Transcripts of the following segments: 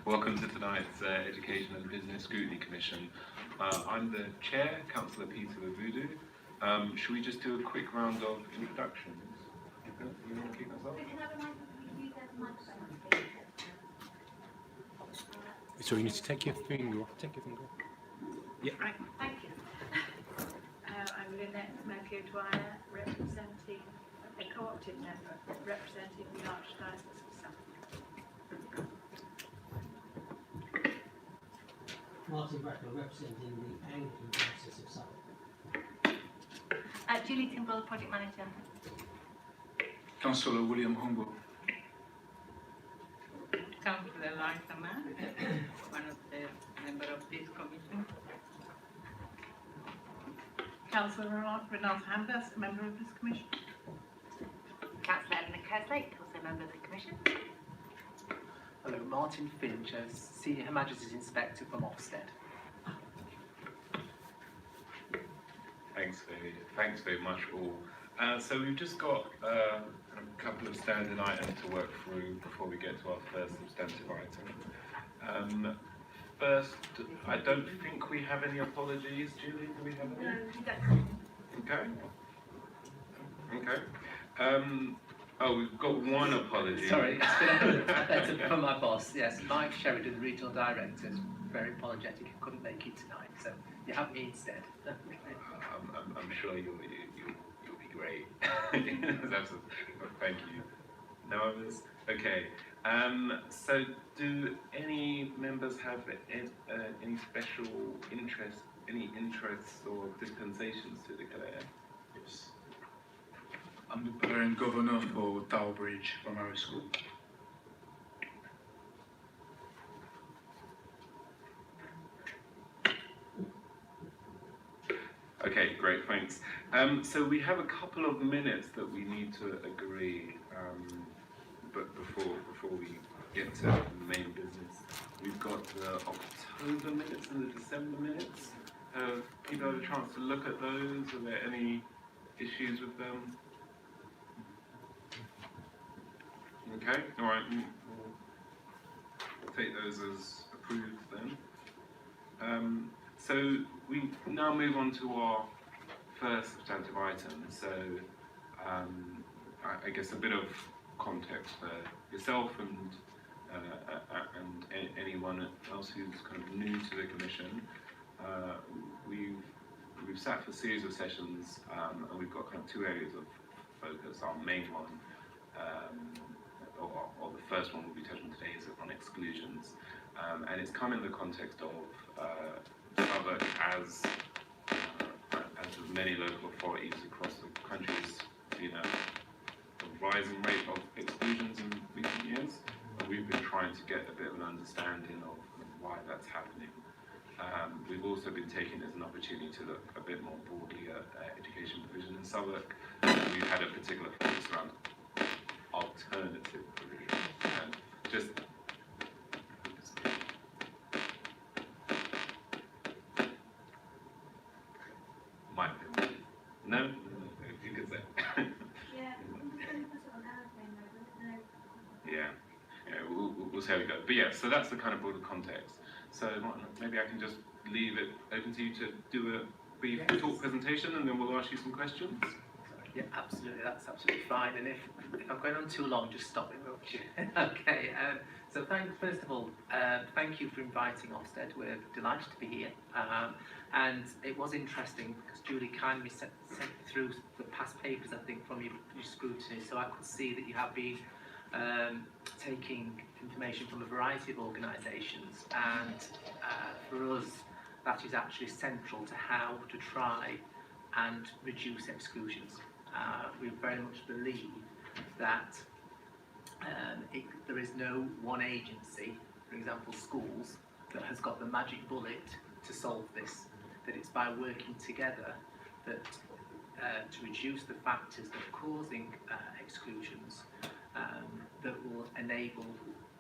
Welcome to tonight's Education and Business Scrutiny Commission. I'm the chair, Councillor Peter Voodoo. Should we just do a quick round of introductions? You want to kick us off? So you need to take your finger off. Take your finger off. Yeah. Right, thank you. I'm Lynette Dwyer, representing a co-opted member, representing the Archdiocese of Suffolk. Martin Bracknell, representing the Anglican Diocese of Suffolk. Julie Timbrell, Project Manager. Councillor William Humble. Councillor Liza Mann, one of the members of this commission. Councillor Renata Hambers, a member of this commission. Councillor Eleanor Kerslake, also a member of the Commission. Hello, Martin Finch, Senior Her Majesty's Inspector from Ofsted. Thanks very much all. So we've just got a couple of standing items to work through before we get to our first substantive item. First, I don't think we have any apologies. Julie, do we have any? Okay. We've got one apology. Sorry, it's been a letter from my boss. Yes, Mike Sheridan, the Regional Director, is very apologetic. He couldn't make it tonight, so you have me instead. I'm sure you'll be great. Thank you. No others? Okay. So do any members have any special interest, any interests or dispensations to declare? Yes. I'm the parent governor for Tower Bridge Primary School. Okay, great, thanks. So we have a couple of minutes that we need to agree, but before we get to the main business, we've got the October minutes and the December minutes. Have people had a chance to look at those? Are there any issues with them? Okay, all right, we'll take those as approved then. So we now move on to our first substantive item. So I guess a bit of context for yourself and anyone else who's kind of new to the commission. We've sat for a series of sessions, and we've got kind of two areas of focus. Our main one, or the first one we'll be touching today, is on exclusions, and it's come in the context of Southwark, as with many local authorities across the country, has seen a rising rate of exclusions in recent years, and we've been trying to get a bit of an understanding of why that's happening. We've also been taking it as an opportunity to look a bit more broadly at education provision in Southwark. We've had a particular focus around alternative provision, and just my opinion. No, if you could say. Yeah, we'll see how we go. But yeah, so that's the kind of broader context. So maybe I can just leave it open to you to do a brief talk presentation, and then we'll ask you some questions. Yeah, absolutely, that's absolutely fine. And if I'm going on too long, just stop me, won't you? Okay, so first of all, thank you for inviting Ofsted. We're delighted to be here. And it was interesting because Julie kindly sent through the past papers, I think, from your scrutiny, so I could see that you have been taking information from a variety of organisations, and for us that is actually central to how to try and reduce exclusions. We very much believe that there is no one agency, for example schools, that has got the magic bullet to solve this, that it's by working together that to reduce the factors that are causing exclusions, that will enable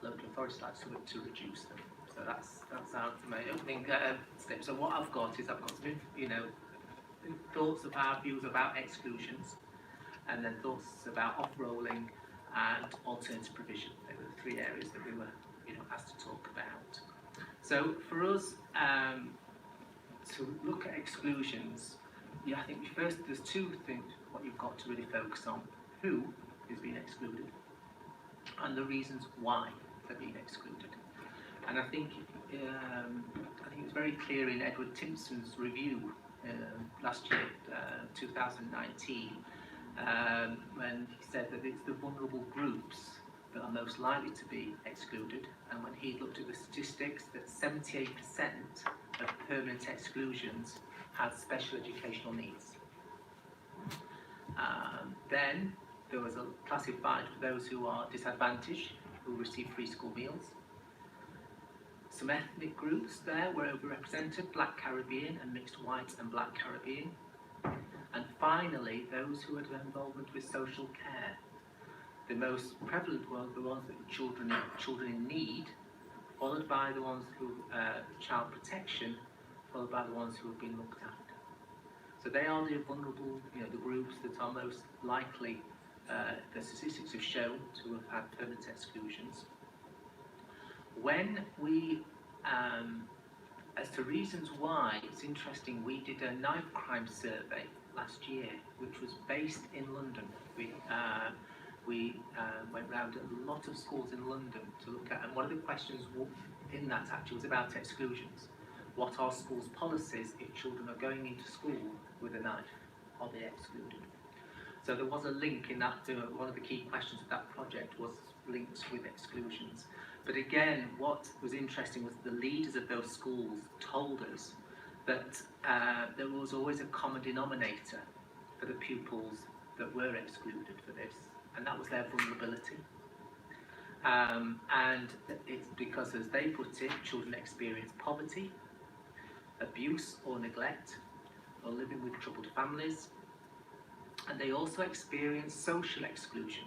local authorities like Southwark to reduce them. So that's my opening step. So what I've got some thoughts about views about exclusions, and then thoughts about off-rolling and alternative provision. They were the three areas that we were has to talk about. So for us to look at exclusions, yeah, I think first there's two things what you've got to really focus on: who is being excluded, and the reasons why they're being excluded. And I think it's very clear in Edward Timpson's review last year, 2019, when he said that it's the vulnerable groups that are most likely to be excluded. And when he looked at the statistics, that 78% of permanent exclusions had special educational needs. Then there was a classified for those who are disadvantaged, who receive free school meals. Some ethnic groups there were overrepresented: Black Caribbean and mixed white and Black Caribbean. And finally, those who had involvement with social care. The most prevalent were the ones that were children in need, followed by the ones who child protection, followed by the ones who have been looked after. So they are the vulnerable, the groups that are most likely, the statistics have shown, to have had permanent exclusions. When we, as to reasons why, it's interesting, we did a knife crime survey last year, which was based in London. We went round a lot of schools in London to look at, and one of the questions in that actually was about exclusions. What are schools' policies if children are going into school with a knife? Are they excluded? So there was a link in that, one of the key questions of that project was linked with exclusions. But again, what was interesting was the leaders of those schools told us that there was always a common denominator for the pupils that were excluded for this, and that was their vulnerability. And it's because, as they put it, children experience poverty, abuse or neglect, or living with troubled families, and they also experience social exclusion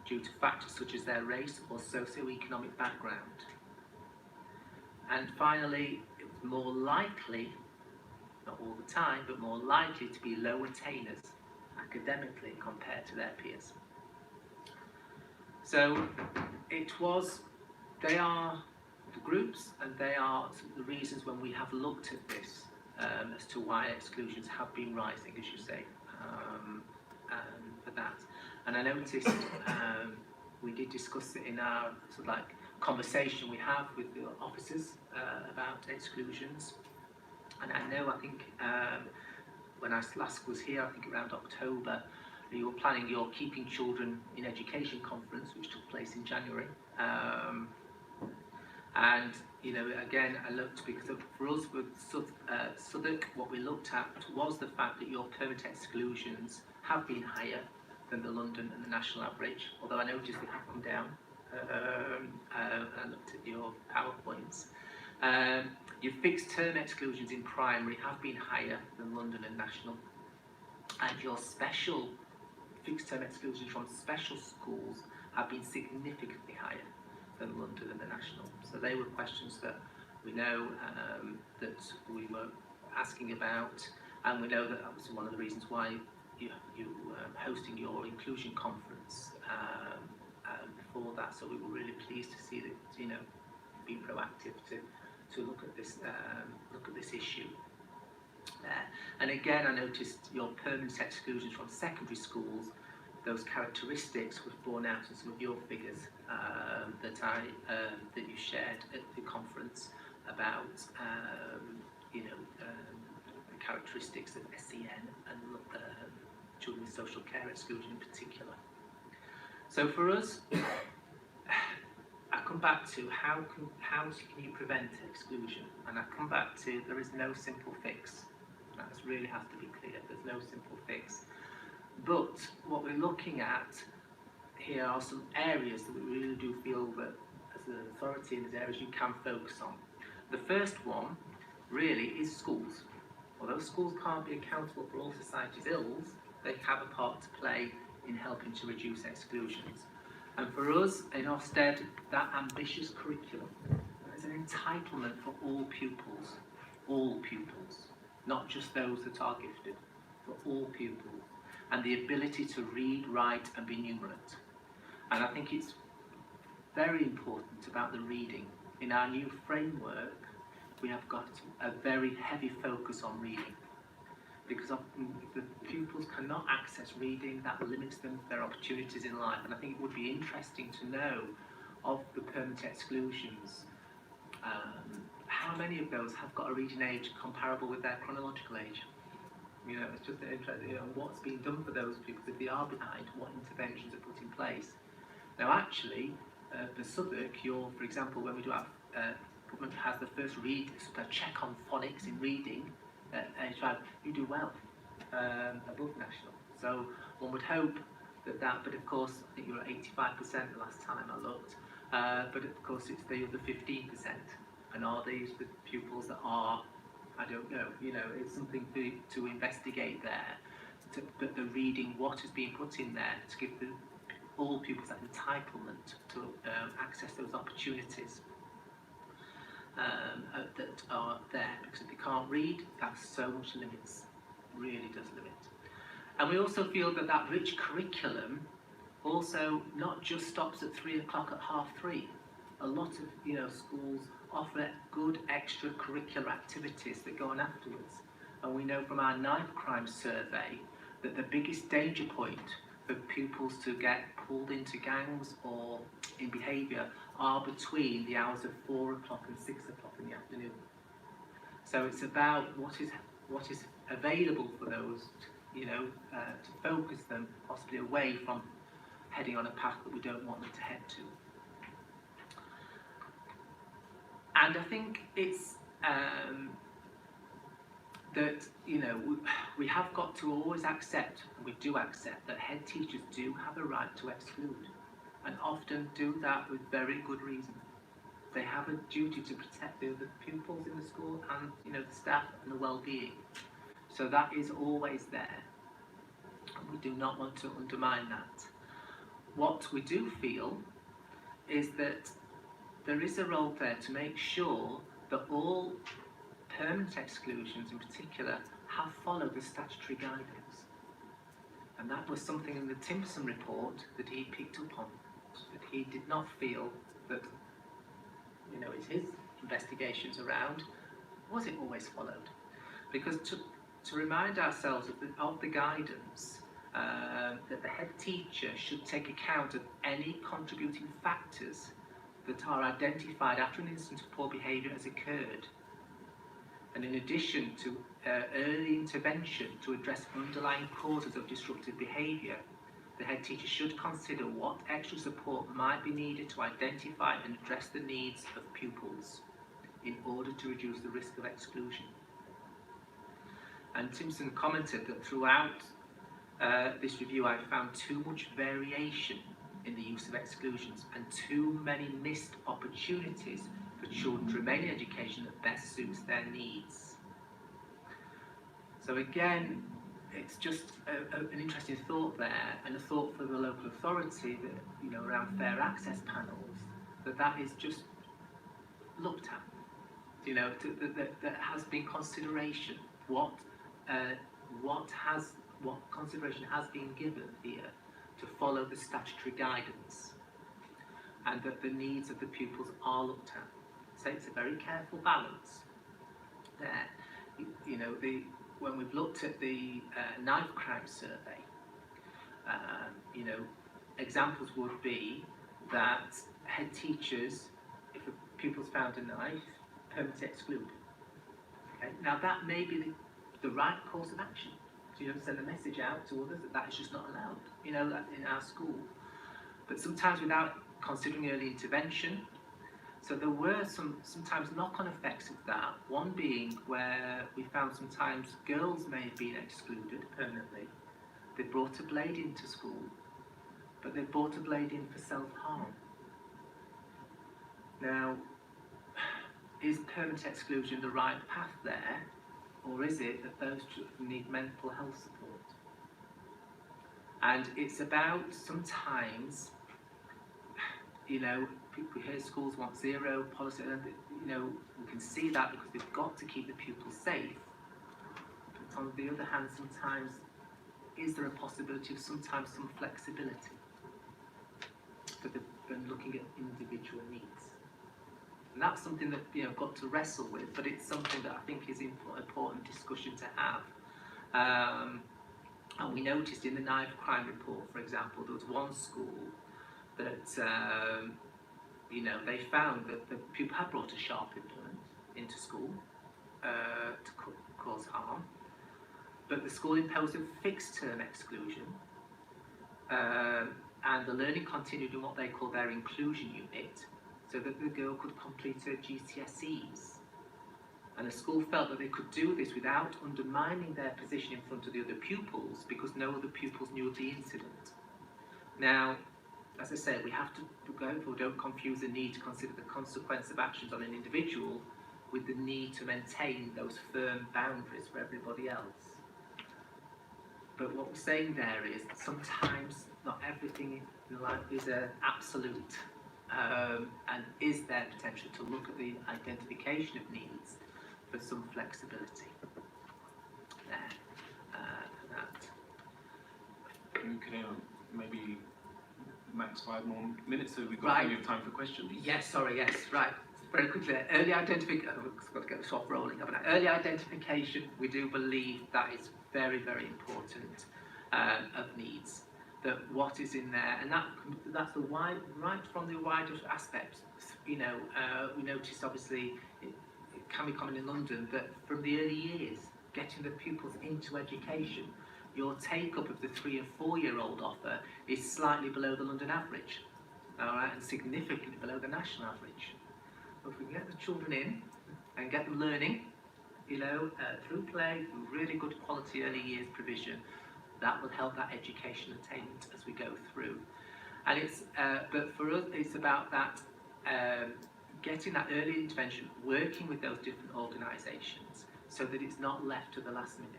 due to factors such as their race or socio-economic background. And finally, it was more likely, not all the time, but more likely to be low attainers academically compared to their peers. So they are the groups, and they are the reasons when we have looked at this as to why exclusions have been rising, as you say, for that. And I noticed we did discuss it in our sort of like conversation we have with the officers about exclusions. And I know, I think when I last was here, I think around October, you were planning your Keeping Children in Education conference, which took place in January. And again, I looked, because for us with Southwark, what we looked at was the fact that your permanent exclusions have been higher than the London and the national average, although I noticed they have come down. I looked at your PowerPoints. Your fixed term exclusions in primary have been higher than London and national, and your special fixed term exclusions from special schools have been significantly higher than London and the national. So they were questions that we know that we were asking about, and we know that that was one of the reasons why you hosting your inclusion conference before that. So we were really pleased to see that being proactive to look at this issue there. And again, I noticed your permanent exclusions from secondary schools. Those characteristics was borne out in some of your figures that you shared at the conference about the characteristics of SEN and children with social care exclusion in particular. So for us, I come back to how can you prevent exclusion, and I come back to there is no simple fix. That really has to be clear. There's no simple fix. But what we're looking at here are some areas that we really do feel that as an authority in these areas you can focus on. The first one really is schools. Although schools can't be accountable for all society's ills, they have a part to play in helping to reduce exclusions. And for us in Ofsted, that ambitious curriculum is an entitlement for all pupils, not just those that are gifted, for all pupils, and the ability to read, write and be numerate. And I think it's very important about the reading. In our new framework, we have got a very heavy focus on reading, because often if the pupils cannot access reading, that limits them their opportunities in life. And I think it would be interesting to know of the permanent exclusions, how many of those have got a reading age comparable with their chronological age? You know, it's just interesting, you know, what's being done for those pupils if they are behind, what interventions are put in place. Now actually, for Southwark, for example, when we do our, government has the first check on phonics in reading at age 5, you do well, above national. So one would hope that, but of course, I think you were at 85% the last time I looked, but of course it's the other 15%. And are these the pupils that are, I don't know, you know, it's something to investigate there, but the reading, what is being put in there to give all pupils that entitlement to access those opportunities that are there, because if they can't read, that so much limits, really does limit. And we also feel that rich curriculum also not just stops at 3 o'clock at 3:30. A lot of, you know, schools offer good extracurricular activities that go on afterwards. And we know from our knife crime survey that the biggest danger point for pupils to get pulled into gangs or in behaviour are between the hours of 4 o'clock and 6 o'clock in the afternoon. So it's about what is available for those, you know, to focus them possibly away from heading on a path that we don't want them to head to. And I think it's that, you know, we have got to always accept, and we do accept, that head teachers do have a right to exclude, and often do that with very good reason. They have a duty to protect the pupils in the school and, you know, the staff and the well-being. So that is always there, and we do not want to undermine that. What we do feel is that there is a role there to make sure that all permanent exclusions in particular have followed the statutory guidance. And that was something in the Timpson report that he picked up on, that he did not feel that, you know, his investigations around, was it always followed? Because to remind ourselves of the guidance, that the head teacher should take account of any contributing factors that are identified after an instance of poor behaviour has occurred. And in addition to early intervention to address underlying causes of disruptive behaviour, the head teacher should consider what extra support might be needed to identify and address the needs of pupils in order to reduce the risk of exclusion. And Timpson commented that throughout this review I found too much variation in the use of exclusions and too many missed opportunities for children to remain in education that best suits their needs. So again, it's just an interesting thought there, and a thought for the local authority that, you know, around fair access panels, that is just looked at, you know, that has been consideration. What consideration has been given here to follow the statutory guidance, and that the needs of the pupils are looked at. So it's a very careful balance there. You know, when we've looked at the knife crime survey, you know, examples would be that head teachers, if a pupil's found a knife, permanently exclude. Okay? Now that may be the right course of action. So you have to send a message out to others that is just not allowed, you know, that in our school. But sometimes without considering early intervention. So there were sometimes knock-on effects of that. One being where we found sometimes girls may have been excluded permanently. They brought a blade into school, but they brought a blade in for self-harm. Now, is permanent exclusion the right path there? Or is it that those children need mental health support? And it's about sometimes, you know, we hear schools want zero policy, and you know, we can see that because they've got to keep the pupils safe. But on the other hand, sometimes, is there a possibility of sometimes some flexibility for the and looking at individual needs. And that's something that got to wrestle with, but it's something that I think is important discussion to have. And we noticed in the knife crime report, for example, there was one school that they found that the pupil had brought a sharp implement into school to cause harm, but the school imposed a fixed term exclusion, and the learning continued in what they call their inclusion unit, so that the girl could complete her GCSEs. And the school felt that they could do this without undermining their position in front of the other pupils, because no other pupils knew of the incident. Now, as I said, we have to don't confuse the need to consider the consequence of actions on an individual with the need to maintain those firm boundaries for everybody else. But what we're saying there is that sometimes not everything in life is an absolute, and is there potential to look at the identification of needs for some flexibility there for that. Okay, maybe max 5 more minutes, so we've got Right. plenty of time for questions. Yes, right. Very quickly, early identification, I've got to get the soft rolling, haven't I? Early identification, we do believe that is very, very important of needs. That what is in there, and that's the wide, right from the wider aspects. We noticed obviously it can be common in London that from the early years, getting the pupils into education, your take-up of the 3 and 4 year old offer is slightly below the London average, all right, and significantly below the national average. But if we can get the children in and get them learning, through play, through really good quality early years provision, that will help that education attainment as we go through. And it's, but for us, it's about that getting that early intervention, working with those different organisations, so that it's not left to the last minute.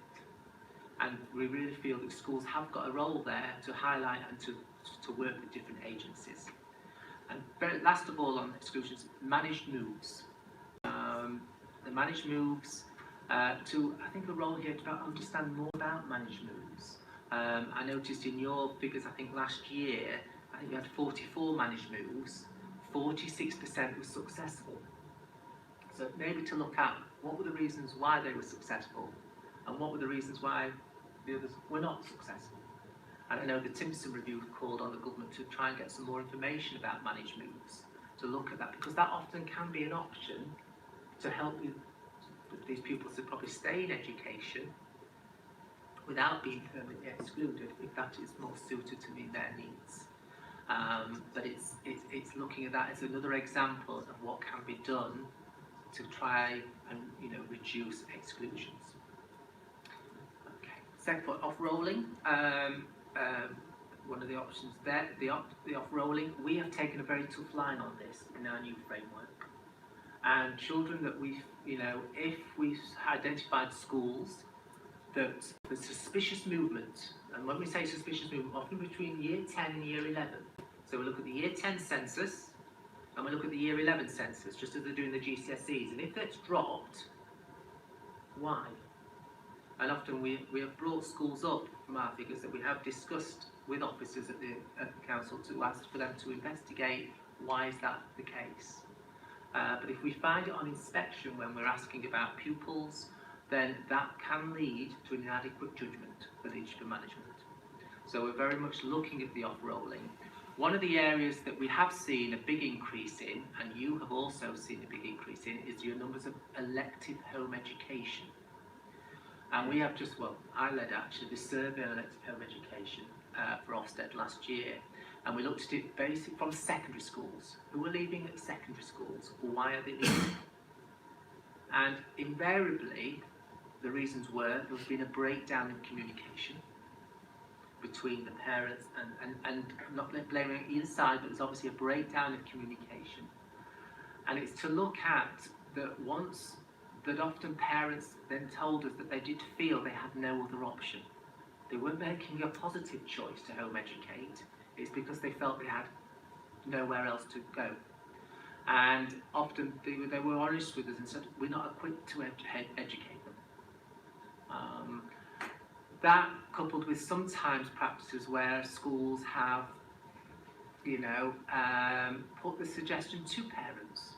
And we really feel that schools have got a role there to highlight and to work with different agencies. And last of all on exclusions, managed moves. The managed moves, I think a role here to understand more about managed moves. I noticed in your figures, I think last year, I think you had 44 managed moves, 46% were successful. So maybe to look at what were the reasons why they were successful, and what were the reasons why the others were not successful. And I know the Timpson review called on the government to try and get some more information about managed moves, to look at that, because that often can be an option to help these pupils to probably stay in education without being permanently excluded, if that is more suited to meet their needs. But it's looking at that as another example of what can be done to try and reduce exclusions. Okay, second point, off-rolling. One of the options there, the off-rolling, we have taken a very tough line on this in our new framework. And children that if we've identified schools that the suspicious movement, and when we say suspicious movement, often between year 10 and year 11. So we look at the year 10 census, and we look at the year 11 census, just as they're doing the GCSEs. And if that's dropped, why? And often we have brought schools up from our figures that we have discussed with officers at the council to ask for them to investigate why is that the case. But if we find it on inspection when we're asking about pupils, then that can lead to an inadequate judgment for leadership and management. So we're very much looking at the off-rolling. One of the areas that we have seen a big increase in, and you have also seen a big increase in, is your numbers of elective home education. And we have I led actually the survey on elective home education for Ofsted last year. And we looked at it basic from secondary schools. Who are leaving at secondary schools? Why are they leaving? And invariably, the reasons were there's been a breakdown in communication between the parents and not blaming either side, but there's obviously a breakdown in communication. And it's to look at that that often parents then told us that they did feel they had no other option. They weren't making a positive choice to home educate. It's because they felt they had nowhere else to go. And often they were honest with us and said, we're not equipped to educate them. That coupled with sometimes practices where schools have put the suggestion to parents.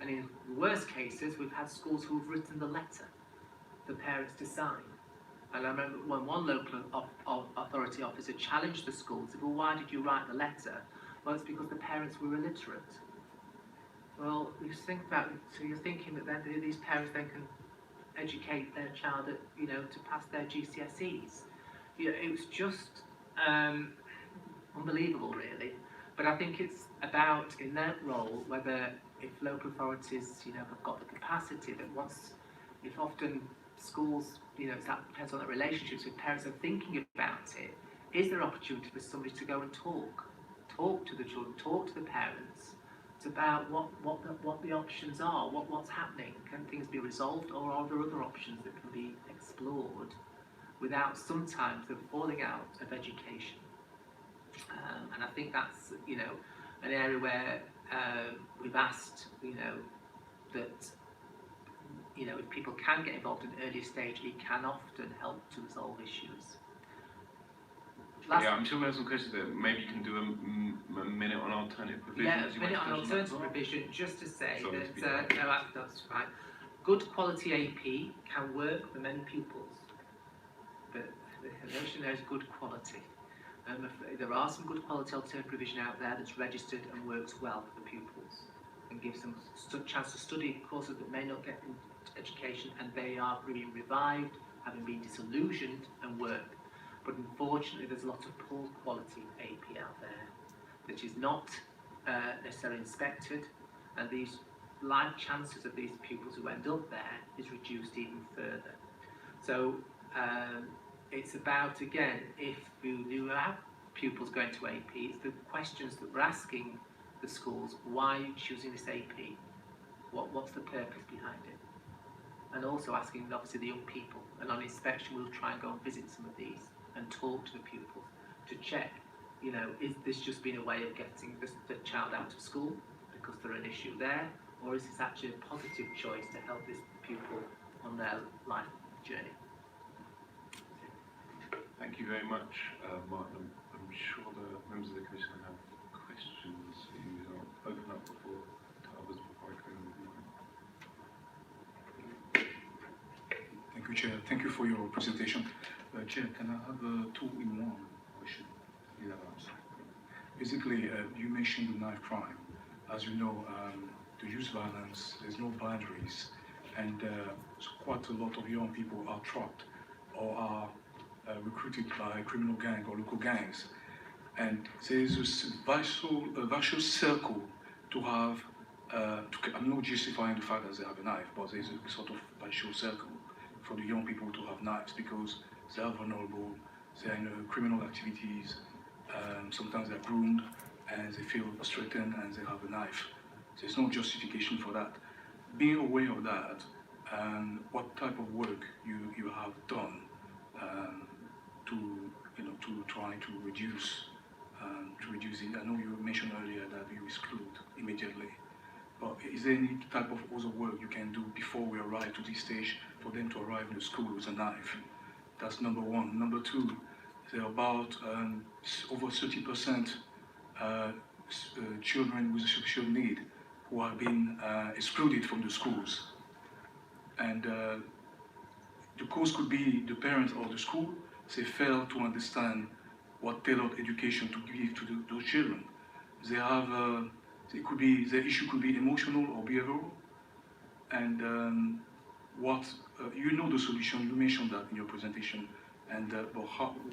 And in worst cases, we've had schools who've written the letter for parents to sign. And I remember when one local authority officer challenged the school, said, well, why did you write the letter? Well, it's because the parents were illiterate. Well, you think about it, so you're thinking that then these parents then can educate their child, to pass their GCSEs. It was just unbelievable, really. But I think it's about, in their role, whether if local authorities, have got the capacity that if often schools, that depends on the relationships with parents are thinking about it, is there opportunity for somebody to go and talk to the children, talk to the parents. It's about what the options are, what's happening. Can things be resolved, or are there other options that can be explored without sometimes the falling out of education? And I think that's an area where we've asked that if people can get involved in an earlier stage, it can often help to resolve issues. Yeah, I'm sure we have some questions there. Maybe you can do a minute on alternative provisions. Yeah, a You minute might on touch that as alternative well. provision, just to say Sorry to be that, that's fine. Good quality AP can work for many pupils, but the notion there is good quality. There are some good quality alternative provision out there that's registered and works well for the pupils and gives them a chance to study courses that may not get into education, and they are being revived, having been disillusioned, and work. But unfortunately, there's a lot of poor quality AP out there that is not necessarily inspected, and these life chances of these pupils who end up there is reduced even further. So it's about, again, if you have pupils going to AP, it's the questions that we're asking the schools: why are you choosing this AP? What's the purpose behind it? And also asking, obviously, the young people. And on inspection, we'll try and go and visit some of these and talk to the pupils to check, is this just been a way of getting the child out of school because there's an issue there, or is this actually a positive choice to help this pupil on their life journey? Thank you very much, Martin. I'm sure the members of the commission have questions for you. I'll open up to others before I go with mine. Thank you, Chair. Thank you for your presentation. Chair, can I have a two-in-one question? Yeah, I'm sorry. Basically, you mentioned the knife crime. As you know, to use violence, there's no boundaries, and quite a lot of young people are trapped or are recruited by criminal gang or local gangs. And there's a vicious circle to have, I'm not justifying the fact that they have a knife, but there's a sort of vicious circle for the young people to have knives because they are vulnerable, they're in criminal activities, sometimes they're groomed and they feel threatened and they have a knife. There's no justification for that. Being aware of that, what type of work you have done to try to reduce it. I know you mentioned earlier that you exclude immediately, but is there any type of other work you can do before we arrive to this stage for them to arrive in the school with a knife? That's number one. Number two, there are about over 30% children with special need who have been excluded from the schools. And the cause could be the parents or the school. They fail to understand what tailored education to give to those children. They have, the issue could be emotional or behavioral. And you know the solution, you mentioned that in your presentation, and but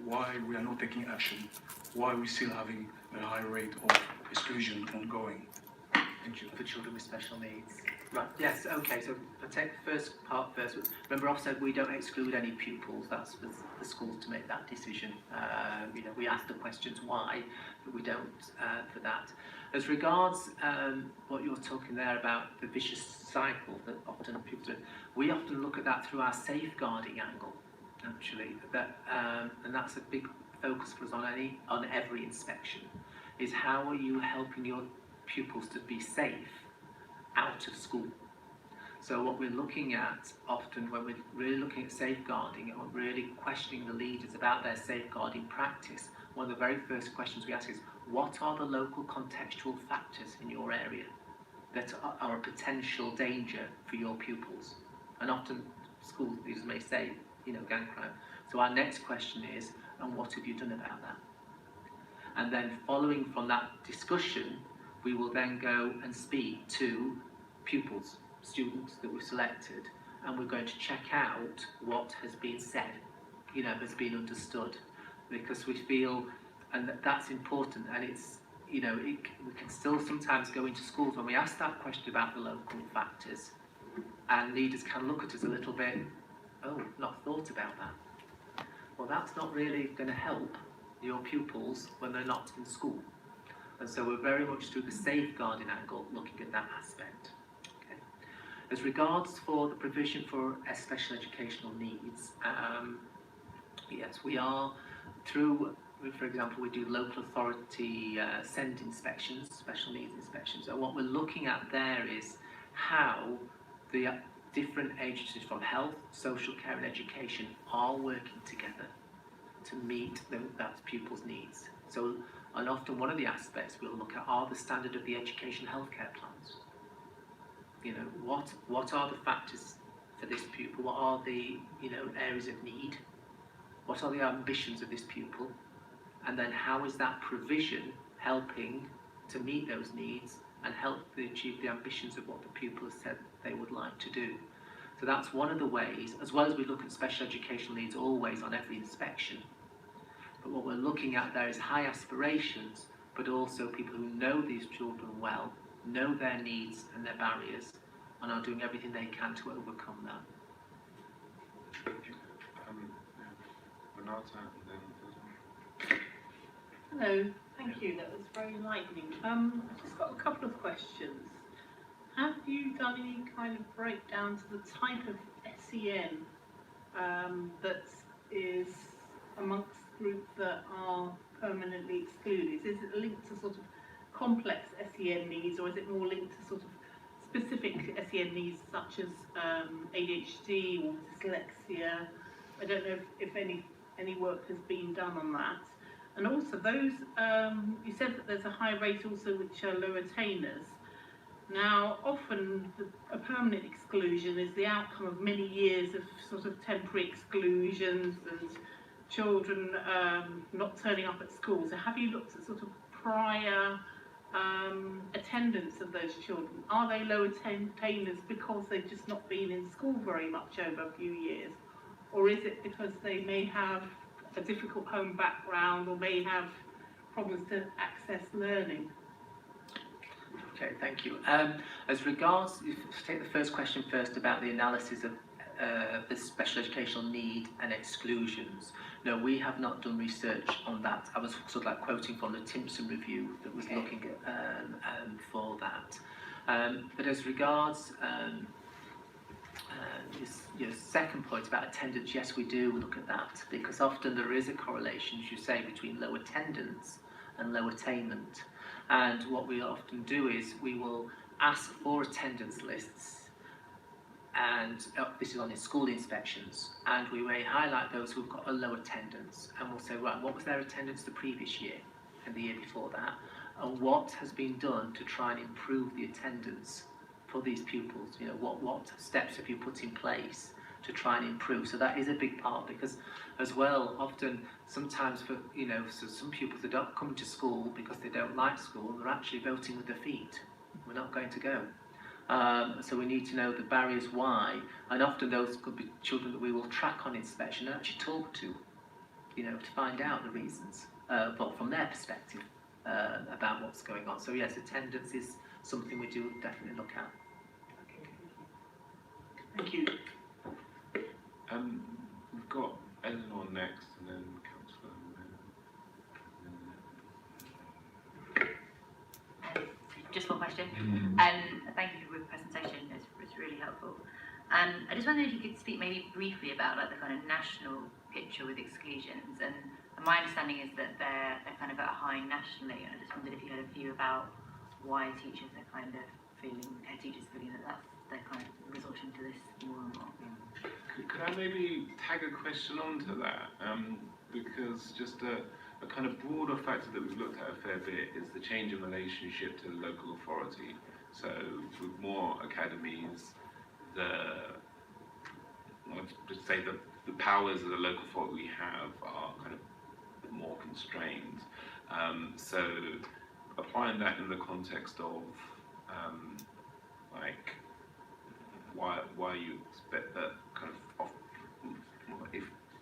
why we are not taking action, why we're still having a high rate of exclusion ongoing. Thank you. For children with special needs. Right, yes, okay, so I'll take the first part first. Remember, I've said we don't exclude any pupils, that's for the schools to make that decision. We ask the questions why, but we don't for that. As regards what you're talking there about the vicious cycle that often people do, we often look at that through our safeguarding angle, actually, and that's a big focus for us on every inspection, is how are you helping your pupils to be safe out of school. So what we're looking at often when we're really looking at safeguarding and we're really questioning the leaders about their safeguarding practice, one of the very first questions we ask is, what are the local contextual factors in your area that are a potential danger for your pupils? And often school leaders may say, you know, gang crime. So our next question is, and what have you done about that? And then following from that discussion, we will then go and speak to pupils, students that we've selected, and we're going to check out what has been said, you know, has been understood, because we feel, and that's important, and it's, you know, we can still sometimes go into schools when we ask that question about the local factors, and leaders can look at us a little bit, oh, not thought about that. Well, that's not really going to help your pupils when they're not in school. And so we're very much through the safeguarding angle looking at that aspect. Okay. As regards for the provision for special educational needs, yes, we are through, for example, we do local authority SEND inspections, special needs inspections, and what we're looking at there is how the different agencies from health, social care and education are working together to meet that pupil's needs. So, and often one of the aspects we'll look at are the standard of the education healthcare plans. You know, what are the factors for this pupil? What are the, you know, areas of need? What are the ambitions of this pupil? And then how is that provision helping to meet those needs and help to achieve the ambitions of what the pupil has said they would like to do? So that's one of the ways, as well as we look at special educational needs always on every inspection. But what we're looking at there is high aspirations, but also people who know these children well, know their needs and their barriers, and are doing everything they can to overcome that. Renata, and then Hello, thank you, that was very enlightening. I've just got a couple of questions. Have you done any kind of breakdown to the type of SEN that is amongst groups that are permanently excluded? Is it linked to sort of complex SEN needs, or is it more linked to sort of specific SEN needs such as ADHD or dyslexia? I don't know if any work has been done on that. And also those, you said that there's a high rate also which are low attainers. Now, often a permanent exclusion is the outcome of many years of sort of temporary exclusions and children not turning up at school. So have you looked at sort of prior attendance of those children? Are they low attainers because they've just not been in school very much over a few years? Or is it because they may have a difficult home background or may have problems to access learning? Okay, thank you. As regards, if take the first question first about the analysis of the special educational need and exclusions. No, we have not done research on that. I was sort of like quoting from the Timpson review that was looking at for that. But as regards your second point about attendance, yes, we do look at that, because often there is a correlation, as you say, between low attendance and low attainment. And what we often do is we will ask for attendance lists, and this is on the school inspections, and we may highlight those who've got a low attendance, and we'll say, right, what was their attendance the previous year and the year before that, and what has been done to try and improve the attendance for these pupils? You know, what steps have you put in place to try and improve? So that is a big part, because as well, often sometimes for, you know, so some pupils that don't come to school because they don't like school, they're actually voting with their feet. We're not going to go. So we need to know the barriers why, and often those could be children that we will track on inspection and actually talk to, you know, to find out the reasons, but from their perspective about what's going on. So yes, attendance is something we do definitely look at. Thank you. We've got Eleanor next, and then Councillor. Just one question. Thank you for the presentation, it's really helpful. I just wondered if you could speak maybe briefly about like the kind of national picture with exclusions, and my understanding is that they're kind of at a high nationally, and I just wondered if you had a view about why teachers are kind of feeling, head teachers feeling that they're kind of resorting to this more and more. Could I maybe tag a question onto that? Because just a kind of broader factor that we've looked at a fair bit is the change in relationship to the local authority. So with more academies, let's say the powers of the local authority we have are kind of more constrained. So applying that in the context of like why you expect that kind of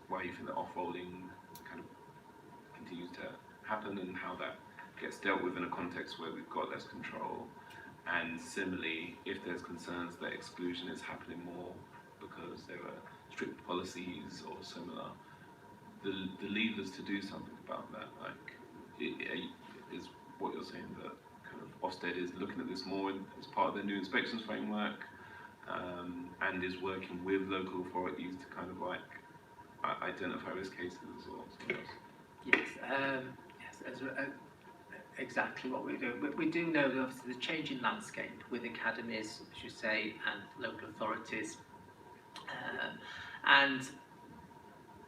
why you think that off-rolling kind of continues to happen and how that gets dealt with in a context where we've got less control. And similarly, if there's concerns that exclusion is happening more because there are strict policies or similar, the levers to do something about that, like, is what you're saying that kind of Ofsted is looking at this more as part of their new inspections framework, and is working with local authorities to kind of like identify risk cases or something else? Yes, exactly what we do. We do know that obviously the changing landscape with academies, as you say, and local authorities. And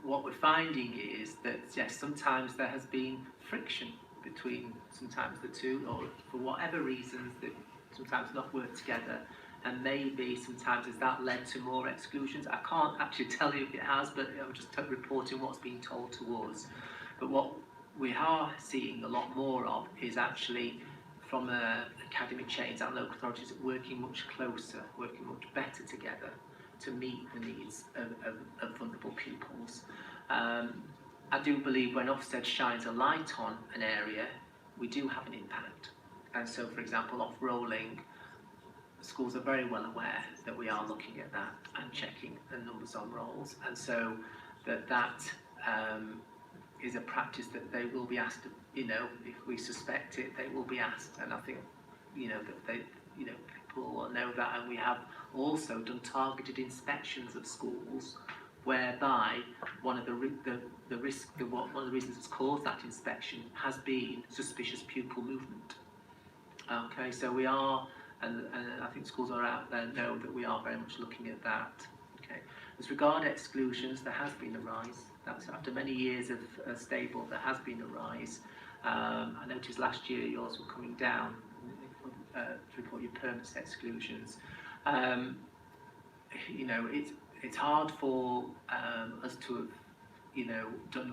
what we're finding is that, yes, sometimes there has been friction between sometimes the two, or for whatever reasons that sometimes not work together. And maybe sometimes has that led to more exclusions? I can't actually tell you if it has, but I'm just reporting what's being told to us. But what we are seeing a lot more of is actually from academy chains and local authorities working much closer, working much better together to meet the needs of vulnerable pupils. I do believe when Ofsted shines a light on an area, we do have an impact. And so, for example, off-rolling, schools are very well aware that we are looking at that and checking the numbers on rolls, and so that is a practice that they will be asked. If we suspect it, they will be asked, and I think that they, people will know that. And we have also done targeted inspections of schools, whereby one of the reasons that's caused that inspection has been suspicious pupil movement. Okay, so we are. And I think schools are out there know that we are very much looking at that. Okay. As regard exclusions, there has been a rise. That's after many years of stable, there has been a rise. I noticed last year yours were coming down to report your permanent exclusions. It's hard for us to have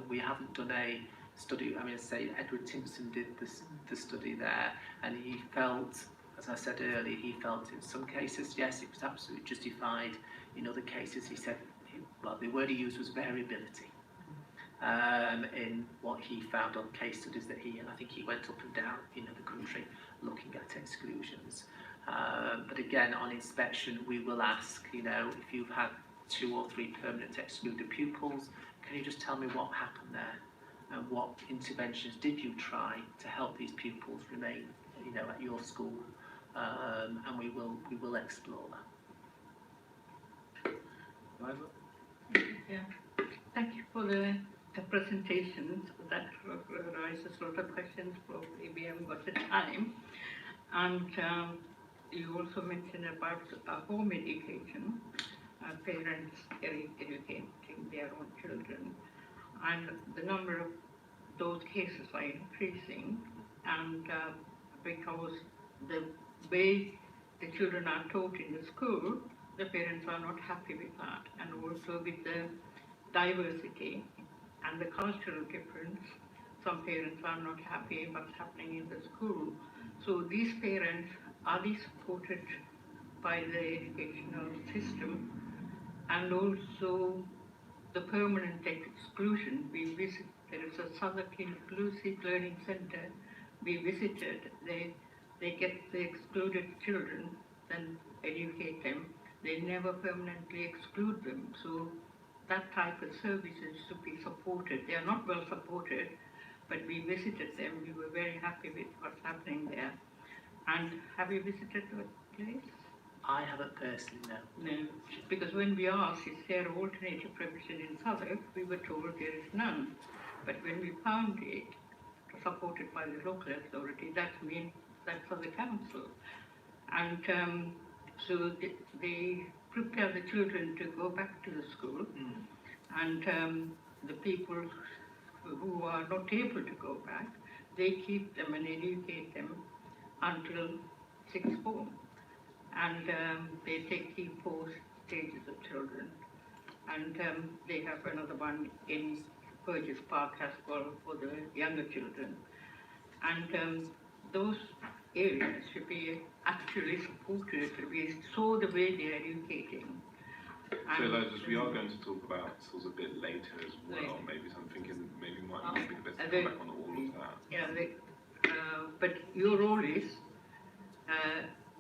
we haven't done a study. I mean, say Edward Timpson did the study there, and he felt, as I said earlier, he felt in some cases, yes, it was absolutely justified. In other cases, he said, the word he used was variability in what he found on case studies that and I think he went up and down, the country looking at exclusions. But again, on inspection, we will ask, if you've had 2 or 3 permanent excluded pupils, can you just tell me what happened there? And what interventions did you try to help these pupils remain, at your school? And we will explore that. Liza? Yeah. Thank you for the presentation. That raises a lot of questions. Probably we haven't got the time. And you also mentioned about home education, parents educating their own children, and the number of those cases are increasing, and because the way the children are taught in the school, the parents are not happy with that, and also with the diversity and the cultural difference, some parents are not happy what's happening in the school. So these parents, are they supported by the educational system? And also the permanent exclusion, there is a Southern Inclusive Learning Centre we visited. They get the excluded children, then educate them. They never permanently exclude them. So that type of services should be supported. They are not well supported, but we visited them. We were very happy with what's happening there. And have you visited the place? I haven't personally, no. No, because when we asked, is there alternative provision in Southwark, we were told there is none. But when we found it, supported by the local authority, that means that's for the council. And so they prepare the children to go back to the school, and the people who are not able to go back, they keep them and educate them until sixth form. And they take the 4 stages of children. And they have another one in Burgess Park as well for the younger children. And those areas should be actually supported. We saw the way they are educating. So, Eliza, we are going to talk about schools a bit later as well. Maybe so I'm thinking maybe might be the best to come back on all of that. Yeah, but your role is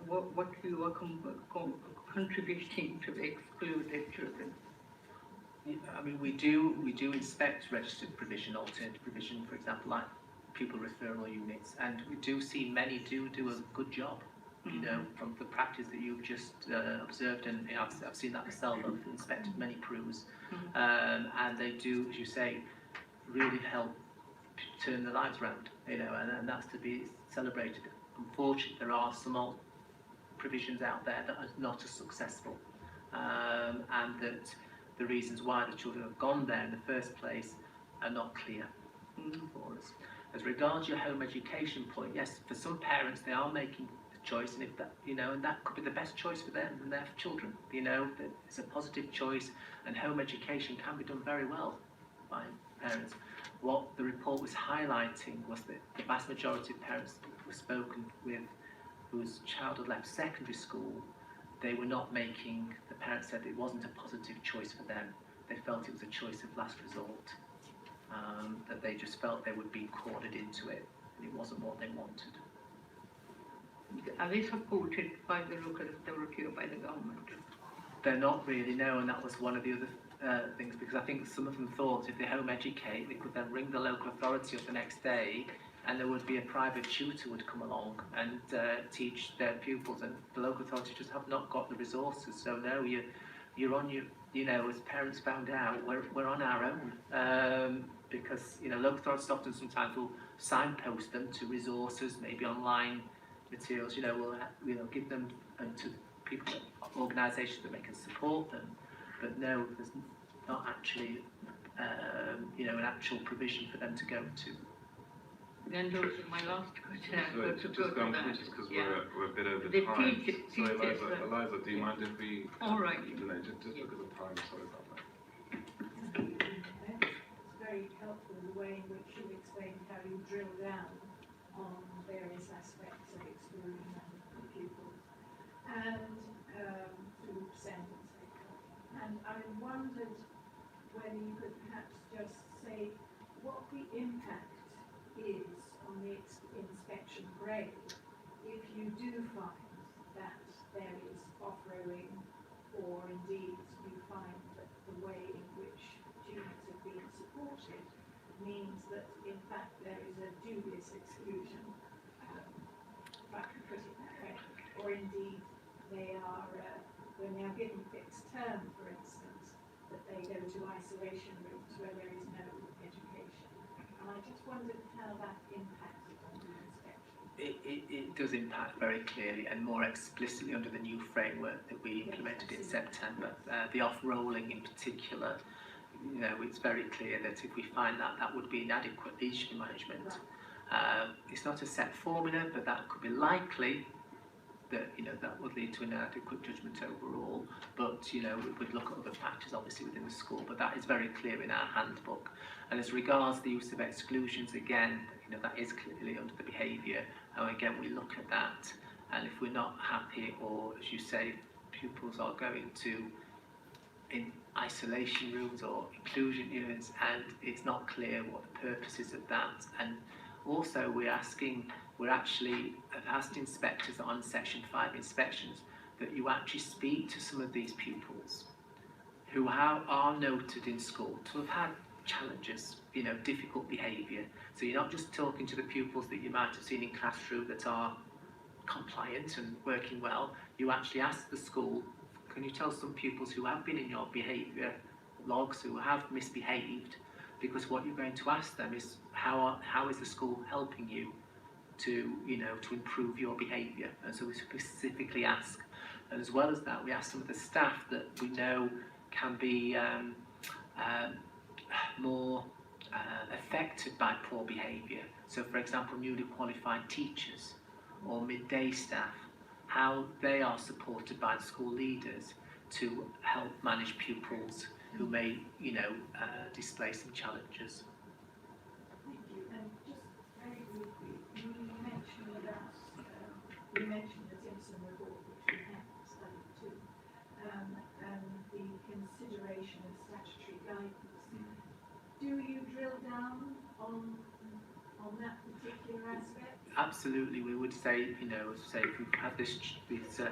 what you are contributing to the excluded children. Yeah, I mean, we do inspect registered provision, alternative provision, for example, like pupil referral units, and we do see many do a good job. You know, from the practice that you've just observed, and you know, I've seen that myself. I've inspected many PRUs, and they do, as you say, really help turn their lives around. You know, and that's to be celebrated. Unfortunately, there are some provisions out there that are not as successful, and that the reasons why the children have gone there in the first place are not clear for us. As regards your home education point, yes, for some parents they are making the choice, and if that, you know, and that could be the best choice for them and their children. You know, that it's a positive choice, and home education can be done very well by parents. What the report was highlighting was that the vast majority of parents that were spoken with whose child had left secondary school, they were not making, the parents said it wasn't a positive choice for them. They felt it was a choice of last resort, that they just felt they would be cornered into it, and it wasn't what they wanted. Are they supported by the local authority or by the government? They're not really, no, and that was one of the other things, because I think some of them thought if they home educate, they could then ring the local authority up the next day, and there would be a private tutor would come along and teach their pupils, and the local authority just have not got the resources. So no, you're on your, you know, as parents found out, we're on our own, because you know local authorities often sometimes will signpost them to resources, maybe online materials. You know, will give them to people, organisations that can support them. But no, there's not actually you know an actual provision for them to go to. Then those are my last question. So just go on quick, because we're a bit over time. So Eliza, do you mind if we? All right. You know, just look at the time. Sorry about that. It's very helpful the way in which you explained how you drill down on various aspects of exclusion and pupils and through percent and so forth. And I wondered whether you could perhaps just say what the impact is on the inspection grade if you do find that there is off-roading, or indeed you find that the way in which students have been supported means that in fact there is a dubious exclusion, if I can put it that way, or indeed they are, when they are given fixed term, for instance, that they go to isolation rooms where there is no education. And I just wondered how that impacted on the inspection. It does impact very clearly and more explicitly under the new framework that we implemented in September. The off-rolling in particular, you know, it's very clear that if we find that, that would be inadequate leadership management. It's not a set formula, but that could be likely that, you know, that would lead to an inadequate judgment overall. But, you know, we would look at other factors obviously within the school, but that is very clear in our handbook. And as regards the use of exclusions, again, you know, that is clearly under the behaviour. And again, we look at that, and if we're not happy, or as you say, pupils are going to in isolation rooms or inclusion units, and it's not clear what the purpose is of that. And also we're actually have asked inspectors on Section 5 inspections that you actually speak to some of these pupils who are noted in school to have had challenges, you know, difficult behaviour. So you're not just talking to the pupils that you might have seen in classroom that are compliant and working well. You actually ask the school, can you tell some pupils who have been in your behaviour logs, who have misbehaved? Because what you're going to ask them is how is the school helping you to, you know, to improve your behaviour? And so we specifically ask. And as well as that, we ask some of the staff that we know can be more affected by poor behaviour. So, for example, newly qualified teachers or midday staff, how they are supported by the school leaders to help manage pupils who may, display some challenges. Thank you. And just very briefly, you mentioned about, you mentioned the Simpson report, which we have studied too, and the consideration of statutory guidance. Do you drill down on that particular aspect? Absolutely, we would say, if we've had these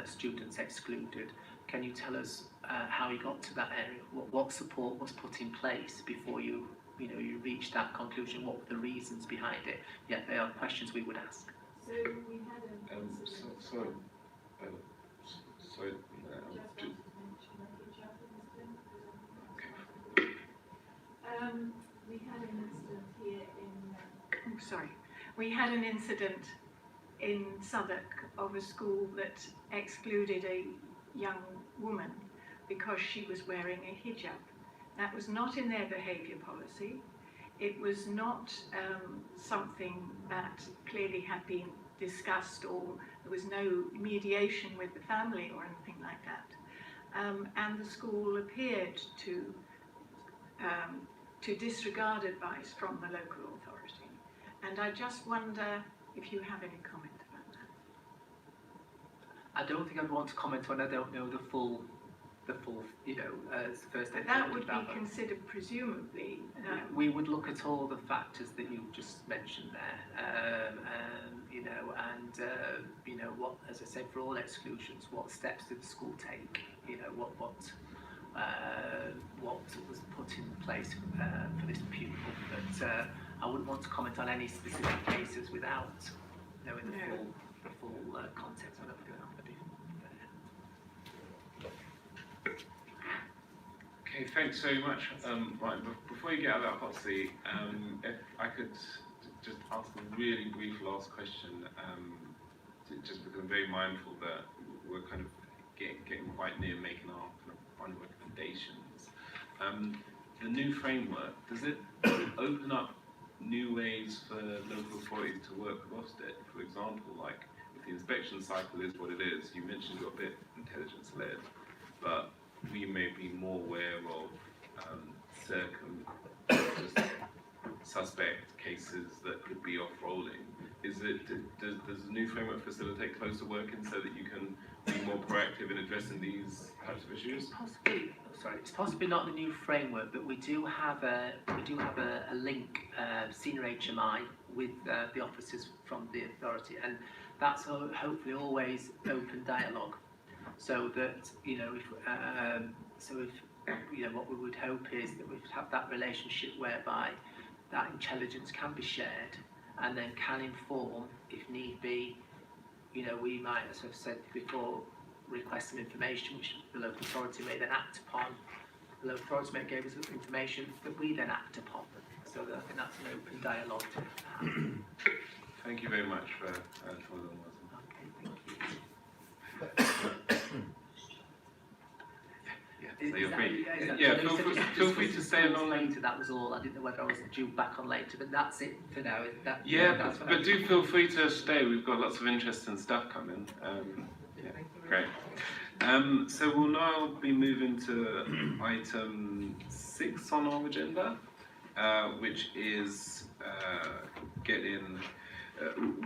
students excluded, can you tell us how you got to that area? What support was put in place before you reached that conclusion? What were the reasons behind it? Yeah, they are questions we would ask. So we had an incident. Sorry. Just wanted to mention the hijab incident. We had an incident here in. Sorry. We had an incident in Southwark of a school that excluded a young woman because she was wearing a hijab. That was not in their behaviour policy. It was not something that clearly had been discussed, or there was no mediation with the family or anything like that. And the school appeared to disregard advice from the local authority. And I just wonder if you have any comment about that. I don't think I'd want to comment on. I don't know the full, first aid. That would be considered presumably. We would look at all the factors that you just mentioned there, what, as I said, for all exclusions, what steps did the school take? What was put in place for this pupil? But I wouldn't want to comment on any specific cases without knowing the full context. I don't think that would be fair. Okay, thanks very much. Right, before you get out of that hot seat, if I could just ask a really brief last question, just because I'm very mindful that we're kind of getting quite near making our kind of final recommendations. The new framework, does it open up new ways for local authorities to work with Ofsted? For example, like if the inspection cycle is what it is, you mentioned you're a bit intelligence-led, but we may be more aware of suspect cases that could be off-rolling. Does the new framework facilitate closer working so that you can be more proactive in addressing these types of issues? It's possibly not the new framework, but we do have a link, senior HMI, with the officers from the authority, and that's hopefully always open dialogue. So that what we would hope is that we have that relationship whereby that intelligence can be shared and then can inform, if need be. We might, as I've said before, request some information which the local authority may then act upon. The local authority may give us information that we then act upon. So I think that's an open dialogue to have. Thank you very much for the words. Okay, thank you. So you're free. Yeah, feel free to stay along later. That was all. I didn't know whether I was due back on later, but that's it for now. But do feel free to stay. We've got lots of interesting stuff coming. Great. So we'll now be moving to item 6 on our agenda, which is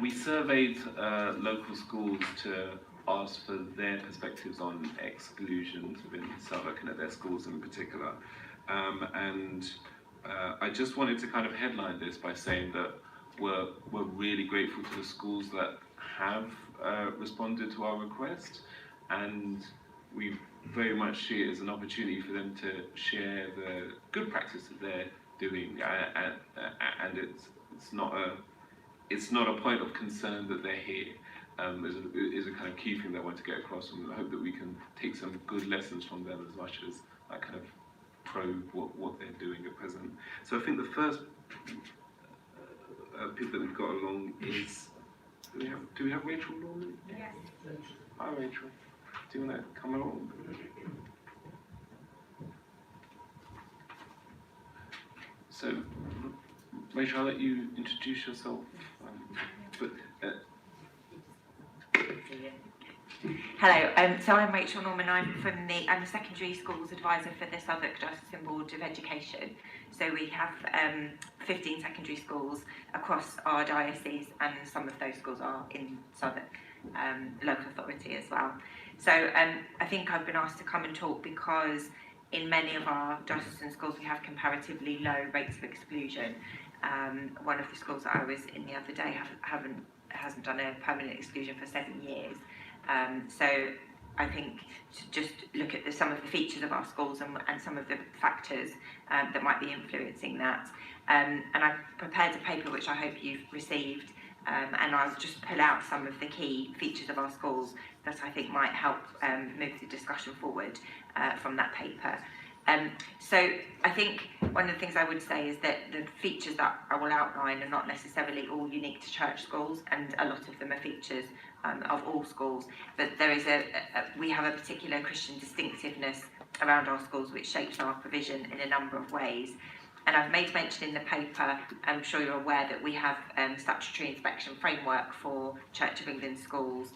we surveyed local schools to ask for their perspectives on exclusions within Southwark and at their schools in particular. I just wanted to kind of headline this by saying that we're really grateful to the schools that have responded to our request, and we very much see it as an opportunity for them to share the good practice that they're doing, and it's not a point of concern that they're here. Is a kind of key thing that I want to get across, and I hope that we can take some good lessons from them as much as I kind of probe what they're doing at present. So I think the first people that we've got along is, do we have Rachel Norman? Yes. Hi Rachel, do you want to come along? So Rachel, I'll let you introduce yourself. But Hello, so I'm Rachel Norman. I'm the secondary schools advisor for the Southwark Diocesan Board of Education. So we have 15 secondary schools across our diocese, and some of those schools are in Southwark local authority as well. So I think I've been asked to come and talk because in many of our diocesan schools we have comparatively low rates of exclusion. One of the schools that I was in the other day hasn't done a permanent exclusion for 7 years. So I think to just look at some of the features of our schools and some of the factors that might be influencing that. And I've prepared a paper which I hope you've received, and I'll just pull out some of the key features of our schools that I think might help move the discussion forward from that paper. So I think one of the things I would say is that the features that I will outline are not necessarily all unique to church schools, and a lot of them are features of all schools, but there is we have a particular Christian distinctiveness around our schools which shapes our provision in a number of ways. And I've made mention in the paper, I'm sure you're aware that we have statutory inspection framework for Church of England schools,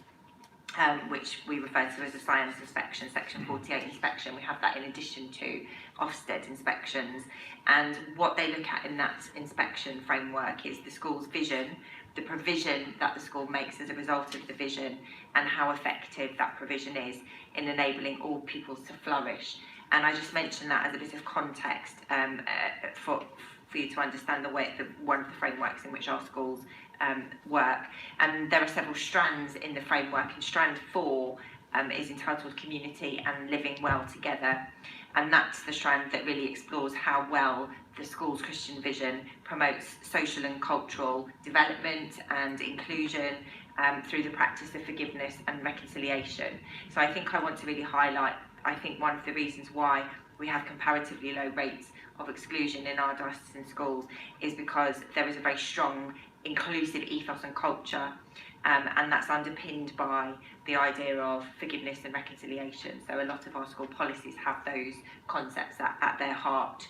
which we refer to as a science inspection, section 48 inspection. We have that in addition to Ofsted inspections, and what they look at in that inspection framework is the school's vision, the provision that the school makes as a result of the vision, and how effective that provision is in enabling all pupils to flourish. And I just mentioned that as a bit of context for you to understand one of the frameworks in which our schools work. And there are several strands in the framework, and strand 4 is entitled Community and Living Well Together, and that's the strand that really explores how well the school's Christian vision promotes social and cultural development and inclusion through the practice of forgiveness and reconciliation. So I think I want to really highlight, I think one of the reasons why we have comparatively low rates of exclusion in our diocesan schools is because there is a very strong inclusive ethos and culture, and that's underpinned by the idea of forgiveness and reconciliation. So a lot of our school policies have those concepts at their heart.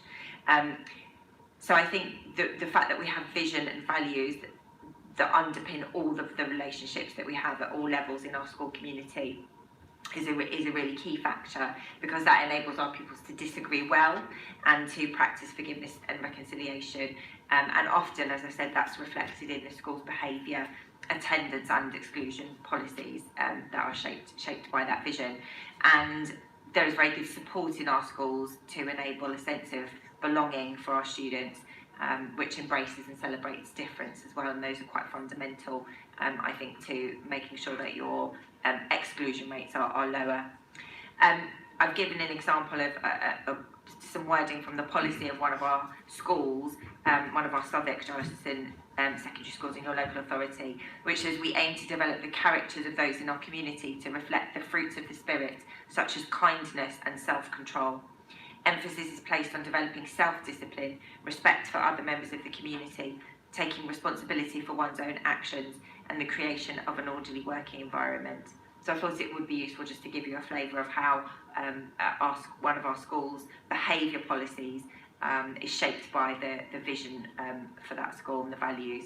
So I think the fact that we have vision and values that underpin all of the relationships that we have at all levels in our school community is a really key factor, because that enables our pupils to disagree well and to practice forgiveness and reconciliation. And often, as I said, that's reflected in the school's behaviour, attendance and exclusion policies that are shaped by that vision. And there is very good support in our schools to enable a sense of belonging for our students, which embraces and celebrates difference as well. And those are quite fundamental, I think, to making sure that your exclusion rates are lower. I've given an example of some wording from the policy of one of our schools, one of our Southwark Diocesan secondary schools in your local authority, which says we aim to develop the characters of those in our community to reflect the fruits of the Spirit, such as kindness and self-control. Emphasis is placed on developing self-discipline, respect for other members of the community, taking responsibility for one's own actions, and the creation of an orderly working environment. So I thought it would be useful just to give you a flavour of how one of our schools' behaviour policies is shaped by the vision for that school and the values.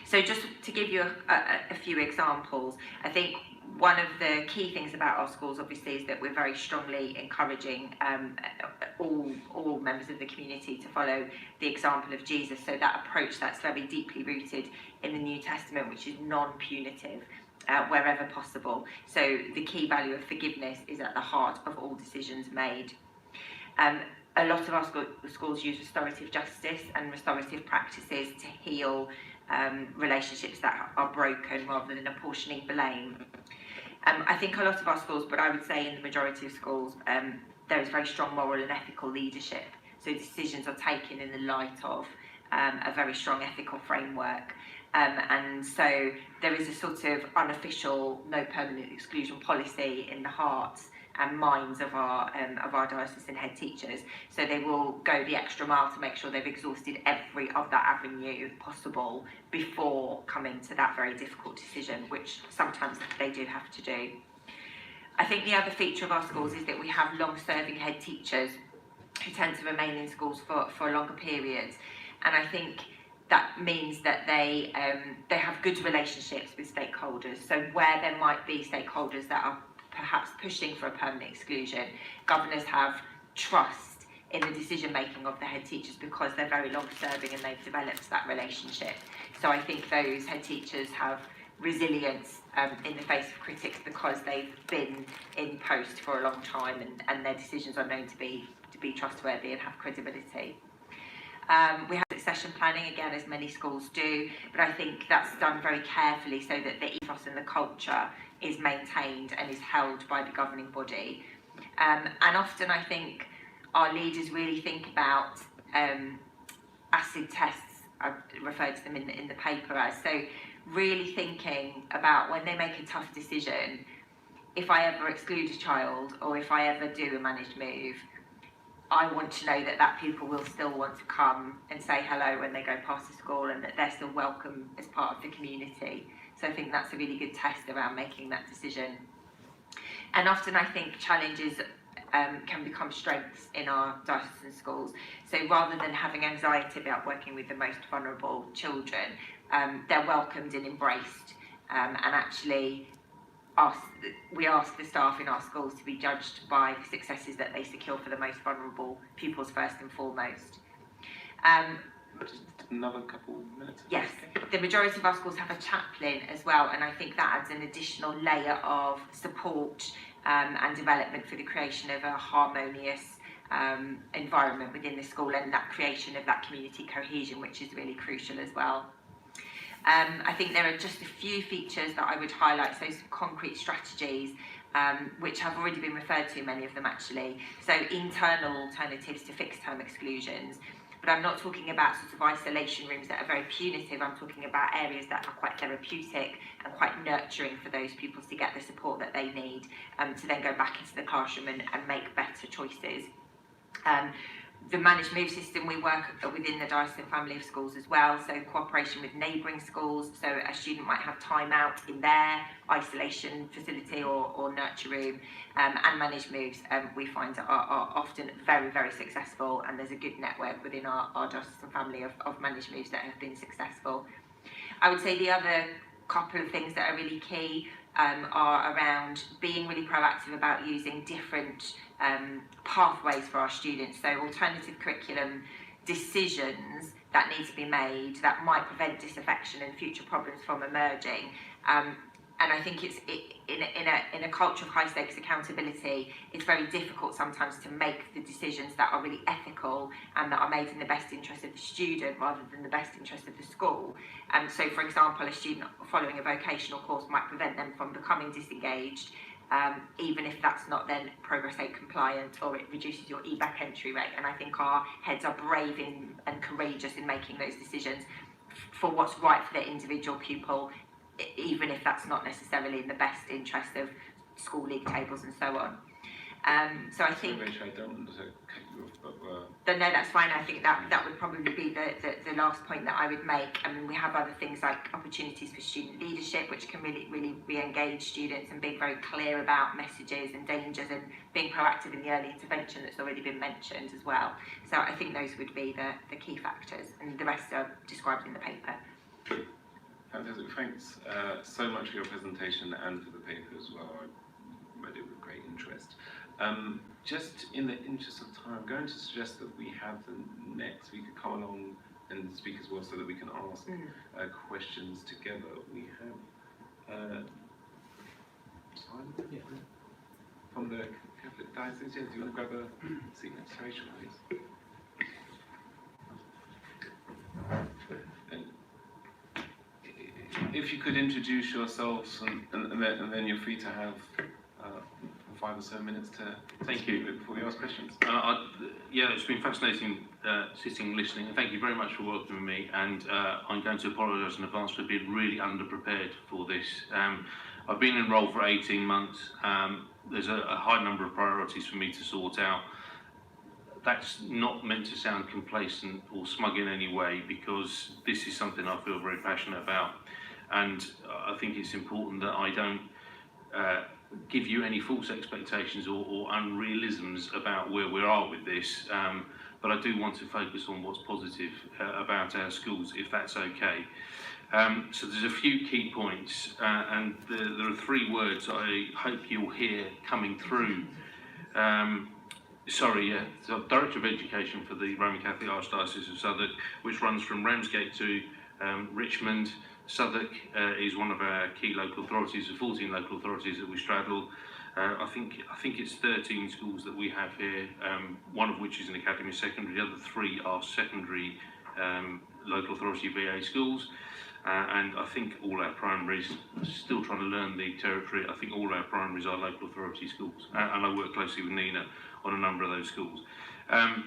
So just to give you a few examples, I think one of the key things about our schools obviously is that we're very strongly encouraging all members of the community to follow the example of Jesus. So that approach that's very deeply rooted in the New Testament, which is non-punitive wherever possible. So the key value of forgiveness is at the heart of all decisions made. A lot of our schools use restorative justice and restorative practices to heal relationships that are broken rather than apportioning blame. I think a lot of our schools, but I would say in the majority of schools, there is very strong moral and ethical leadership. So decisions are taken in the light of a very strong ethical framework. And so there is a sort of unofficial no permanent exclusion policy in the hearts and minds of our diocesan head teachers. So they will go the extra mile to make sure they've exhausted every other avenue possible before coming to that very difficult decision, which sometimes they do have to do. I think the other feature of our schools is that we have long-serving head teachers who tend to remain in schools for longer periods. And I think that means that they have good relationships with stakeholders. So where there might be stakeholders that are perhaps pushing for a permanent exclusion, governors have trust in the decision making of the head teachers because they're very long serving and they've developed that relationship. So I think those head teachers have resilience in the face of critics because they've been in post for a long time, and their decisions are known to be trustworthy and have credibility. We have succession planning, again, as many schools do, but I think that's done very carefully so that the ethos and the culture is maintained and is held by the governing body. And often I think our leaders really think about acid tests. I've referred to them in the paper as, so really thinking about when they make a tough decision, if I ever exclude a child or if I ever do a managed move, I want to know that that pupil will still want to come and say hello when they go past the school and that they're still welcome as part of the community. So I think that's a really good test around making that decision. And often I think challenges can become strengths in our diocesan schools. So rather than having anxiety about working with the most vulnerable children, they're welcomed and embraced, and actually we ask the staff in our schools to be judged by the successes that they secure for the most vulnerable pupils first and foremost. Just another couple minutes. Yes, the majority of our schools have a chaplain as well, and I think that adds an additional layer of support and development for the creation of a harmonious environment within the school and that creation of that community cohesion, which is really crucial as well. I think there are just a few features that I would highlight, so some concrete strategies which have already been referred to, many of them actually. So internal alternatives to fixed term exclusions, but I'm not talking about sort of isolation rooms that are very punitive. I'm talking about areas that are quite therapeutic and quite nurturing for those pupils to get the support that they need to then go back into the classroom and make better choices. The managed move system, we work within the diocesan family of schools as well, so cooperation with neighbouring schools, so a student might have time out in their isolation facility or nurture room, and managed moves we find are often very, very successful, and there's a good network within our diocesan family of managed moves that have been successful. I would say the other couple of things that are really key are around being really proactive about using different pathways for our students, so alternative curriculum decisions that need to be made that might prevent disaffection and future problems from emerging. And I think it's in a culture of high stakes accountability, it's very difficult sometimes to make the decisions that are really ethical and that are made in the best interest of the student rather than the best interest of the school. So for example, a student following a vocational course might prevent them from becoming disengaged, even if that's not then Progress 8 compliant, or it reduces your EBAC entry rate. And I think our heads are brave and courageous in making those decisions for what's right for the individual pupil, even if that's not necessarily in the best interest of school league tables and so on. So I think... I don't want to cut you off, but... No, that's fine. I think that would probably be the last point that I would make. I mean, we have other things like opportunities for student leadership, which can really re-engage students and being very clear about messages and dangers and being proactive in the early intervention that's already been mentioned as well. So I think those would be the key factors, and the rest are described in the paper. Fantastic. Thanks so much for your presentation and for the paper as well. I read it with great interest. Just in the interest of time, I'm going to suggest that we have the next speaker come along and speak as well, so that we can ask questions together. We have Simon from the Catholic Diocese. Yeah, do you want to grab a seat next to Rachel, please? And if you could introduce yourselves, and then you're free to have 5 or so minutes to thank you before we ask questions. Yeah, it's been fascinating sitting and listening, and thank you very much for welcoming me. And I'm going to apologise in advance for being really underprepared for this. I've been enrolled for 18 months. There's a high number of priorities for me to sort out. That's not meant to sound complacent or smug in any way, because this is something I feel very passionate about, and I think it's important that I don't give you any false expectations or unrealisms about where we are with this, but I do want to focus on what's positive about our schools, if that's okay. So there's a few key points, and there are 3 words I hope you'll hear coming through. So Director of Education for the Roman Catholic Archdiocese of Southwark, which runs from Ramsgate to Richmond. Southwark is one of our key local authorities, the 14 local authorities that we straddle. I think it's 13 schools that we have here, one of which is an academy secondary, the other 3 are secondary local authority VA schools. And I think all our primaries, still trying to learn the territory, I think all our primaries are local authority schools. And I work closely with Nina on a number of those schools.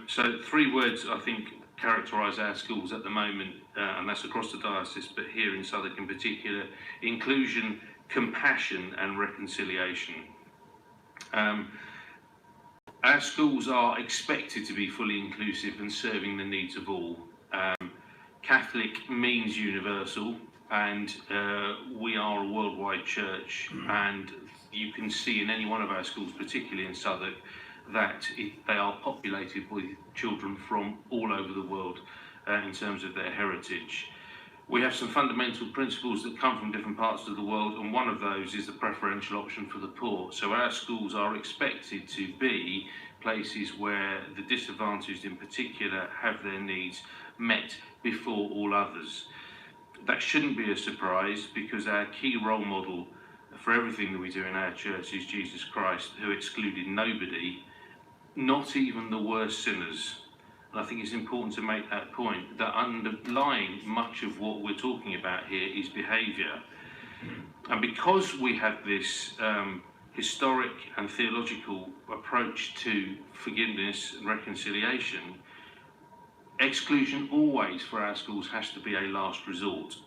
So 3 words I think characterise our schools at the moment, and that's across the diocese, but here in Southwark in particular: inclusion, compassion and reconciliation. Our schools are expected to be fully inclusive and serving the needs of all. Catholic means universal, and we are a worldwide church, and you can see in any one of our schools, particularly in Southwark, that they are populated with children from all over the world in terms of their heritage. We have some fundamental principles that come from different parts of the world, and one of those is the preferential option for the poor. So our schools are expected to be places where the disadvantaged in particular have their needs met before all others. That shouldn't be a surprise, because our key role model for everything that we do in our church is Jesus Christ, who excluded nobody, not even the worst sinners. And I think it's important to make that point, that underlying much of what we're talking about here is behaviour. And because we have this historic and theological approach to forgiveness and reconciliation, exclusion always for our schools has to be a last resort.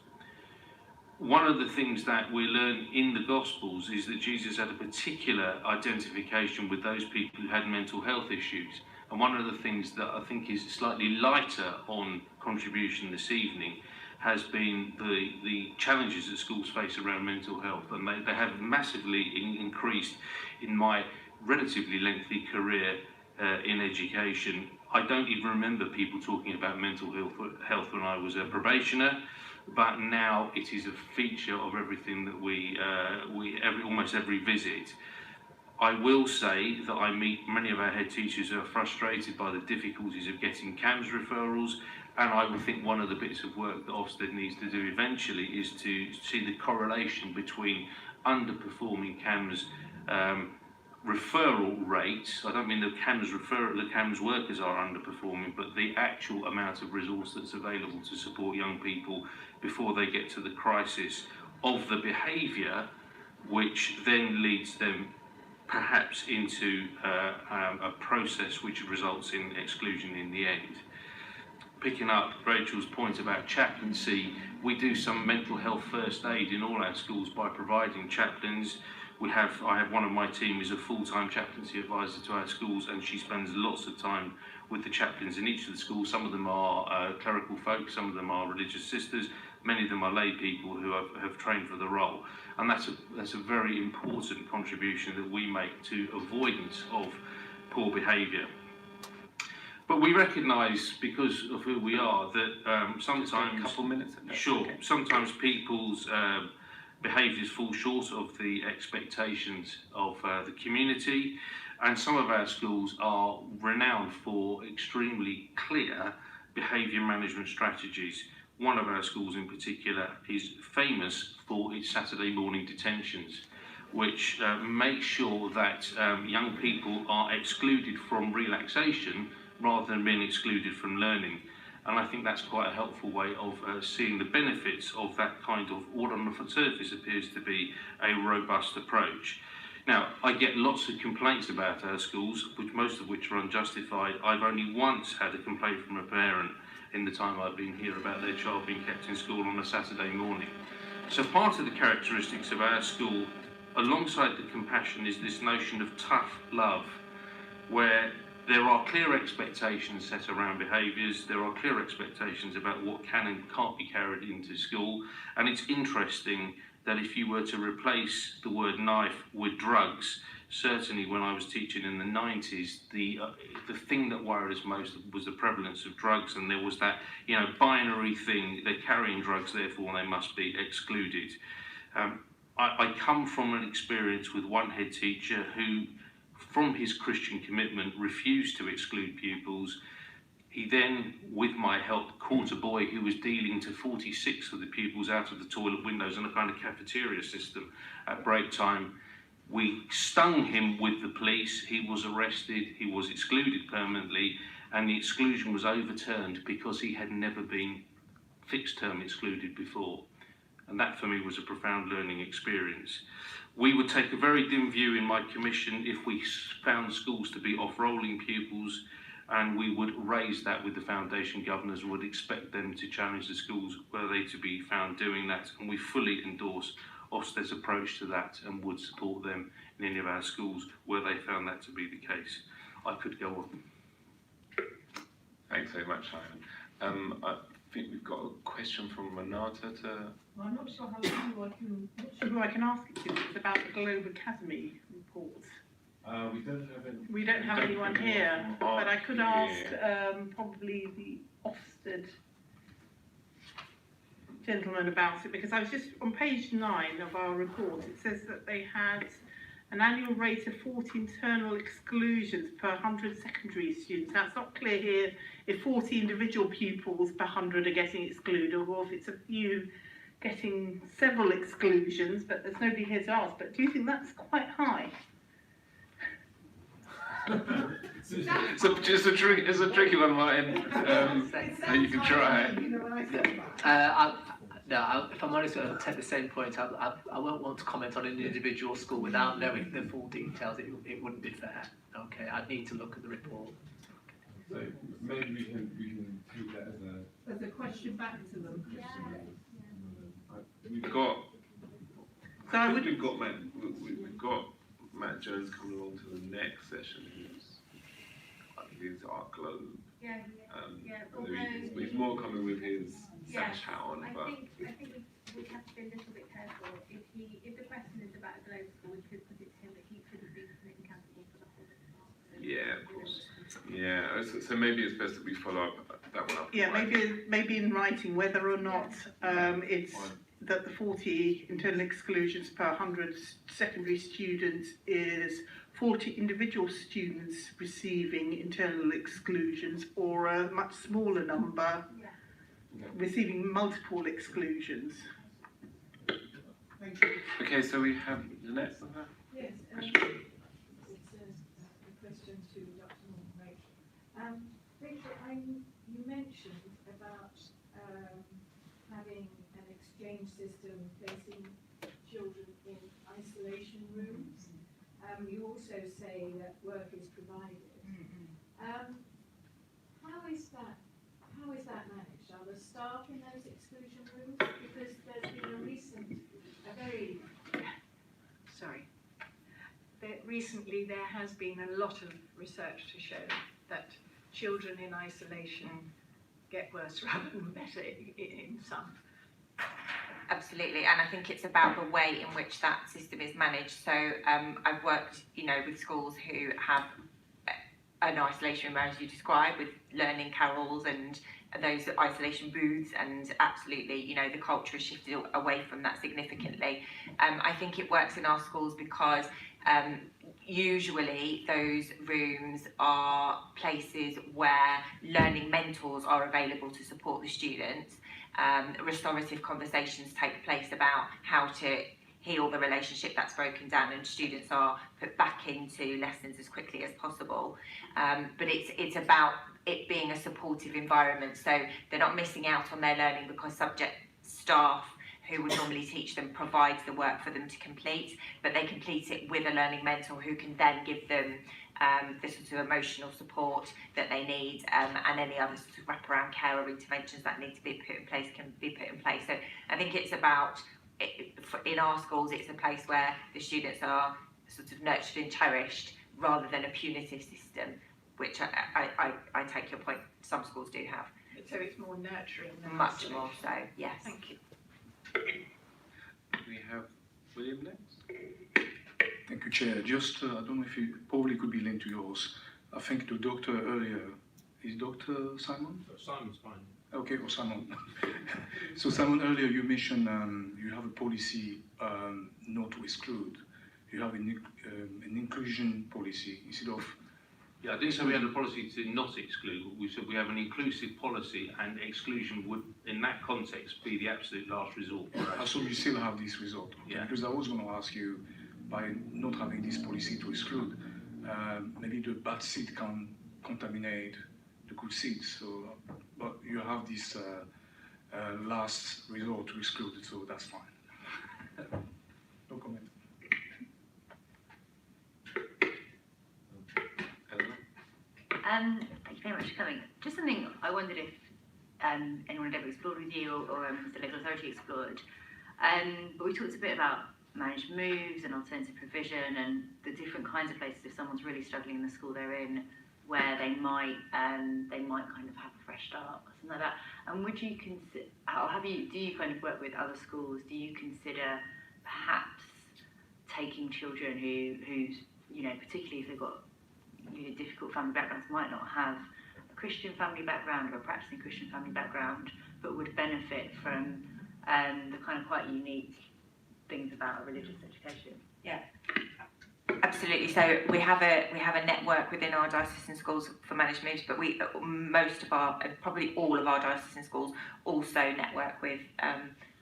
One of the things that we learn in the Gospels is that Jesus had a particular identification with those people who had mental health issues. And one of the things that I think is slightly lighter on contribution this evening has been the challenges that schools face around mental health. And they have massively increased in my relatively lengthy career in education. I don't even remember people talking about mental health when I was a probationer, but now it is a feature of everything that almost every visit. I will say that I meet many of our head teachers who are frustrated by the difficulties of getting CAMHS referrals, and I would think one of the bits of work that Ofsted needs to do eventually is to see the correlation between underperforming CAMHS referral rates. I don't mean the CAMHS workers are underperforming, but the actual amount of resource that's available to support young people before they get to the crisis of the behaviour, which then leads them perhaps into a process which results in exclusion in the end. Picking up Rachel's point about chaplaincy, we do some mental health first aid in all our schools by providing chaplains. I have one of my team is a full-time chaplaincy advisor to our schools, and she spends lots of time with the chaplains in each of the schools. Some of them are clerical folk, some of them are religious sisters, many of them are lay people who have trained for the role. And that's a very important contribution that we make to avoidance of poor behaviour. But we recognise, because of who we are, that sometimes... a couple minutes. Sure. Okay. Sometimes people's behaviours fall short of the expectations of the community, and some of our schools are renowned for extremely clear behaviour management strategies. One of our schools in particular is famous for its Saturday morning detentions, which make sure that young people are excluded from relaxation rather than being excluded from learning. And I think that's quite a helpful way of seeing the benefits of that kind of, what on the surface appears to be a robust approach. Now, I get lots of complaints about our schools, most of which are unjustified. I've only once had a complaint from a parent in the time I've been here about their child being kept in school on a Saturday morning. So part of the characteristics of our school, alongside the compassion, is this notion of tough love, where there are clear expectations set around behaviours, there are clear expectations about what can and can't be carried into school, and it's interesting that if you were to replace the word knife with drugs, certainly when I was teaching in the 90s, the thing that worried us most was the prevalence of drugs, and there was that, you know, binary thing, they're carrying drugs, therefore they must be excluded. I come from an experience with one head teacher who, from his Christian commitment, refused to exclude pupils. He then, with my help, caught a boy who was dealing to 46 of the pupils out of the toilet windows in a kind of cafeteria system at break time. We stung him with the police, he was arrested, he was excluded permanently, and the exclusion was overturned because he had never been fixed term excluded before. And that for me was a profound learning experience. We would take a very dim view in my commission if we found schools to be off-rolling pupils, and we would raise that with the foundation governors, would expect them to challenge the schools were they to be found doing that, and we fully endorse Ofsted's approach to that and would support them in any of our schools where they found that to be the case. I could go on. Thanks very much, Simon. I think we've got a question from Renata to... Well, I'm not sure who I can ask it to. It's about the Globe Academy report. We don't have anyone here, but I could ask probably the Ofsted gentleman about it, because I was just on page 9 of our report. It says that they had an annual rate of 40 internal exclusions per 100 secondary students. Now, it's not clear here if 40 individual pupils per 100 are getting excluded, or if it's a few getting several exclusions, but there's nobody here to ask. But do you think that's quite high? So just a tricky one, Martin. You can try. If I'm honest, I'll take the same point. I won't want to comment on an individual school without knowing the full details. It wouldn't be fair. Okay, I'd need to look at the report. So maybe we can treat that as a question back to them. We've got. So I think we've got Matt Jones coming along to the next session. His art globe. We've more coming with his sash hat on. I think we have to be a little bit careful. If the question is about a globe school, we could put it to him, but he couldn't be committing campaign for the whole thing. Yeah, of course. Yeah, so maybe it's best that we follow up that one up. Yeah, maybe in writing whether or not it's that the 40 internal exclusions per 100 secondary students is 40 individual students receiving internal exclusions, or a much smaller number receiving multiple exclusions. Thank you. Okay, so we have the next. Yes, it's a question to Dr. Norton. Rachel, you mentioned about having an exchange system placing children in isolation rooms. You also say that work is provided. How is that managed? Are there staff in those exclusion rooms? Because there's been recently there has been a lot of research to show that children in isolation get worse rather than better in some. Absolutely, and I think it's about the way in which that system is managed. So I've worked, with schools who have an isolation room, as you described, with learning carrels and those isolation booths, and absolutely, the culture has shifted away from that significantly. I think it works in our schools because usually those rooms are places where learning mentors are available to support the students. Restorative conversations take place about how to heal the relationship that's broken down, and students are put back into lessons as quickly as possible. But it's about it being a supportive environment, so they're not missing out on their learning because subject staff who would normally teach them provides the work for them to complete, but they complete it with a learning mentor who can then give them the sort of emotional support that they need, and any other sort of wraparound care or interventions that need to be put in place can be put in place. So I think it's about, in our schools, it's a place where the students are sort of nurtured and cherished rather than a punitive system, which I take your point, some schools do have. So it's more nurturing than much more so, yes. Thank you. We have William next. Thank you, Chair. Just, I don't know if it probably could be linked to yours. I think the doctor earlier, is Dr. Simon? Simon's fine. Okay, or Simon. So Simon, earlier you mentioned you have a policy not to exclude. You have an inclusion policy instead of. Yeah, I didn't say we had a policy to not exclude. We said we have an inclusive policy, and exclusion would, in that context, be the absolute last resort. So you still have this result. Okay? Yeah. Because I was going to ask you, by not having this policy to exclude, maybe the bad seed can contaminate the good seeds. So, but you have this last resort to exclude it, so that's fine. No comment. Thank you very much for coming. Just something I wondered if anyone had ever explored with you, or the local authority explored. But we talked a bit about managed moves and alternative provision and the different kinds of places if someone's really struggling in the school they're in, where they might kind of have a fresh start or something like that. And would you consider, do you kind of work with other schools? Do you consider perhaps taking children who's, you know, particularly if they've got, you know, difficult family backgrounds, might not have a Christian family background or a practicing Christian family background, but would benefit from the kind of quite unique things about a religious education? Yeah, absolutely. So we have a network within our diocesan schools for managed moves, but most of our, probably all of our diocesan schools also network with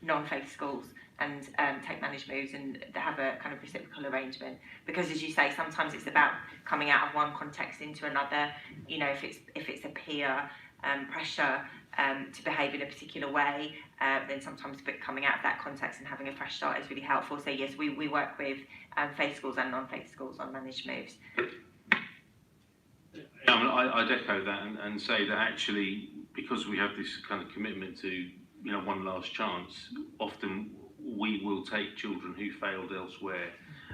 non-faith schools and take managed moves and have a kind of reciprocal arrangement. Because as you say, sometimes it's about coming out of one context into another. You know, if it's a peer pressure to behave in a particular way, then sometimes coming out of that context and having a fresh start is really helpful. So yes, we work with faith schools and non-faith schools on managed moves. Yeah, I mean, I'd echo that and say that actually, because we have this kind of commitment to, you know, one last chance, often we will take children who failed elsewhere.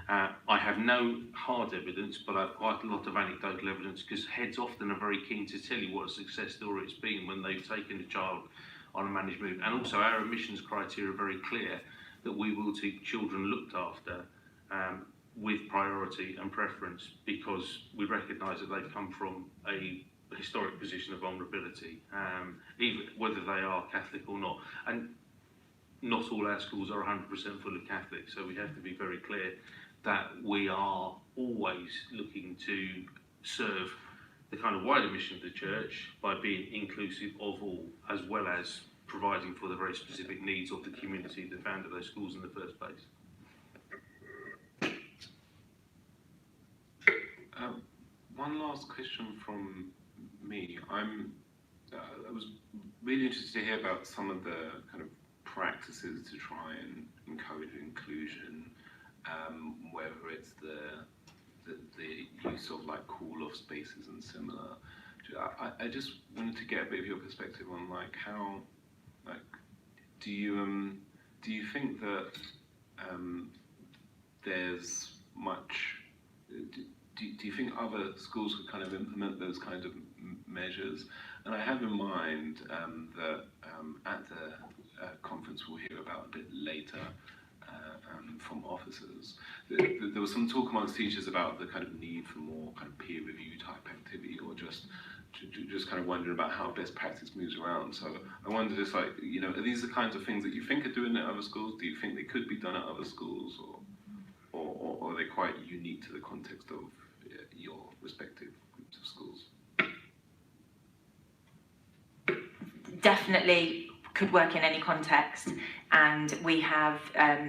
I have no hard evidence, but I have quite a lot of anecdotal evidence, because heads often are very keen to tell you what a success story it's been when they've taken a child on a managed move. And also our admissions criteria are very clear that we will take children looked after with priority and preference, because we recognise that they've come from a historic position of vulnerability, even whether they are Catholic or not. And not all our schools are 100% full of Catholics, so we have to be very clear that we are always looking to serve the kind of wider mission of the church by being inclusive of all, as well as providing for the very specific needs of the community that founded those schools in the first place. One last question from me. I was really interested to hear about some of the kind of practices to try and encourage inclusion, whether it's the use of like call-off spaces and similar. I just wanted to get a bit of your perspective on like how, like, do you think that there's much, do you think other schools could kind of implement those kinds of measures? And I have in mind that at the conference we'll hear about a bit later from officers, there was some talk amongst teachers about the kind of need for more kind of peer review type activity, or just kind of wondering about how best practice moves around. So I wonder, just like, you know, are these the kinds of things that you think are doing at other schools? Do you think they could be done at other schools, or are they quite unique to the context of your respective groups of schools? Definitely could work in any context, and we have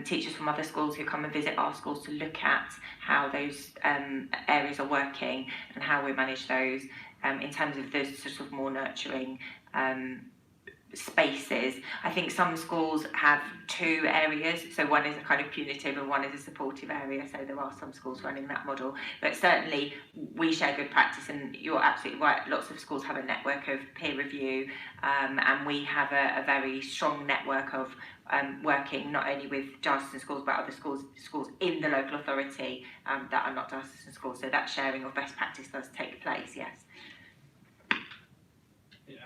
teachers from other schools who come and visit our schools to look at how those areas are working and how we manage those in terms of those sort of more nurturing spaces. I think some schools have two areas, so one is a kind of punitive and one is a supportive area, so there are some schools running that model, but certainly we share good practice, and you're absolutely right, lots of schools have a network of peer review, and we have a very strong network of working not only with diocesan schools but other schools in the local authority that are not diocesan schools, so that sharing of best practice does take place, yes.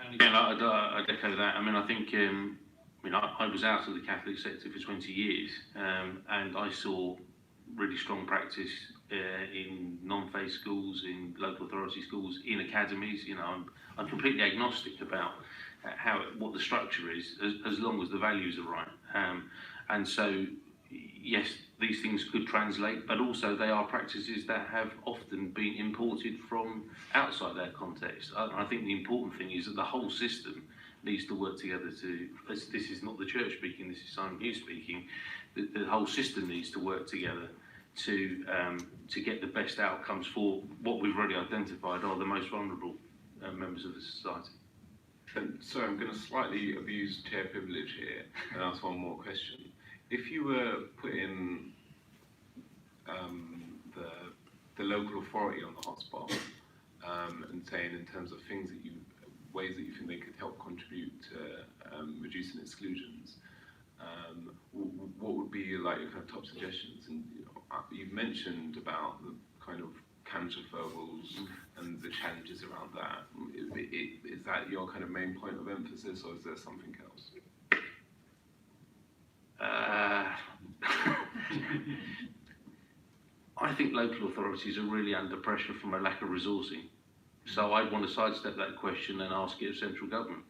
And again, I'd echo that. I mean, I think, I was out of the Catholic sector for 20 years, and I saw really strong practice in non-faith schools, in local authority schools, in academies. You know, I'm completely agnostic about what the structure is, as long as the values are right. And so, yes, these things could translate, but also they are practices that have often been imported from outside their context. I think the important thing is that the whole system needs to work together to, this is not the church speaking, this is Simon Hughes speaking, the whole system needs to work together to get the best outcomes for what we've already identified are the most vulnerable members of the society. And sorry, I'm going to slightly abuse chair privilege here and ask one more question. If you were putting the local authority on the hotspot and saying in terms of ways that you think they could help contribute to reducing exclusions, what would be like your kind of top suggestions? And you've mentioned about the kind of cancer referrals and the challenges around that. Is that your kind of main point of emphasis, or is there something else? I think local authorities are really under pressure from a lack of resourcing. So I'd want to sidestep that question and ask it of central government.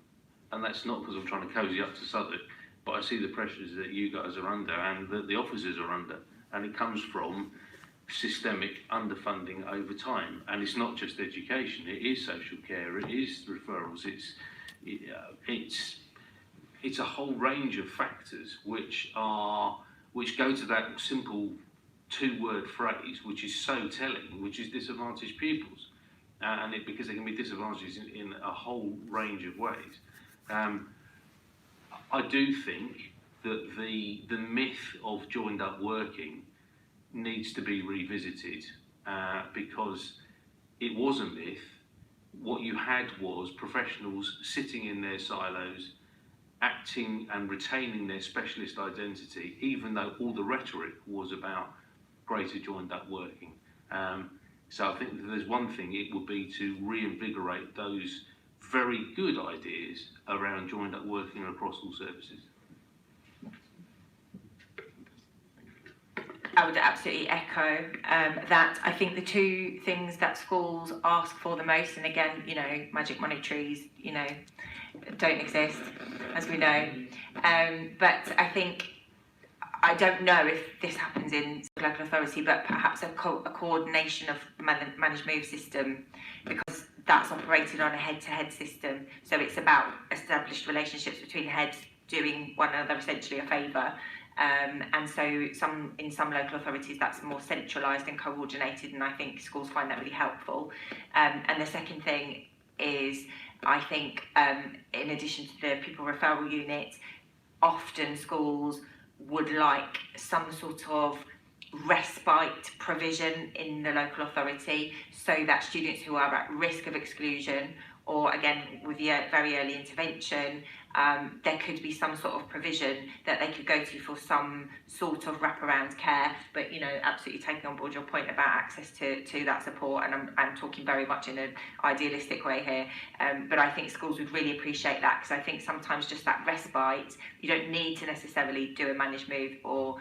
And that's not because I'm trying to cosy up to Southwark, but I see the pressures that you guys are under and that the officers are under. And it comes from systemic underfunding over time. And it's not just education, it is social care, it is referrals, it's a whole range of factors which go to that simple two-word phrase, which is so telling, which is disadvantaged pupils. Because they can be disadvantaged in a whole range of ways. I do think that the myth of joined up working needs to be revisited because it was a myth. What you had was professionals sitting in their silos, acting and retaining their specialist identity, even though all the rhetoric was about greater joined up working. So I think that there's one thing, it would be to reinvigorate those very good ideas around joined up working across all services. I would absolutely echo that. I think the two things that schools ask for the most, and again, you know, magic monetaries, you know, don't exist, as we know. But I think, I don't know if this happens in local authority, but perhaps a coordination of the managed move system, because that's operated on a head-to-head system. So it's about established relationships between heads doing one another essentially a favour. And so in some local authorities that's more centralised and coordinated, and I think schools find that really helpful. And the second thing is, I think in addition to the pupil referral unit, often schools would like some sort of respite provision in the local authority so that students who are at risk of exclusion, or again with the very early intervention, there could be some sort of provision that they could go to for some sort of wraparound care. But, you know, absolutely taking on board your point about access to that support, and I'm talking very much in an idealistic way here, but I think schools would really appreciate that, because I think sometimes just that respite, you don't need to necessarily do a managed move or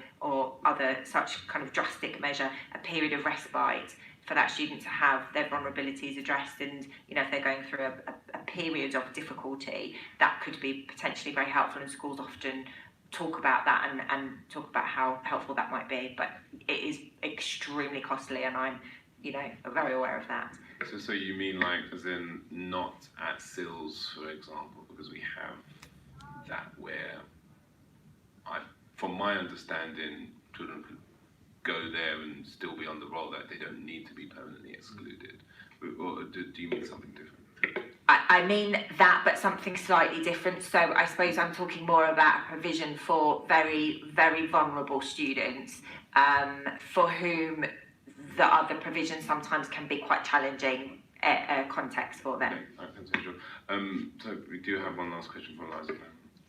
other such kind of drastic measure, a period of respite for that student to have their vulnerabilities addressed. And, you know, if they're going through a period of difficulty, that could be potentially very helpful, and schools often talk about that and talk about how helpful that might be, but it is extremely costly, and I'm, you know, very aware of that. So you mean like as in not at SILS, for example, because we have that where from my understanding, children could go there and still be on the roll, that they don't need to be permanently excluded. Or do you mean something different? I mean that, but something slightly different. So I suppose I'm talking more about a provision for very, very vulnerable students, for whom the other provision sometimes can be quite challenging context for them. So we do have one last question for Eliza.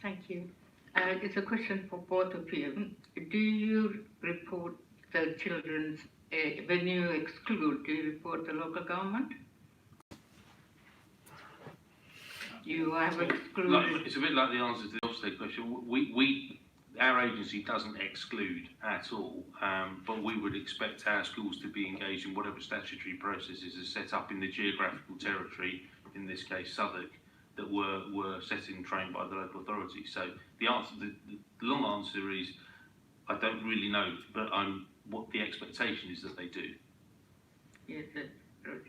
Thank you. It's a question for both of you. Do you report the children's, when you exclude, do you report the local government? You have excluded. It's a bit like the answer to the Ofsted question. our agency doesn't exclude at all, but we would expect our schools to be engaged in whatever statutory processes are set up in the geographical territory, in this case Southwark, that were set in train by the local authority. So the answer, the long answer is, I don't really know, but what the expectation is that they do. Yes,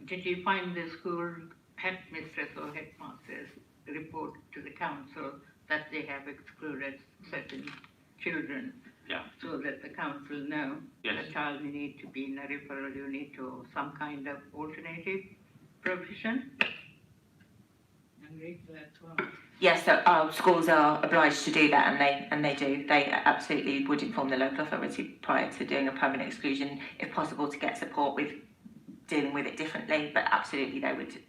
did you find the school headmistress or headmasters report to the council that they have excluded certain children? Yeah. So that the council know Yes. the child need to be in a referral unit or some kind of alternative provision? Agree to that one. Yes, so our schools are obliged to do that, and they do. They absolutely would inform the local authority prior to doing a permanent exclusion, if possible, to get support with dealing with it differently. But absolutely, they would,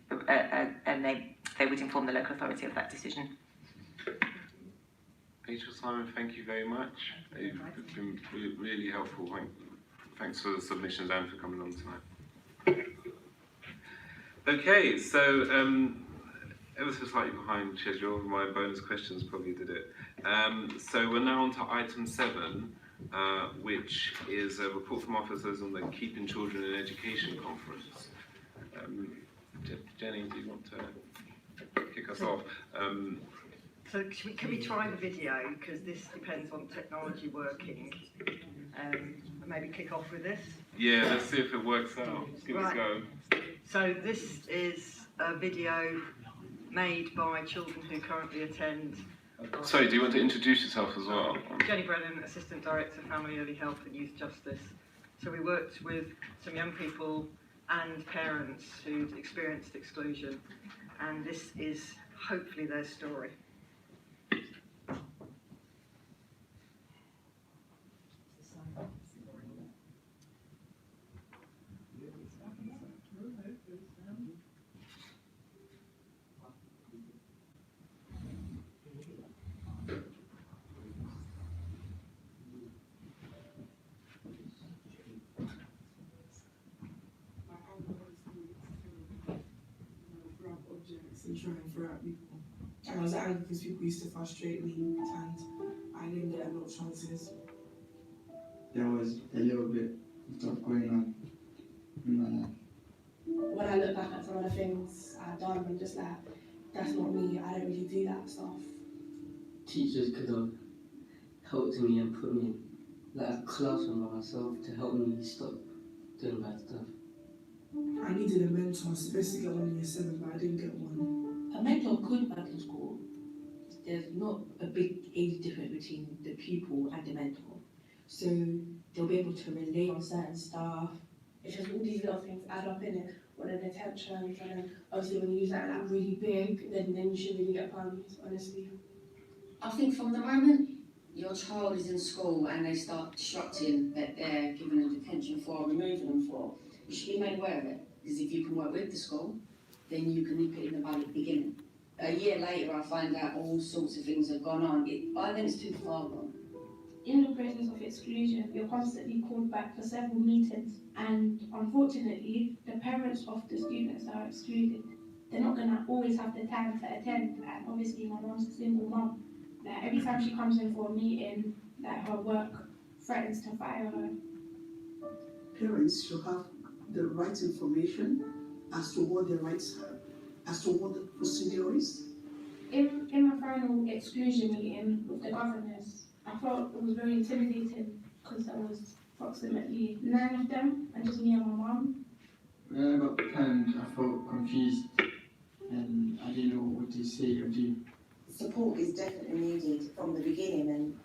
and they would inform the local authority of that decision. Rachel, Simon, thank you very much. You've been really helpful. Thanks for the submissions and for coming on tonight. Okay, so ever so slightly behind schedule. My bonus questions probably did it. So we're now on to item 7, which is a report from officers on the Keeping Children in Education conference. Jenny, do you want to kick us off? So can we try the video, because this depends on technology working, and maybe kick off with this? Yeah, let's see if it works out. Let's give it a go. So this is a video made by children who currently attend. Sorry, do you want to introduce yourself as well? Jenny Brennan, Assistant Director, Family Early Health and Youth Justice. So we worked with some young people and parents who'd experienced exclusion, and this is hopefully their story. And try and throw at people. And I was angry because people used to frustrate me and I didn't get a lot of chances. There was a little bit of stuff going on in my life. When I look back at some of the things I've done, I'm just like, that's not me, I don't really do that stuff. Teachers could have helped me and put me in like a classroom by myself to help me stop doing bad stuff. I needed a mentor. I was supposed to get one in year 7, but I didn't get one. A mentor could work in school. There's not a big age difference between the pupil and the mentor. So they'll be able to relate on certain stuff. It's just all these little things add up in it. What are the tensions, and then obviously when you use that like really big, then you should really get punished, honestly. I think from the moment your child is in school and they start disrupting that they're given a detention for or removing them for, you should be made aware of it, because if you can work with the school, then you can nip it in the bud at the beginning. A year later, I find out all sorts of things have gone on. By then, it's too far gone. In the process of exclusion, you're constantly called back for several meetings, and unfortunately, the parents of the students that are excluded, they're not going to always have the time to attend. And obviously, my mom's a single mom. Like, every time she comes in for a meeting, like, her work threatens to fire her. Parents should have the right information as to what their rights are, as to what the procedure is. In my final exclusion meeting with the governors, I felt it was very intimidating because there was approximately 9 of them and just me and my mum. When I got panned, I felt confused and I didn't know what to say or do. Support is definitely needed from the beginning, and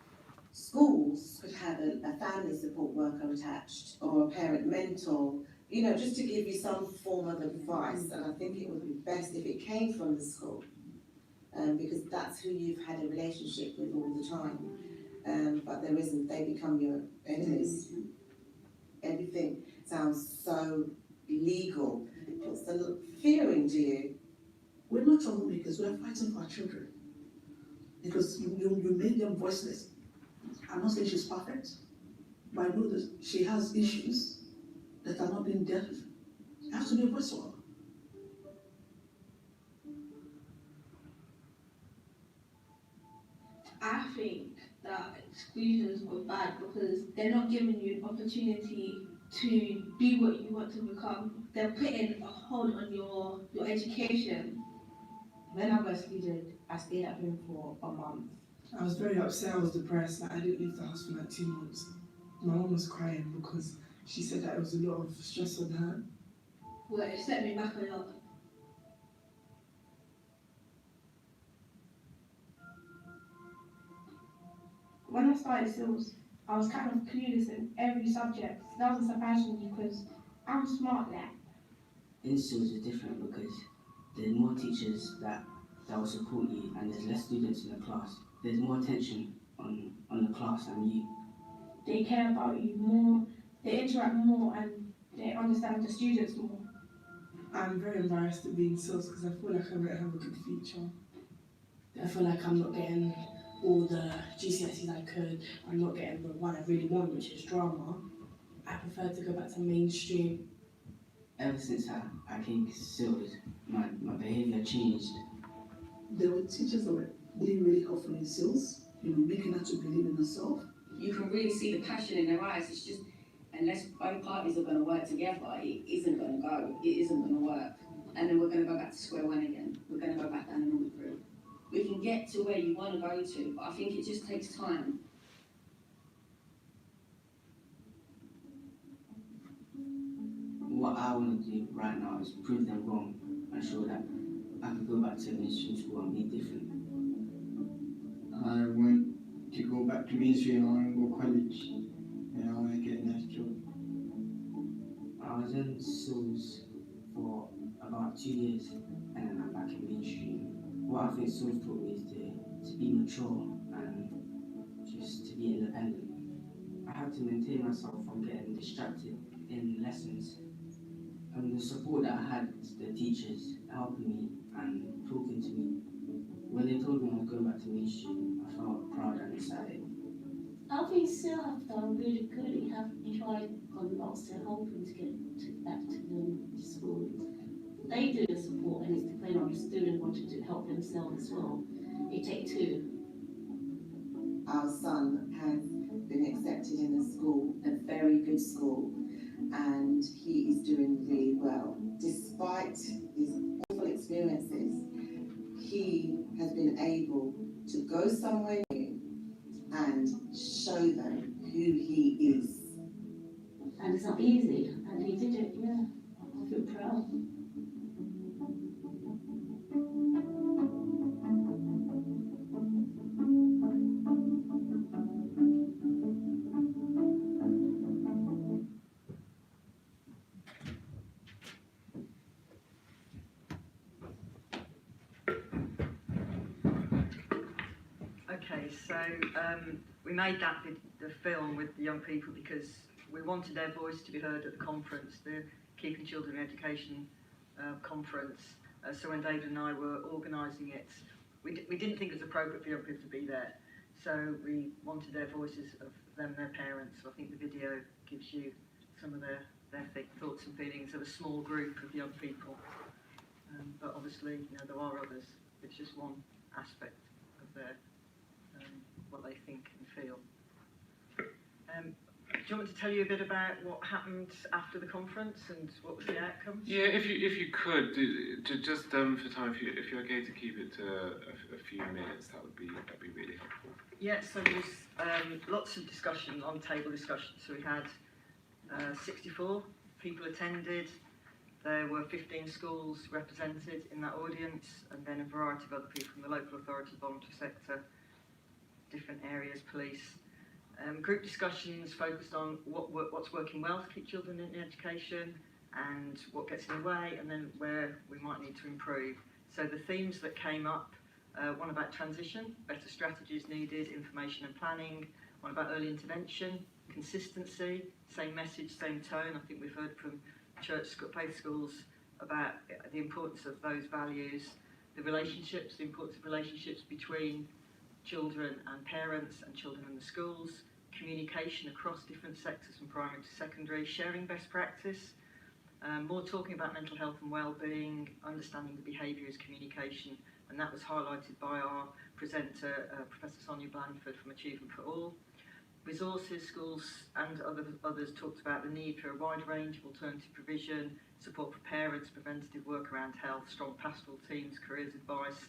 schools could have a family support worker attached or a parent mentor, you know, just to give you some form of advice. And I think it would be best if it came from the school, because that's who you've had a relationship with all the time. But there isn't, they become your enemies. Everything sounds so legal. What's the fearing to you? We're not troublemakers, we're fighting for our children. Because you made them voiceless. I'm not saying she's perfect, but I know that she has issues that are not being dealt with. It has to be a voice for her. I think that exclusions were bad because they're not giving you an opportunity to be what you want to become. They're putting a hold on your education. When I got excluded, I stayed at home for a month. I was very upset, I was depressed, like, I didn't leave the house for like 2 months. My mum was crying because she said that it was a lot of stress on her. Well, it set me back a lot. When I started SILS, I was kind of clueless in every subject. That doesn't surprise me because I'm smart like. In schools is different because there's more teachers that will support you and there's less students in the class. There's more attention on the class and you. They care about you more, they interact more and they understand the students more. I'm very embarrassed to be in SILS because I feel like I might have a good future. I feel like I'm not getting all the GCSEs I could. I'm not getting the one I really want, which is drama. I prefer to go back to mainstream. Ever since I came to SILS, my behaviour changed. There were teachers that were really helpful in SILS, making her to believe in herself. You can really see the passion in their eyes. It's just, unless both parties are going to work together, it isn't going to go. It isn't going to work. And then we're going to go back to square one again. We're going to go back down the normal route. We can get to where you want to go to, but I think it just takes time. What I want to do right now is prove them wrong and show that I can go back to mainstream school and be different. I want to go back to mainstream. I want to go college and I want to get a nice job. I was in SILS for about 2 years and then I'm back in mainstream. What I think SILS taught me is to be mature and just to be independent. I had to maintain myself from getting distracted in lessons. And the support that I had, the teachers helping me and talking to me. When they told me I was going back to mainstream, I felt proud and excited. I think still have done really good. You have tried a lot to help them to get back to the school. They do the support and it's depending on the student wanting to help themselves as well. It takes two. Our son has been accepted in a school, a very good school, and he is doing really well. Despite his awful experiences, he has been able to go somewhere new and show them who he is. And it's not easy, and he did it, yeah. I feel proud. Okay, so we made the film with the young people because we wanted their voice to be heard at the conference, the Keeping Children in Education conference. So when David and I were organising it, we didn't think it was appropriate for young people to be there. So we wanted their voices of them, their parents. So I think the video gives you some of their thoughts and feelings of a small group of young people. But obviously, there are others. It's just one aspect of their what they think and feel. Do you want me to tell you a bit about what happened after the conference and what was the outcomes? Yeah, if you could, just for time, if you're okay to keep it to a few minutes, that'd be really helpful. Yeah, so there was lots of discussion, on-table discussion. So we had 64 people attended. There were 15 schools represented in that audience, and then a variety of other people from the local authority, voluntary sector, different areas, police. Group discussions focused on what's working well to keep children in education and what gets in the way, and then where we might need to improve. So the themes that came up, one about transition, better strategies needed, information and planning, one about early intervention, consistency, same message, same tone. I think we've heard from faith schools about the importance of those values, the relationships, the importance of relationships between children and parents and children and the schools, communication across different sectors from primary to secondary, sharing best practice, more talking about mental health and well-being, understanding the behaviour as communication, and that was highlighted by our presenter, Professor Sonia Blandford from Achievement for All. Resources, schools and others talked about the need for a wide range of alternative provision, support for parents, preventative work around health, strong pastoral teams, careers advice,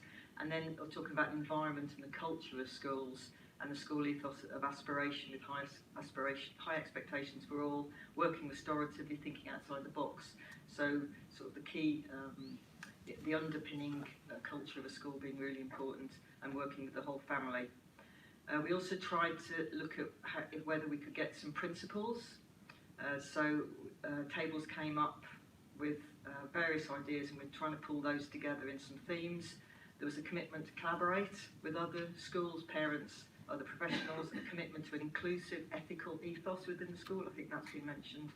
and then talking about the environment and the culture of schools and the school ethos of aspiration with high expectations for all, working restoratively, thinking outside the box. So sort of the key, the underpinning culture of a school being really important, and working with the whole family. We also tried to look at whether we could get some principles. Tables came up with various ideas, and we're trying to pull those together in some themes. There was a commitment to collaborate with other schools, parents, other professionals, a commitment to an inclusive, ethical ethos within the school. I think that's been mentioned.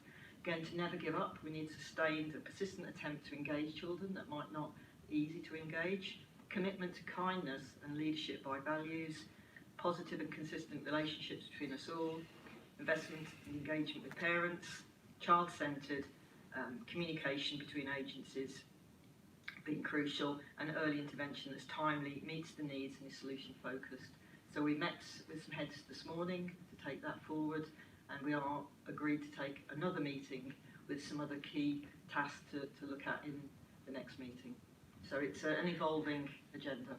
Again, to never give up. We need sustained, a persistent attempt to engage children that might not be easy to engage. Commitment to kindness and leadership by values. Positive and consistent relationships between us all. Investment in engagement with parents. Child-centred communication between agencies being crucial, and early intervention that's timely, meets the needs, and is solution focused. So we met with some heads this morning to take that forward, and we are agreed to take another meeting with some other key tasks to look at in the next meeting. So it's an evolving agenda.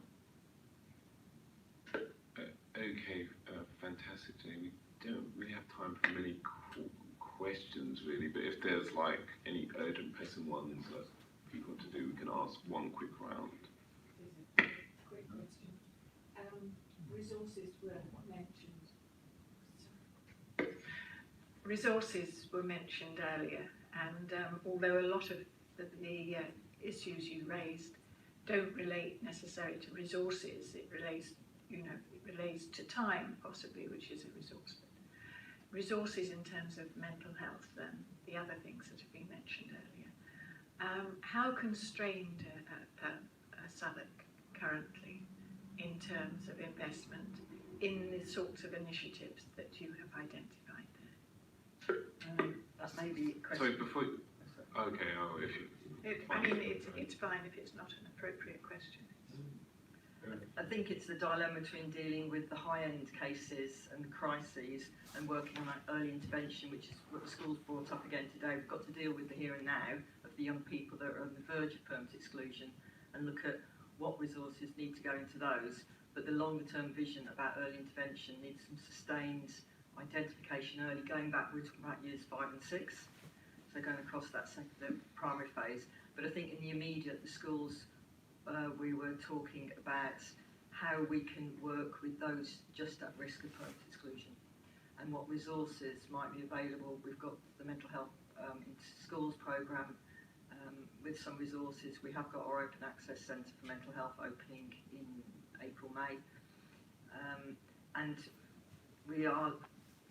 Okay, fantastic, Jamie. We don't really have time for many questions, really, but if there's like any urgent pressing ones that people want to do, we can ask one quick round. Quick question. Resources were mentioned. Resources were mentioned earlier, and although a lot of the issues you raised don't relate necessarily to resources, it relates, it relates to time possibly, which is a resource. But resources in terms of mental health and the other things that have been mentioned earlier. How constrained are Southwark currently in terms of investment in the sorts of initiatives that you have identified there? That may be a question. Sorry, before you, okay, if you... It's fine if it's not an appropriate question. I think it's the dilemma between dealing with the high-end cases and crises and working on early intervention, which is what the school's brought up again today. We've got to deal with the here and now of the young people that are on the verge of permanent exclusion and look at what resources need to go into those. But the longer-term vision about early intervention needs some sustained identification early, going back, we're talking about years 5 and 6, so going across that the primary phase. But I think in the immediate, the schools, we were talking about how we can work with those just at risk of permanent exclusion and what resources might be available. We've got the mental health in schools programme with some resources. We have got our open access centre for mental health opening in April, May. And we are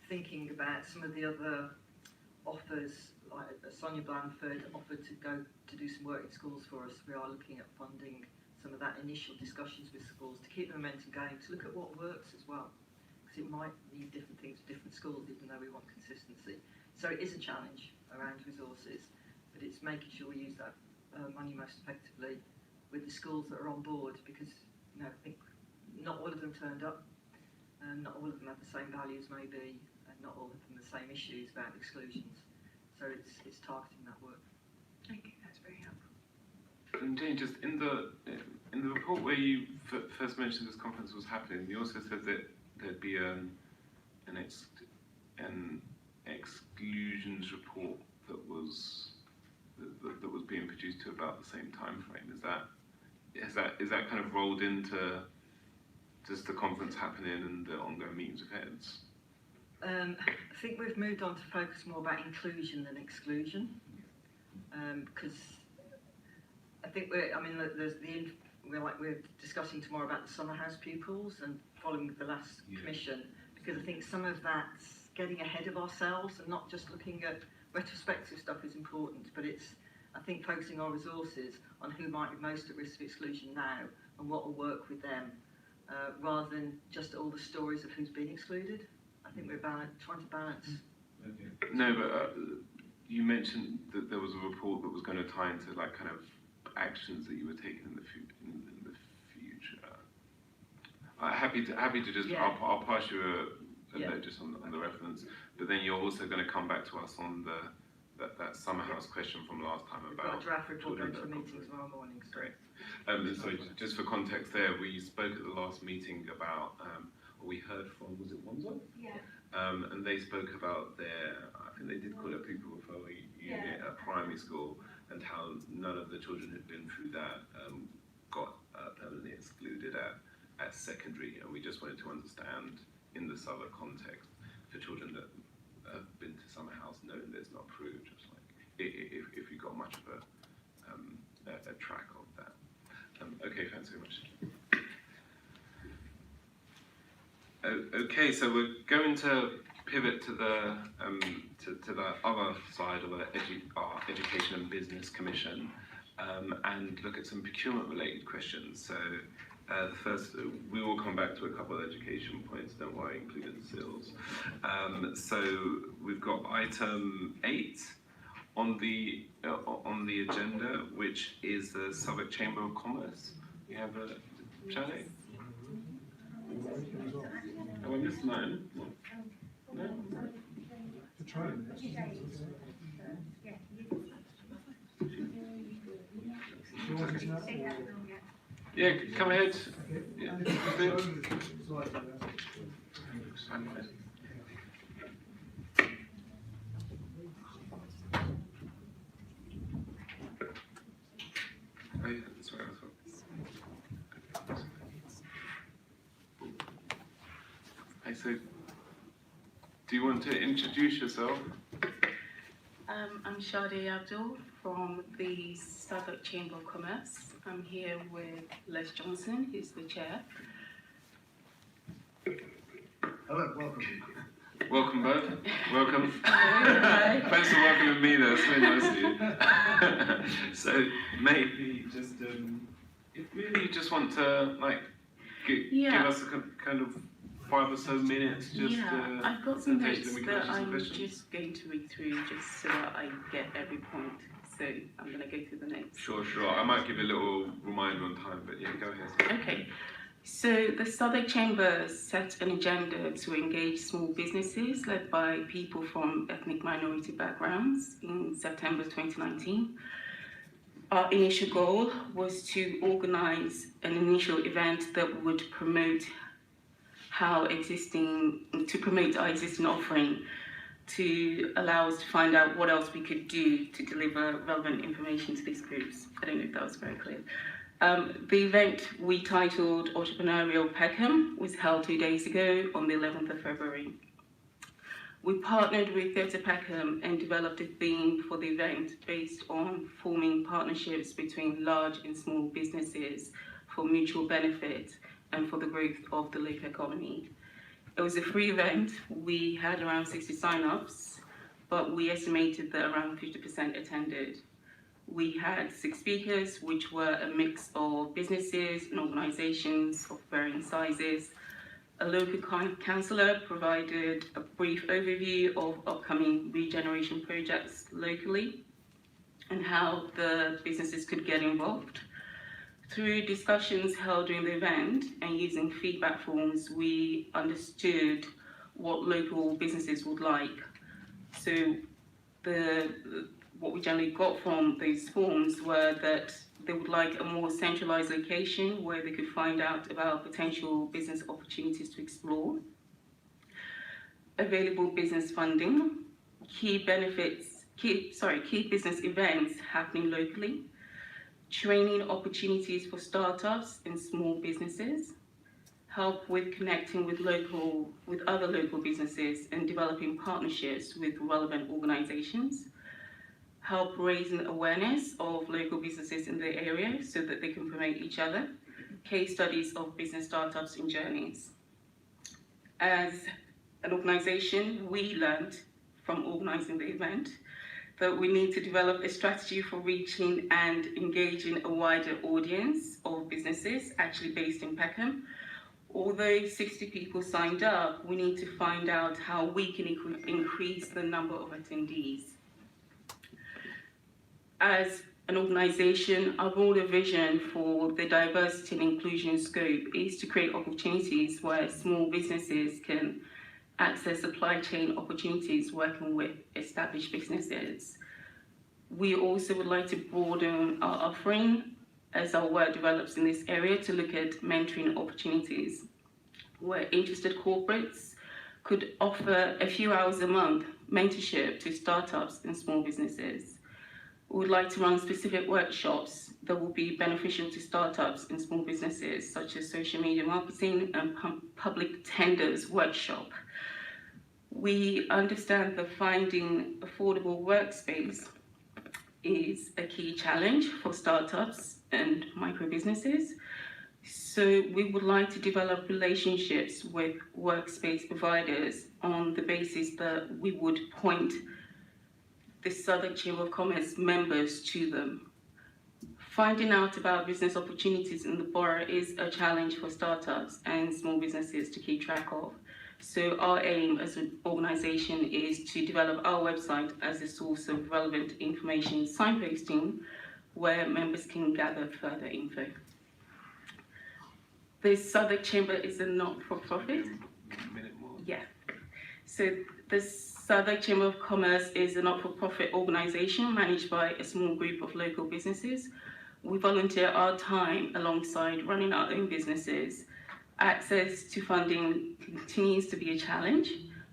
thinking about some of the other offers, like Sonia Blandford offered to go to do some work in schools for us. We are looking at funding some of that initial discussions with schools to keep the momentum going, to look at what works as well, because it might need different things for different schools, even though we want consistency. So it is a challenge around resources, but it's making sure we use that money most effectively with the schools that are on board, because I think not all of them turned up, and not all of them have the same values maybe, and not all of them the same issues about exclusions. So it's targeting that work. Thank you, that's very helpful. And Jane, just in the report where you first mentioned this conference was happening, you also said that there'd be an exclusions report that was being produced to about the same time frame. Is that kind of rolled into just the conference happening and the ongoing meetings with heads? I think we've moved on to focus more about inclusion than exclusion, because I think we're discussing tomorrow about the summer house pupils and following the last commission, because I think some of that's getting ahead of ourselves and not just looking at retrospective stuff is important, but it's, I think, focusing our resources on who might be most at risk of exclusion now and what will work with them, rather than just all the stories of who's been excluded. I think we're trying to balance. Okay. No, but you mentioned that there was a report that was going to tie into like kind of actions that you were taking in the future. Happy to just. Yeah. I'll pass you note just on the reference. But then you're also going to come back to us on that summer house question from last time We've got about a draft report going children to a that are meeting tomorrow morning. So. Great. Sorry, just for context there, we spoke at the last meeting about, or we heard from, was it Wanzo? Yeah. And they spoke about their, I think they did call it a pupil referral unit at primary school, and how none of the children who'd been through that got permanently excluded at secondary. And we just wanted to understand, in the Southwark context, for children that have been to summer house, knowing that it's not approved, just like if you got much of a track of that. Okay, thanks very much. Okay, so we're going to pivot to the other side of our Education and Business Commission, and look at some procurement-related questions. So the first, we will come back to a couple of education points, don't worry, including SILS. So we've got item 8 on the agenda, which is the Southwark Chamber of Commerce. We have a Charlie. Oh, I missed mine. No. Yeah, come ahead. Yeah. Oh, yeah, sorry, Hey, so do you want to introduce yourself? I'm Shadi Abdul from the Southwark Chamber of Commerce. I'm here with Les Johnson, who's the chair. Hello, welcome. Welcome both. Welcome. Thanks for welcoming me. That's very nice of you. So maybe just if really you just want to give us a kind of 5 or so minutes. Just I've got some notes that I'm just going to read through just so that I get every point. So I'm going to go through the notes. Sure. I might give a little reminder on time, but yeah, go ahead. Okay. So the Southwark Chamber set an agenda to engage small businesses led by people from ethnic minority backgrounds in September 2019. Our initial goal was to organise an initial event that would promote our existing offering, to allow us to find out what else we could do to deliver relevant information to these groups. I don't know if that was very clear. The event we titled Entrepreneurial Peckham was held 2 days ago on the 11th of February. We partnered with Theatre Peckham and developed a theme for the event based on forming partnerships between large and small businesses for mutual benefit and for the growth of the local economy. It was a free event. We had around 60 sign-ups, but we estimated that around 50% attended. We had 6 speakers, which were a mix of businesses and organisations of varying sizes. A local councillor provided a brief overview of upcoming regeneration projects locally and how the businesses could get involved. Through discussions held during the event and using feedback forms, we understood what local businesses would like. So what we generally got from these forms were that they would like a more centralised location where they could find out about potential business opportunities to explore, available business funding, key business events happening locally, training opportunities for startups and small businesses, help with connecting with other local businesses and developing partnerships with relevant organisations, help raising awareness of local businesses in the area so that they can promote each other, case studies of business startups and journeys. As an organisation, we learned from organising the event that we need to develop a strategy for reaching and engaging a wider audience of businesses actually based in Peckham. Although 60 people signed up, we need to find out how we can increase the number of attendees. As an organisation, our broader vision for the diversity and inclusion scope is to create opportunities where small businesses can access supply chain opportunities working with established businesses. We also would like to broaden our offering as our work develops in this area to look at mentoring opportunities where interested corporates could offer a few hours a month mentorship to startups and small businesses. We would like to run specific workshops that will be beneficial to startups and small businesses, such as social media marketing and public tenders workshop. We understand that finding affordable workspace is a key challenge for startups and micro businesses. So we would like to develop relationships with workspace providers on the basis that we would point the Southwark Chamber of Commerce members to them. Finding out about business opportunities in the borough is a challenge for startups and small businesses to keep track of. So our aim as an organisation is to develop our website as a source of relevant information signposting where members can gather further info. The Southwark Chamber is a not-for-profit. Yeah. So the Southwark Chamber of Commerce is a not-for-profit organisation managed by a small group of local businesses. We volunteer our time alongside running our own businesses. Access to funding continues to be a challenge,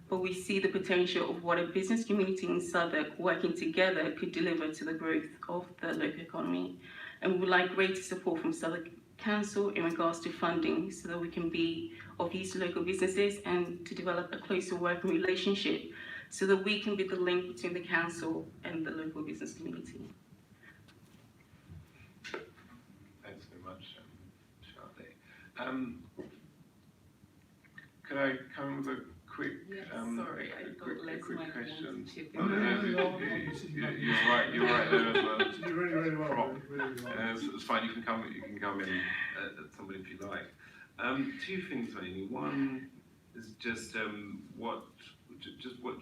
but we see the potential of what a business community in Southwark working together could deliver to the growth of the local economy. And we would like greater support from Southwark Council in regards to funding so that we can be of use to local businesses and to develop a closer working relationship so that we can be the link between the council and the local business community. Thanks very much, Charlotte. Could I come in with a quick, sorry, I got quick question? You're You're right there as well. You're really well. Prop. Really well. It's fine. You can come in at somebody if you like. Two things mainly. One is just what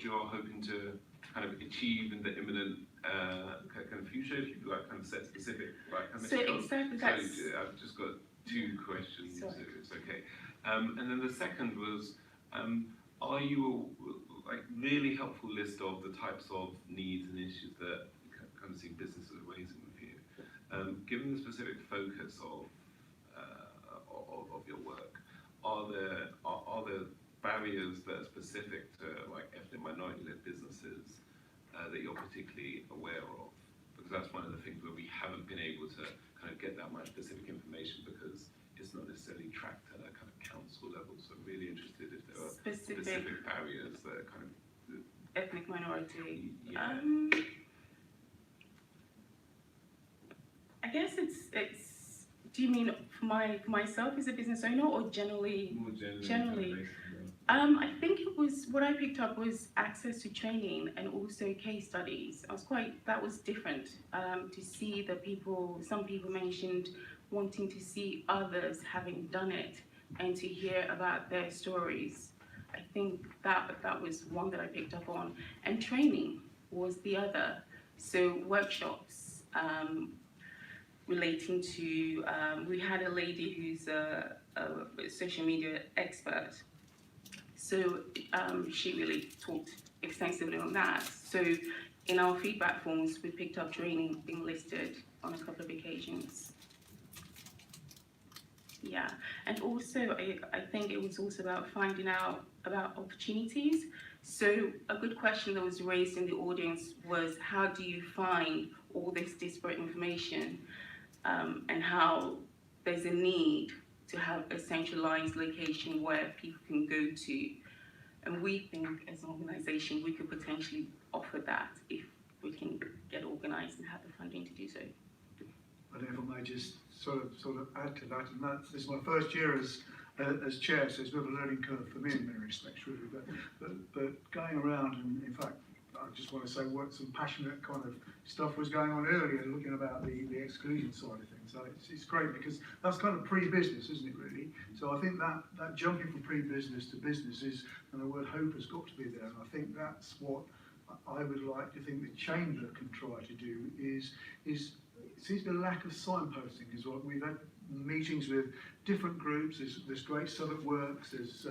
you're hoping to kind of achieve in the imminent kind of future. If you like kind of set specific like kind of goals. Exactly. So I've just got two questions. So it's okay. And then the second was, are you like really helpful list of the types of needs and issues that kind of see businesses are raising with you? Given the specific focus of your work, are there barriers that are specific to like ethnic minority-led businesses that you're particularly aware of? Because that's one of the things where we haven't been able to kind of get that much specific information because it's not necessarily tracked at a kind of council level. So I'm really interested if there are specific barriers that are kind of ethnic minority. Yeah. I guess it's. Do you mean for myself as a business owner or generally? More generally. I think it was what I picked up was access to training and also case studies. That was different to see that some people mentioned wanting to see others having done it and to hear about their stories. I think that was one that I picked up on. And training was the other. So workshops relating to, we had a lady who's a social media expert. So she really talked extensively on that. So in our feedback forms, we picked up training being listed on a couple of occasions. Yeah, and also I think it was also about finding out about opportunities. So a good question that was raised in the audience was, how do you find all this disparate information and how there's a need to have a centralized location where people can go to. And we think as an organisation we could potentially offer that if we can get organised and have the funding to do so. And if I may just sort of add to that, and this is my first year as chair, so it's a bit of a learning curve for me in many respects, really. But going around, and in fact, I just want to say what some passionate kind of stuff was going on earlier, looking about the exclusion side of things. So it's great because that's kind of pre-business, isn't it, really? So I think that jumping from pre-business to business is, and the word hope has got to be there. And I think that's what I would like to think the Chamber can try to do is seems the lack of signposting is what we've had meetings with different groups. There's Great Southwark Works, there's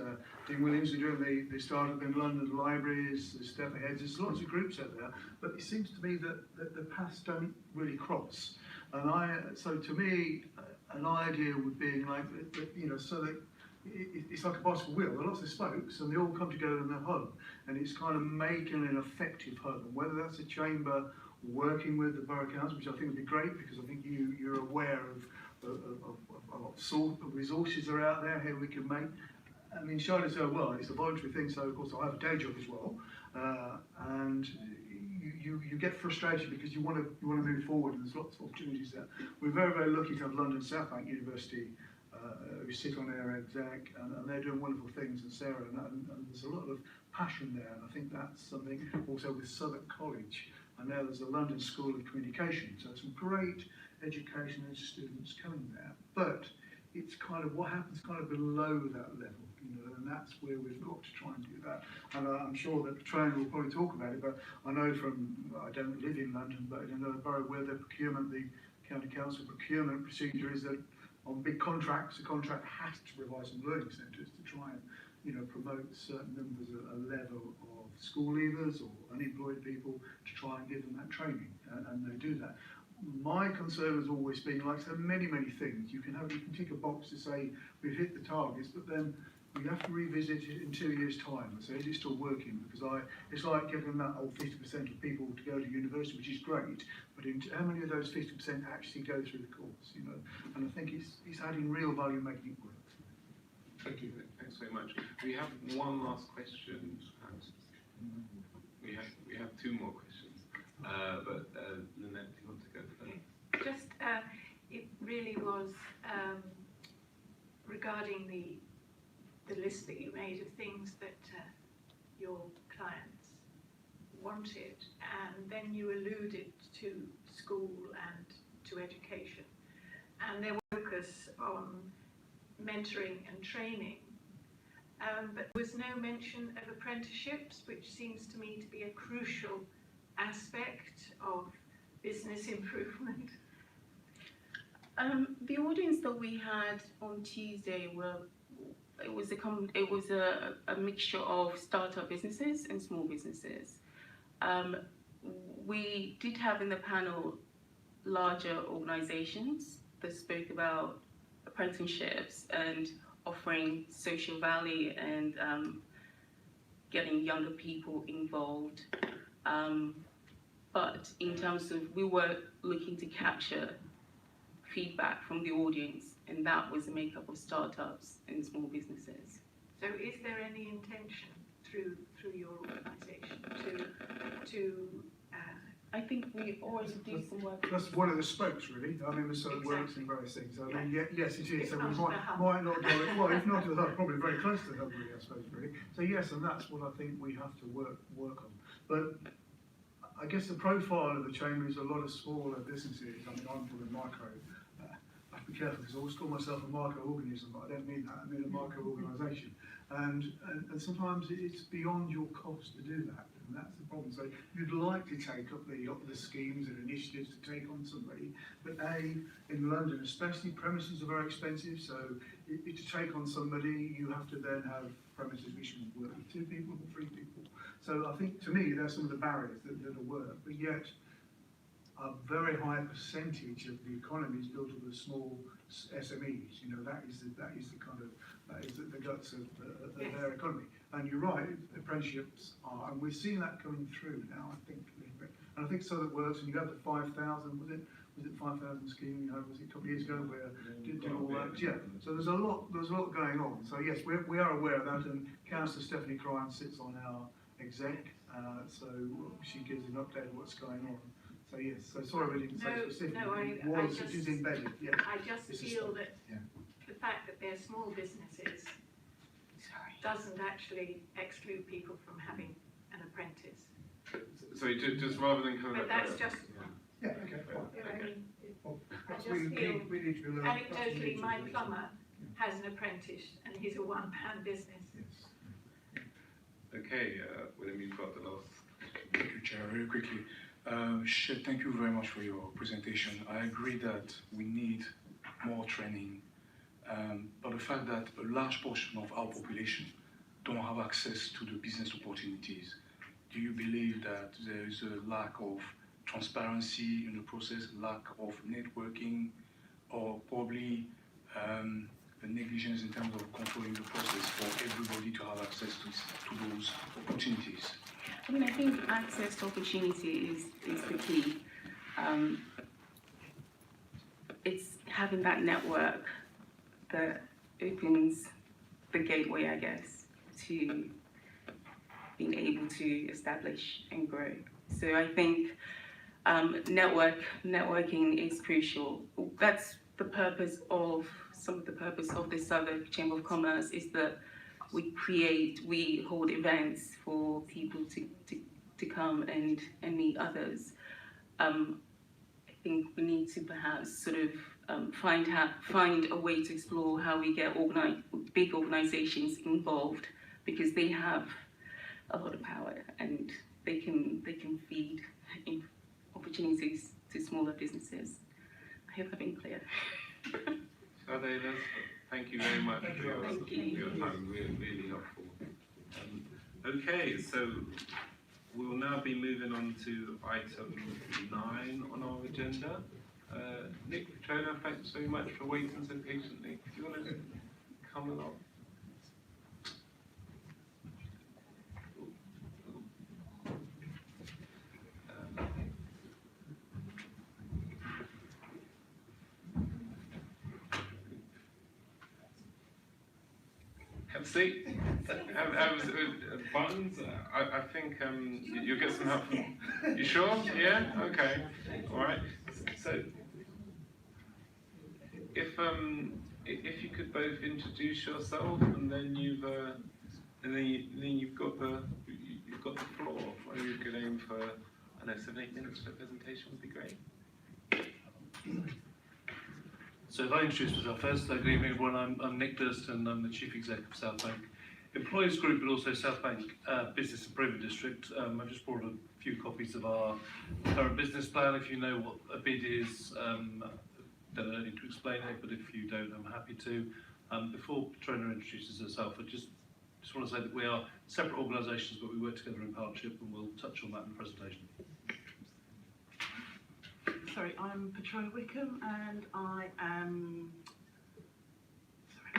Dean Williams, they're doing the start of in London libraries, there's Step Ahead, there's lots of groups out there, but it seems to me that the paths don't really cross. And so to me, an idea would be like, so that it's like a bicycle wheel. There are lots of spokes and they all come together in a hub, and it's kind of making an effective hub. And whether that's a chamber working with the borough council, which I think would be great, because I think you're aware of sort of resources that are out there here we can make. I mean, Charlotte said, well, it's a voluntary thing, so of course I have a day job as well, and you get frustrated because you want to move forward, and there's lots of opportunities there. We're very, very lucky to have London South Bank University who sit on our exec, and they're doing wonderful things, and Sarah, and there's a lot of passion there, and I think that's something also with Southwark College, and now there's the London School of Communication, so some great education and students coming there, but it's kind of what happens kind of below that level, and that's where we've got to try and do that. And I'm sure that Train will probably talk about it, but I know I don't live in London, but in another borough where the county council procurement procedure is that on big contracts, the contract has to provide some learning centres to try and promote certain numbers, a level of school leavers or unemployed people, to try and give them that training, and they do that. My concern has always been, like so many things, you can tick a box to say we've hit the targets, but then we have to revisit it in 2 years' time and say, is it still working? Because it's like getting that old 50% of people to go to university, which is great, but how many of those 50% actually go through the course? And I think it's adding real value, making it work. Thank you. Thanks very much. We have one last question. We have two more questions, but Lynette, do you want to go first? Just, it really was regarding the list that you made of things that your clients wanted, and then you alluded to school and to education, and their focus on mentoring and training, but there was no mention of apprenticeships, which seems to me to be a crucial aspect of business improvement. The audience that we had on Tuesday it was a mixture of startup businesses and small businesses. We did have in the panel larger organisations that spoke about apprenticeships and offering social value and getting younger people involved. But in terms of, we were looking to capture feedback from the audience, and that was the makeup of startups and small businesses. So is there any intention through your organisation to I think we always do some work. That's one of the spokes, really. I mean, there's certain works in various things. I mean, yes, it is. So we might not do it. Well, if not to the hub, probably very close to the hub, really, I suppose, really. So yes, and that's what I think we have to work on. But I guess the profile of the chamber is a lot of smaller businesses. I mean, I'm doing micro. I have to be careful because I always call myself a microorganism, but I don't mean that. I mean a micro-organisation. And sometimes it's beyond your cost to do that, and that's the problem. So you'd like to take up the schemes and initiatives to take on somebody, but in London especially, premises are very expensive, so to take on somebody, you have to then have premises which can work with 2 people or 3 people. So I think, to me, there's some of the barriers that work, but yet a very high percentage of the economy is built up of small SMEs. That is the guts of their economy. And you're right, apprenticeships are, and we're seeing that coming through now, I think. And I think Southwark Works, and you have the 5,000, was it 5,000 scheme, was it a couple of years ago, where did all that? Yeah. So there's a lot going on. So yes, we are aware of that, and Councillor Stephanie Cryan sits on our exec, so she gives an update of what's going on. So yes, so sorry we didn't say specifically. It is embedded. Yeah. I just feel that the fact that they're small businesses doesn't actually exclude people from having an apprentice. So just rather than kind of. But that's just. Yeah. Okay. I just feel anecdotally, my plumber has an apprentice, and he's a £1 business. Yes. Okay, William, you've got the last. Thank you, Chair. Very quickly. Thank you very much for your presentation. I agree that we need more training. But the fact that a large portion of our population don't have access to the business opportunities, do you believe that there is a lack of transparency in the process, lack of networking, or probably a negligence in terms of controlling the process for everybody to have access to those opportunities? I mean, I think access to opportunity is the key. It's having that network that opens the gateway, I guess, to being able to establish and grow. So I think networking is crucial. That's the purpose of, some of the purpose of the Southwark Chamber of Commerce is that we hold events for people to come and meet others. I think we need to perhaps sort of find a way to explore how we get big organizations involved, because they have a lot of power and they can feed opportunities to smaller businesses. I hope I've been clear. Sade, thank you very much for your time, really helpful. Okay, so we'll now be moving on to item 9 on our agenda. Nick Petrola, thanks very much for waiting so patiently. Do you want to come along? Have a seat. Buns, I think you'll get some help from... You sure? Yeah? Okay. All right. So, if you could both introduce yourself, and then you've got the floor. Or you could aim for, I don't know, 7-8 minutes for the presentation would be great. So if I introduce myself first, good evening everyone, I'm Nick Durston, I'm the Chief Executive of South Bank Employees Group, but also South Bank Business Improvement District. I've just brought a few copies of our current business plan. If you know what a bid is, then I don't need to explain it, but if you don't, I'm happy to. Before Petrola introduces herself, I just want to say that we are separate organisations, but we work together in partnership, and we'll touch on that in the presentation. Sorry, I'm Petrola Wickham, and I am...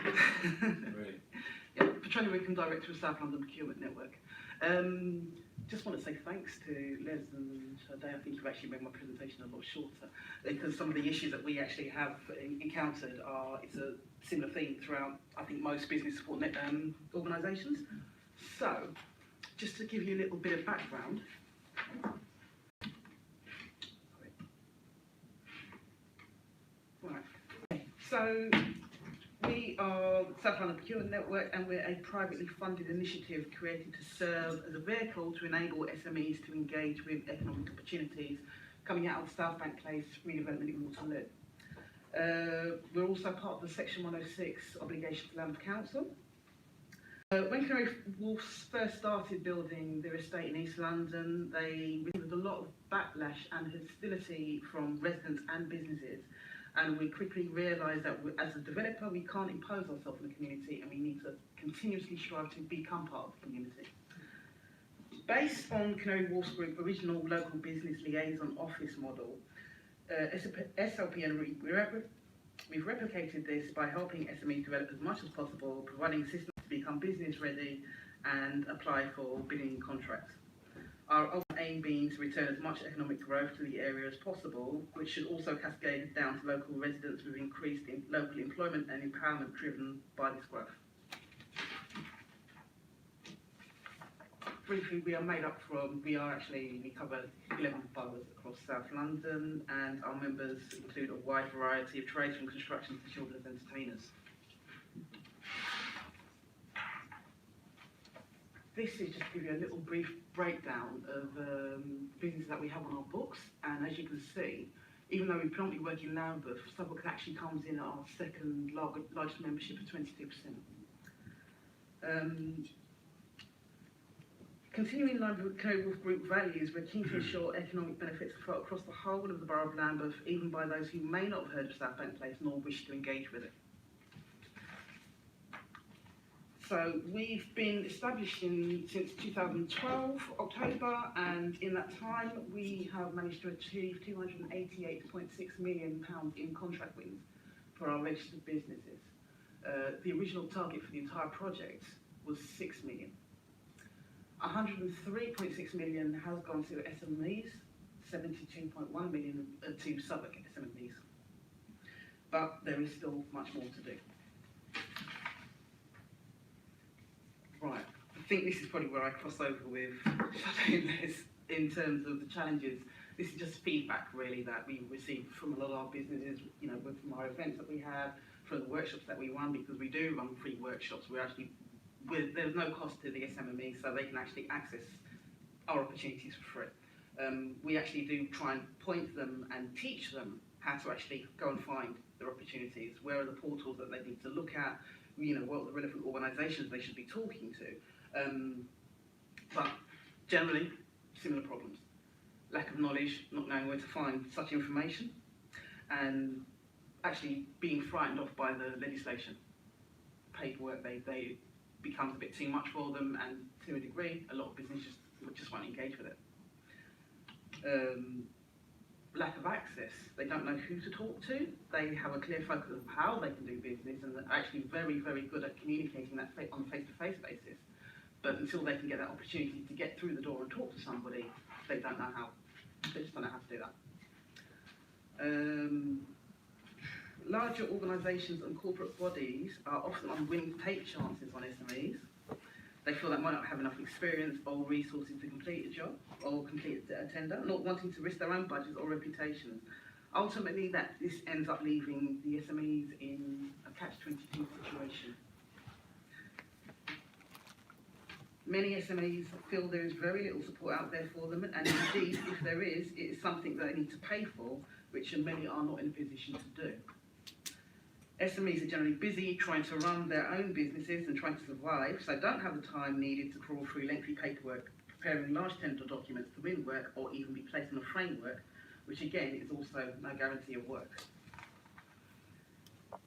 Sorry. Yeah, Petrola Wickham, Director of South London Procurement Network. Just want to say thanks to Les and Sade. I think you've actually made my presentation a lot shorter, because some of the issues that we actually have encountered it's a similar theme throughout, I think, most business support organisations. So, just to give you a little bit of background, so we are the South London Procurement Network, and we're a privately funded initiative created to serve as a vehicle to enable SMEs to engage with economic opportunities coming out of South Bank Place redevelopment in Waterloo. We're also part of the Section 106 obligation to Land Council. When Canary Wharf first started building their estate in East London, they received a lot of backlash and hostility from residents and businesses. And we quickly realised that as a developer, we can't impose ourselves on the community, and we need to continuously strive to become part of the community. Based on Canary Wharf's Group original local business liaison office model, SLPN, we've replicated this by helping SMEs develop as much as possible, providing systems to become business ready and apply for bidding contracts. Our ultimate aim being to return as much economic growth to the area as possible, which should also cascade down to local residents with increased local employment and empowerment driven by this growth. Briefly, we cover 11 boroughs across South London, and our members include a wide variety of trades from construction to children's entertainers. This is just to give you a little brief breakdown of businesses that we have on our books, and as you can see, even though we predominantly work in Lambeth, Southwark actually comes in at our second largest membership of 22%. Continuing in line with Canary Wharf Group values, we're keen to ensure economic benefits are felt across the whole of the Borough of Lambeth, even by those who may not have heard of South Bank Place nor wish to engage with it. So we've been established since 2012, October, and in that time we have managed to achieve £288.6 million in contract wins for our registered businesses. The original target for the entire project was 6 million. 103.6 million has gone to SMEs, 72.1 million to Southwark SMEs. But there is still much more to do. Right, I think this is probably where I cross over with this in terms of the challenges. This is just feedback really that we received from a lot of our businesses, you know, from our events that we have, from the workshops that we run, because we do run free workshops. There's no cost to the SMME, so they can actually access our opportunities for free. We actually do try and point them and teach them how to actually go and find their opportunities. Where are the portals that they need to look at? You know, what are the relevant organisations they should be talking to? But generally, similar problems. Lack of knowledge, not knowing where to find such information, and actually being frightened off by the legislation. Paperwork, they becomes a bit too much for them, and to a degree, a lot of businesses just won't engage with it. Lack of access. They don't know who to talk to. They have a clear focus of how they can do business, and they're actually very, very good at communicating that on a face-to-face basis. But until they can get that opportunity to get through the door and talk to somebody, they don't know how. They just don't know how to do that. Larger organisations and corporate bodies are often unwilling to take chances on SMEs. They feel they might not have enough experience or resources to complete a job or complete a tender, not wanting to risk their own budgets or reputations. Ultimately, this ends up leaving the SMEs in a catch-22 situation. Many SMEs feel there is very little support out there for them, and indeed, if there is, it is something that they need to pay for, which many are not in a position to do. SMEs are generally busy trying to run their own businesses and trying to survive, so don't have the time needed to crawl through lengthy paperwork, preparing large tender documents to win work or even be placed in a framework, which again is also no guarantee of work.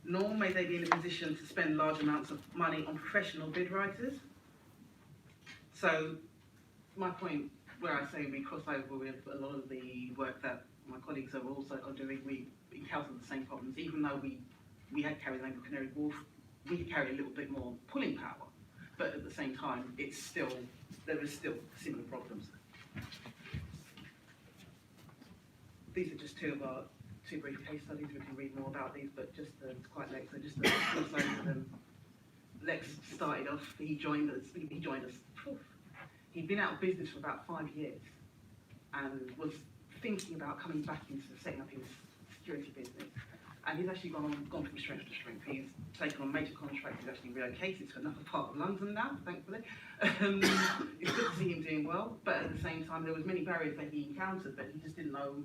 Nor may they be in a position to spend large amounts of money on professional bid writers. So my point where I say we cross over with a lot of the work that my colleagues are doing, we encounter the same problems, even though we had carried the name of Canary Wharf, we carry a little bit more pulling power, but at the same time, there is still similar problems. These are just two of our two brief case studies. We can read more about these, but just it's quite late, so just to cross over them. Lex started off. He joined us. He'd been out of business for about 5 years, and was thinking about coming back into setting up his security business. And he's actually gone from strength to strength. He's taken on major contracts. He's actually relocated to another part of London now, thankfully. It's good to see him doing well, but at the same time, there was many barriers that he encountered, but he just didn't know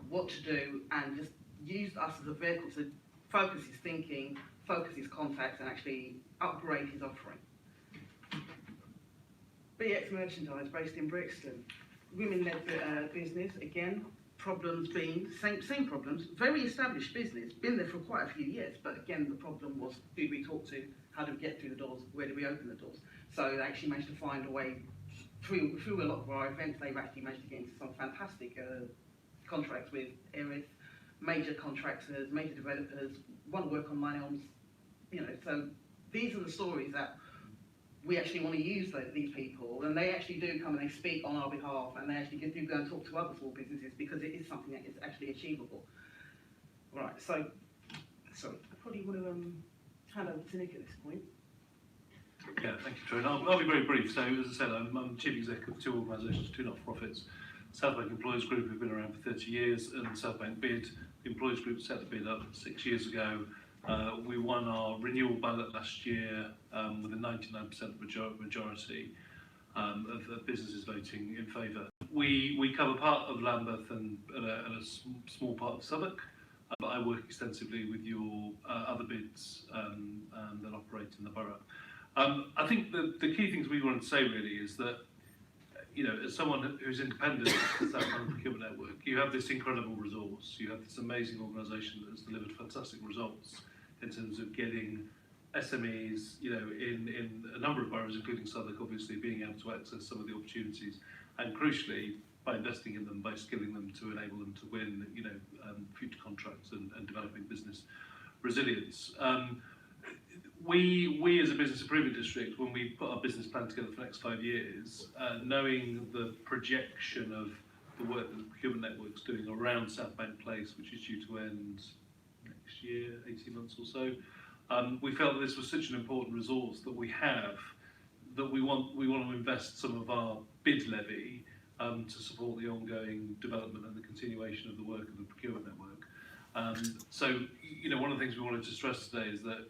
what to do, and just used us as a vehicle to focus his thinking, focus his contacts, and actually upgrade his offering. BX Merchandise, based in Brixton. Women-led business, again. Problems being, same problems, very established business, been there for quite a few years, but again, the problem was who do we talk to, how do we get through the doors, where do we open the doors? So they actually managed to find a way, through a lot of our events, they've actually managed to get into some fantastic contracts with Erith, major contractors, major developers, want to work on my homes, you know, so these are the stories that we actually want to use these people, and they actually do come and they speak on our behalf, and they actually do go and talk to other small businesses, because it is something that is actually achievable. Right, so, sorry, I probably want to hand over to Nick at this point. Yeah, thank you, Troy. I'll be very brief. So, as I said, I'm Chief Executive of two organisations, two not-for-profits. South Bank Employees Group have been around for 30 years, and South Bank Bid. The Employees Group set the bid up 6 years ago. We won our renewal ballot last year with a 99% majority of businesses voting in favour. We cover part of Lambeth and a small part of Southwark, but I work extensively with your other bids that operate in the borough. I think the key things we want to say really is that as someone who's independent of that kind of procurement network, you have this incredible resource. You have this amazing organisation that has delivered fantastic results in terms of getting SMEs, in a number of boroughs, including Southwark, obviously being able to access some of the opportunities, and crucially, by investing in them, by skilling them to enable them to win, future contracts and developing business resilience. We as a business improvement district, when we put our business plan together for the next 5 years, knowing the projection of the work that the procurement network's doing around South Bank Place, which is due to end next year, 18 months or so, we felt that this was such an important resource that we have, that we want to invest some of our bid levy to support the ongoing development and the continuation of the work of the procurement network. So, one of the things we wanted to stress today is that,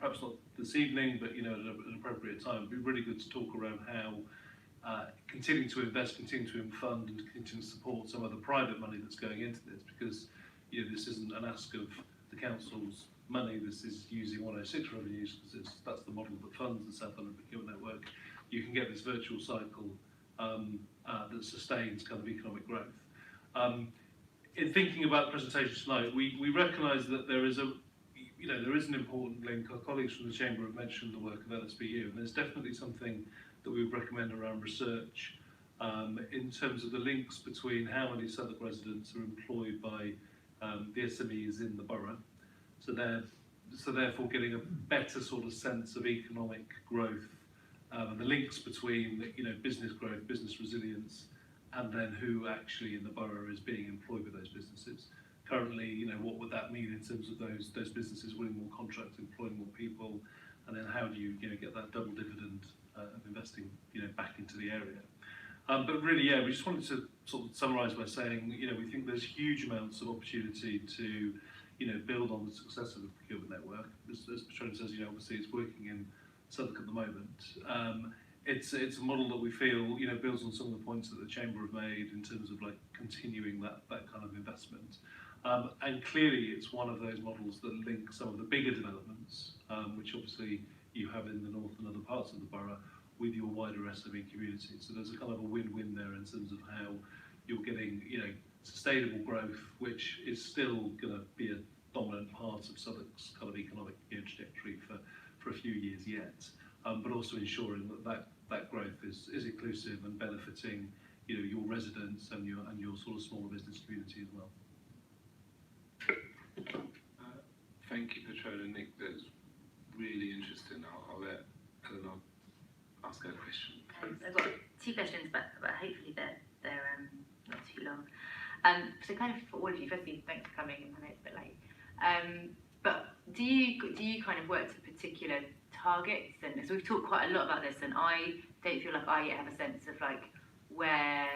perhaps not this evening, but, at an appropriate time, it'd be really good to talk around how continuing to invest, continuing to fund and continuing to support some of the private money that's going into this, because, this isn't an ask of the council's money, this is using 106 revenues, because that's the model that funds the South London Procurement Network. You can get this virtual cycle that sustains kind of economic growth. In thinking about the presentation tonight, we recognise that there is an important link. Our colleagues from the Chamber have mentioned the work of LSBU, and there's definitely something that we would recommend around research in terms of the links between how many Southwark residents are employed by the SMEs in the borough. So therefore getting a better sort of sense of economic growth and the links between business growth, business resilience, and then who actually in the borough is being employed with those businesses. Currently, what would that mean in terms of those businesses winning more contracts, employing more people, and then how do you get that double dividend of investing back into the area. But really, we just wanted to sort of summarise by saying we think there's huge amounts of opportunity to build on the success of the procurement network. As Patrona says, obviously it's working in Southwark at the moment. It's a model that we feel builds on some of the points that the Chamber have made in terms of continuing that kind of investment. And clearly it's one of those models that link some of the bigger developments, which obviously you have in the north and other parts of the borough, with your wider SME community. So there's a kind of a win-win there in terms of how you're getting sustainable growth, which is still going to be a dominant part of Southwark's kind of economic trajectory for a few years yet, but also ensuring that growth is inclusive and benefiting your residents and your sort of smaller business community as well. Thank you, Patrona. Nick, that's really interesting. I'll let Eleanor ask her question. I've got 2 questions, but hopefully they're not too long. So kind of for all of you, firstly, thanks for coming, and I know it's a bit late. But do you kind of work to particular targets? And so we've talked quite a lot about this, and I don't feel like I yet have a sense of where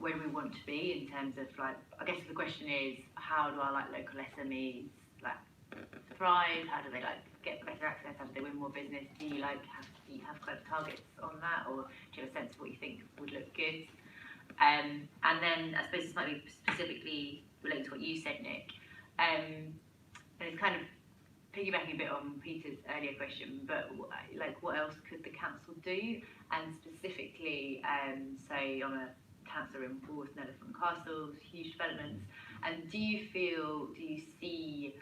we want to be in terms of I guess the question is, how do our local SMEs thrive? How do they get better access? How do they win more business? Do you have kind of targets on that, or do you have a sense of what you think would look good? And then I suppose this might be specifically related to what you said, Nick. And it's kind of piggybacking a bit on Peter's earlier question, but what else could the council do? And specifically, say on a council in Porth and Elephant Castle, huge developments. And do you see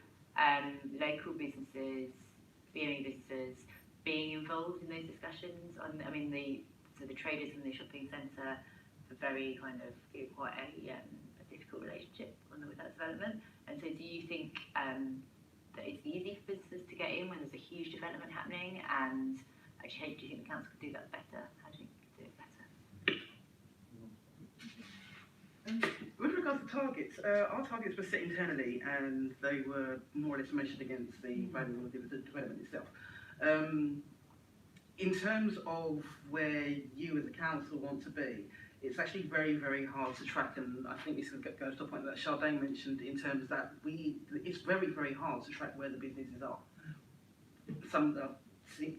local businesses, BME businesses, being involved in those discussions? The traders in the shopping centre have very kind of quite a difficult relationship with that development. And so do you think that it's easy for businesses to get in when there's a huge development happening? And actually, do you think the council could do that better? How do you think it could do it better? With regards to targets, our targets were set internally, and they were more or less measured against the value of the development itself. In terms of where you as a council want to be, it's actually very, very hard to track, and I think this goes to a point that Chardin mentioned in terms that it's very, very hard to track where the businesses are. Some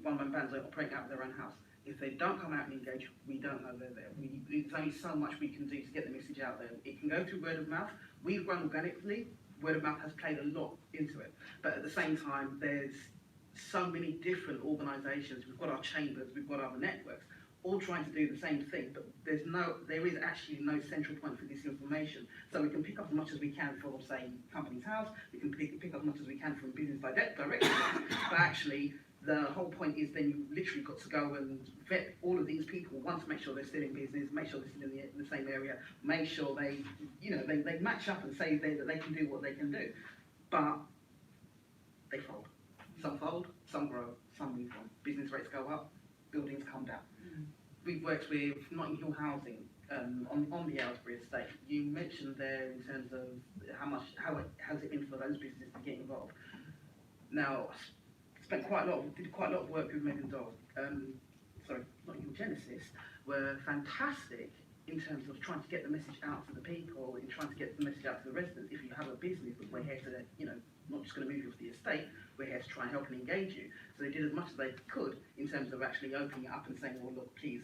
one-man bands are operating out of their own house. If they don't come out and engage, we don't know they're there. There's only so much we can do to get the message out there. It can go through word of mouth. We've grown organically. Word of mouth has played a lot into it. But at the same time, there's so many different organisations. We've got our chambers, we've got other networks. all trying to do the same thing, but there is actually no central point for this information. So we can pick up as much as we can from, say, Companies House, we can pick up as much as we can from business directors, but actually the whole point is then you literally got to go and vet all of these people, one, to make sure they're still in business, make sure they're still in the same area, make sure they, they match up and say that they can do what they can do. But they fold. Some fold, some grow, some move on. Business rates go up, buildings come down. We've worked with Notting Hill Housing on the Aylesbury estate. You mentioned there in terms of how has it been for those businesses to get involved. Now, did quite a lot of work with Megan Dodd. Notting Hill Genesis were fantastic in terms of trying to get the message out to the people, in trying to get the message out to the residents. If you have a business, but we're here to, not just going to move you off the estate, we're here to try and help and engage you. So they did as much as they could in terms of actually opening it up and saying, well, look, please,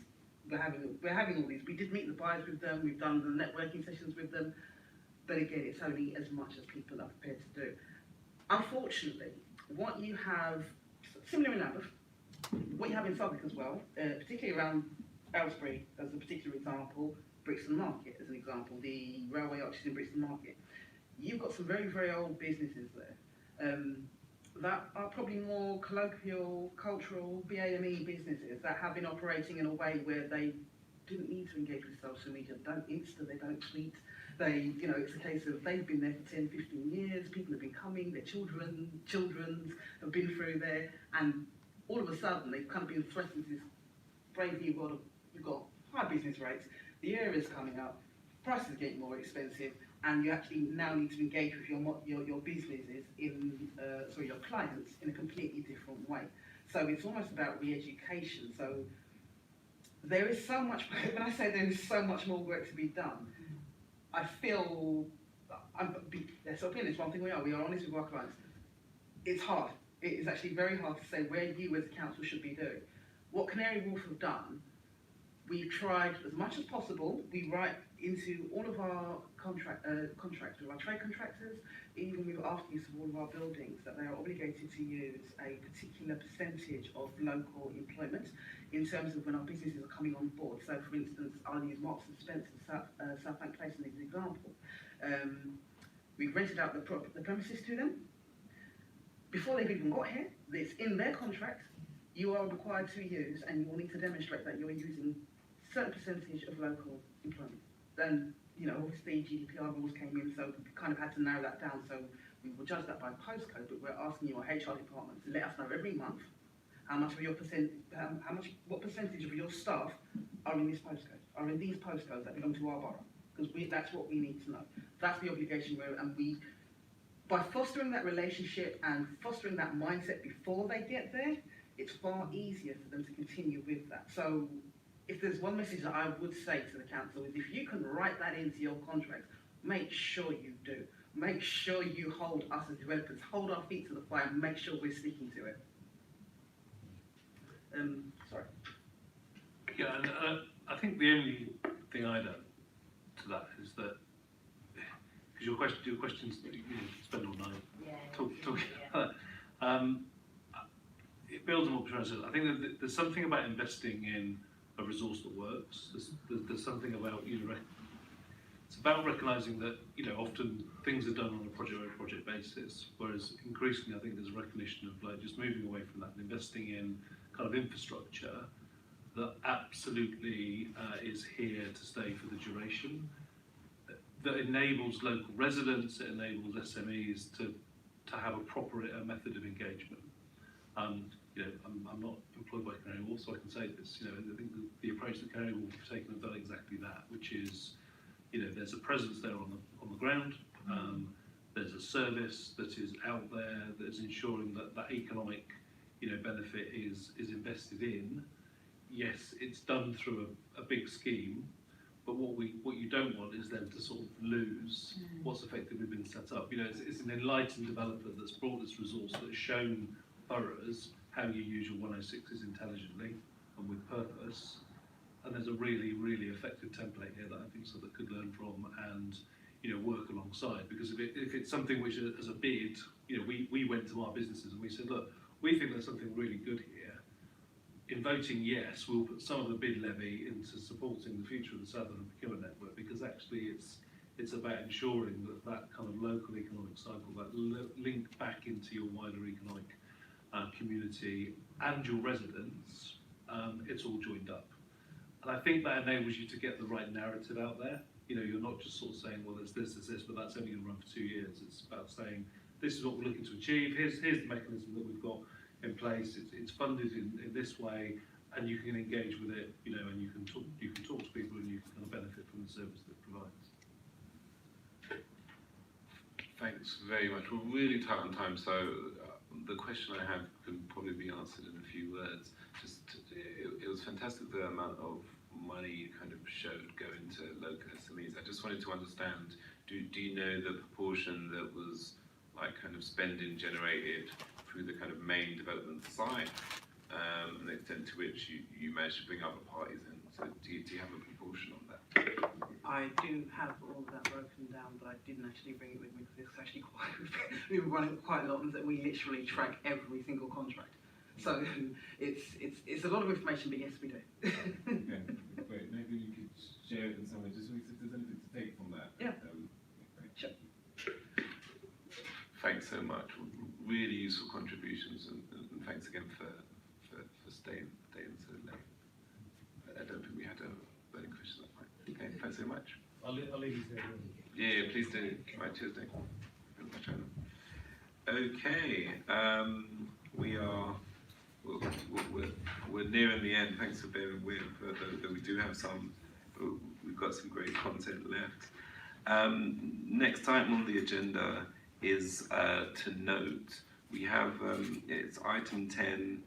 we're having all these. We did meet the buyers with them, we've done the networking sessions with them, but again, it's only as much as people are prepared to do. Unfortunately, what you have, similar in Lambeth, what you have in Southwark as well, particularly around Aylesbury as a particular example, Brixton Market as an example, the railway arches in Brixton Market, you've got some very, very old businesses there that are probably more colloquial, cultural, BAME businesses that have been operating in a way where they didn't need to engage with social media. They don't Insta, they don't tweet. It's a case of they've been there for 10, 15 years, people have been coming, their children have been through there, and all of a sudden they've kind of been thrust into this brave new world of, you've got high business rates, the area's coming up, prices are getting more expensive, and you actually now need to engage with your businesses your clients in a completely different way. So it's almost about re-education. So there is so much, when I say there is so much more work to be done, I feel, let's be honest, one thing we are honest with our clients. It's hard. It is actually very hard to say where you as a council should be doing. What Canary Wharf have done, we've tried as much as possible. We write into all of our contractors, our trade contractors, even with after use of all of our buildings, that they are obligated to use a particular percentage of local employment in terms of when our businesses are coming on board. So, for instance, I'll use Marks and Spencer, South Bank Place as an example. We've rented out the premises to them. Before they've even got here, it's in their contract. You are required to use, and you will need to demonstrate that you're using a certain percentage of local employment. Then, obviously GDPR rules came in, so we kind of had to narrow that down. So we will judge that by postcode, but we're asking your HR department to let us know every month what percentage of your staff are in this postcode, are in these postcodes that belong to our borough, because that's what we need to know. That's the obligation by fostering that relationship and fostering that mindset before they get there, it's far easier for them to continue with that. So if there's one message that I would say to the council is, if you can write that into your contract, make sure you do. Make sure you hold us as developers, hold our feet to the fire, and make sure we're sticking to it. Sorry. Yeah, and I think the only thing I'd add to that is that, because your questions, spend all night talking about that. It builds on what Patricia said. I think that there's something about investing in a resource that works. There's something about, it's about recognising that, often things are done on a project basis, whereas increasingly I think there's a recognition of just moving away from that and investing in kind of infrastructure that absolutely is here to stay for the duration, that enables local residents, it enables SMEs to have a proper method of engagement. I'm not employed by Canary Wharf, so I can say this. I think the approach that Canary Wharf have taken have done exactly that, which is, there's a presence there on the ground. There's a service that is out there that is ensuring that economic, benefit is invested in. Yes, it's done through a big scheme, but what you don't want is them to sort of lose what's effectively been set up. It's an enlightened developer that's brought this resource, that's shown boroughs how you use your 106s intelligently and with purpose. And there's a really, really effective template here that I think Southwark could learn from and work alongside. Because if it's something which, as a bid, we went to our businesses and we said, look, we think there's something really good here. in voting yes, we'll put some of the bid levy into supporting the future of the Southern Procurement Network, because actually it's about ensuring that that kind of local economic cycle, that link back into your wider economic community and your residents, it's all joined up. And I think that enables you to get the right narrative out there. You know, you're not just sort of saying, well, there's this, but that's only going to run for 2 years. It's about saying, this is what we're looking to achieve. Here's the mechanism that we've got in place. It's funded in this way, and you can engage with it. You know, and you can talk to people, and you can kind of benefit from the service that it provides. Thanks very much. We're really tight on time, so the question I have can probably be answered in a few words. It was fantastic the amount of money you kind of showed go into local SMEs. I just wanted to understand, do you know the proportion that was like kind of spending generated through the kind of main development side, and the extent to which you managed to bring other parties in? So do you have a proportion on that? I do have all of that broken down, but I didn't actually bring it with me because it's actually we were running quite a lot, and that we literally track every single contract. So it's a lot of information, but yes, we do. Okay, great. Maybe you could share it in some way, just if there's anything to take from that. Yeah. Great. Sure. Thanks so much. Really useful contributions, and thanks again for staying so late. I don't think we had a burning question that point. Okay, thanks so much. I'll leave you to it. Yeah, please do. Right, cheers, Nick. Okay, we're nearing the end. Thanks for bearing with, though we do have we've got some great content left. Next item on the agenda is to note. We have, it's item 10,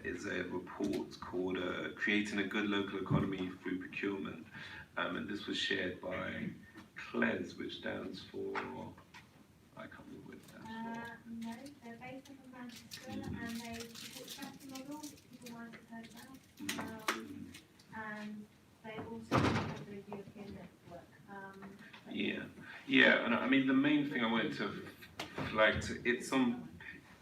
is a report called Creating a Good Local Economy Through Procurement. And this was shared by CLES, which stands for, I can't remember what it stands for. No, they're based on Manchester and they support the strategy model, which people might have heard about. And they also have the European network. Yeah, and I mean, the main thing I wanted to flag, it's on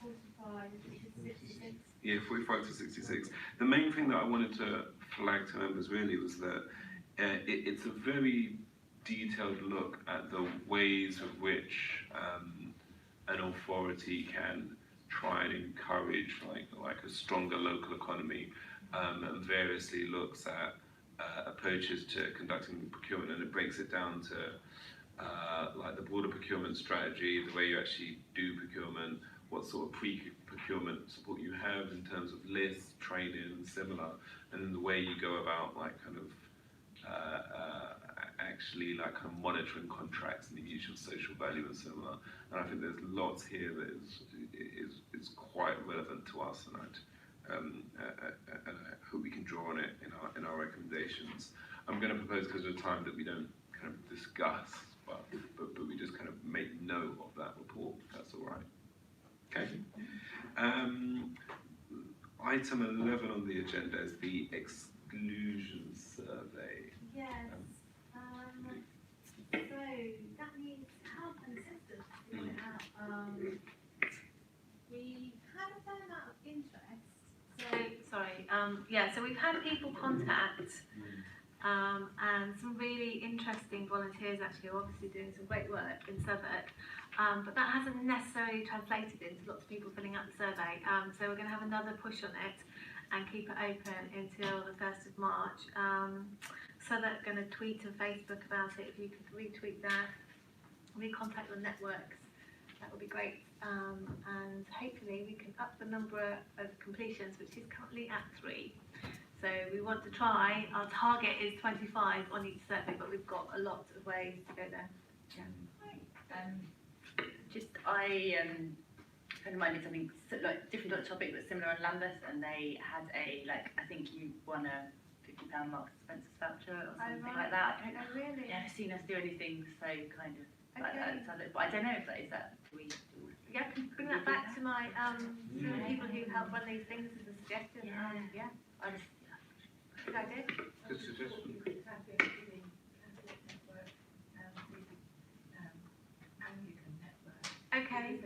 45 to 66. Yeah, 45 to 66. The main thing that I wanted to flag to members really was that it's a very detailed look at the ways of which an authority can try and encourage like a stronger local economy, and variously looks at approaches to conducting procurement, and it breaks it down to like the broader procurement strategy, the way you actually do procurement, what sort of pre-procurement support you have in terms of lists, training, and similar, and then the way you go about like kind of actually like kind of monitoring contracts and the mutual social value and similar. And I think there's lots here that is quite relevant to us, and I hope we can draw on it in our recommendations. I'm going to propose, because of the time, that we don't kind of discuss, but we just kind of make note of that report, if that's all right. Okay. Item 11 on the agenda is the exclusion survey. Yes. So that needs help and assistance to get it out. We had a fair amount of interest. So we've had people contact, and some really interesting volunteers actually are obviously doing some great work in Southwark, but that hasn't necessarily translated into lots of people filling out the survey. So we're going to have another push on it and keep it open until the 1st of March. So they're going to tweet and Facebook about it. If you could retweet that, recontact your networks, that would be great. And hopefully we can up the number of completions, which is currently at 3. So we want to try, our target is 25 on each survey, but we've got a lot of ways to go there. Yeah. I kind of minded something like different on the topic but similar on Lambeth, and they had I think you won a £50 Marks and Spencer's voucher or something like that. I don't really? Yeah, I've seen us do anything so kind of like that in Southwark, but I don't know if that is that. Yeah, can bring that back to my to the people who help run these things as a suggestion. Yeah. Good idea. Good suggestion. Okay.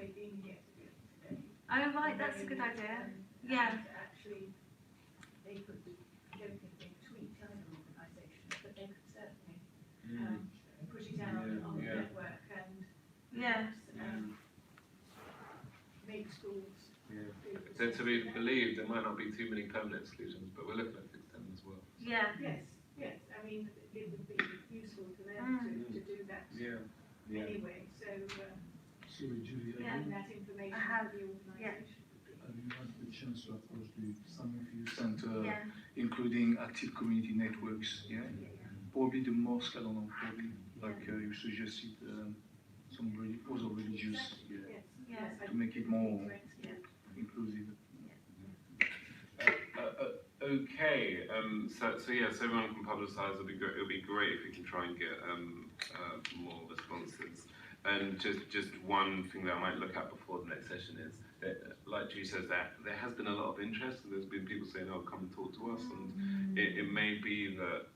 Oh right, that's a good idea. Yeah. And actually, they could be, I don't think they tweet either organisation, but they could certainly put it out on the network and make schools. So to be believed, there might not be too many permanent exclusions, but we're looking at fixed them as well. Yeah. Yes, I mean, it would be useful to them to do that anyway, so Sorry, Julie, having that information for the organisation. have you had the chance to approach some of your centre, including active community networks? Yeah? Probably the mosque, I don't know, probably like you suggested, some other religious, to make it more inclusive. Okay, so everyone can publicise. It'll be great if we can try and get more responses. And just one thing that I might look at before the next session is that, like Ju says, that there has been a lot of interest, and there's been people saying, "Oh, come and talk to us." And it may be that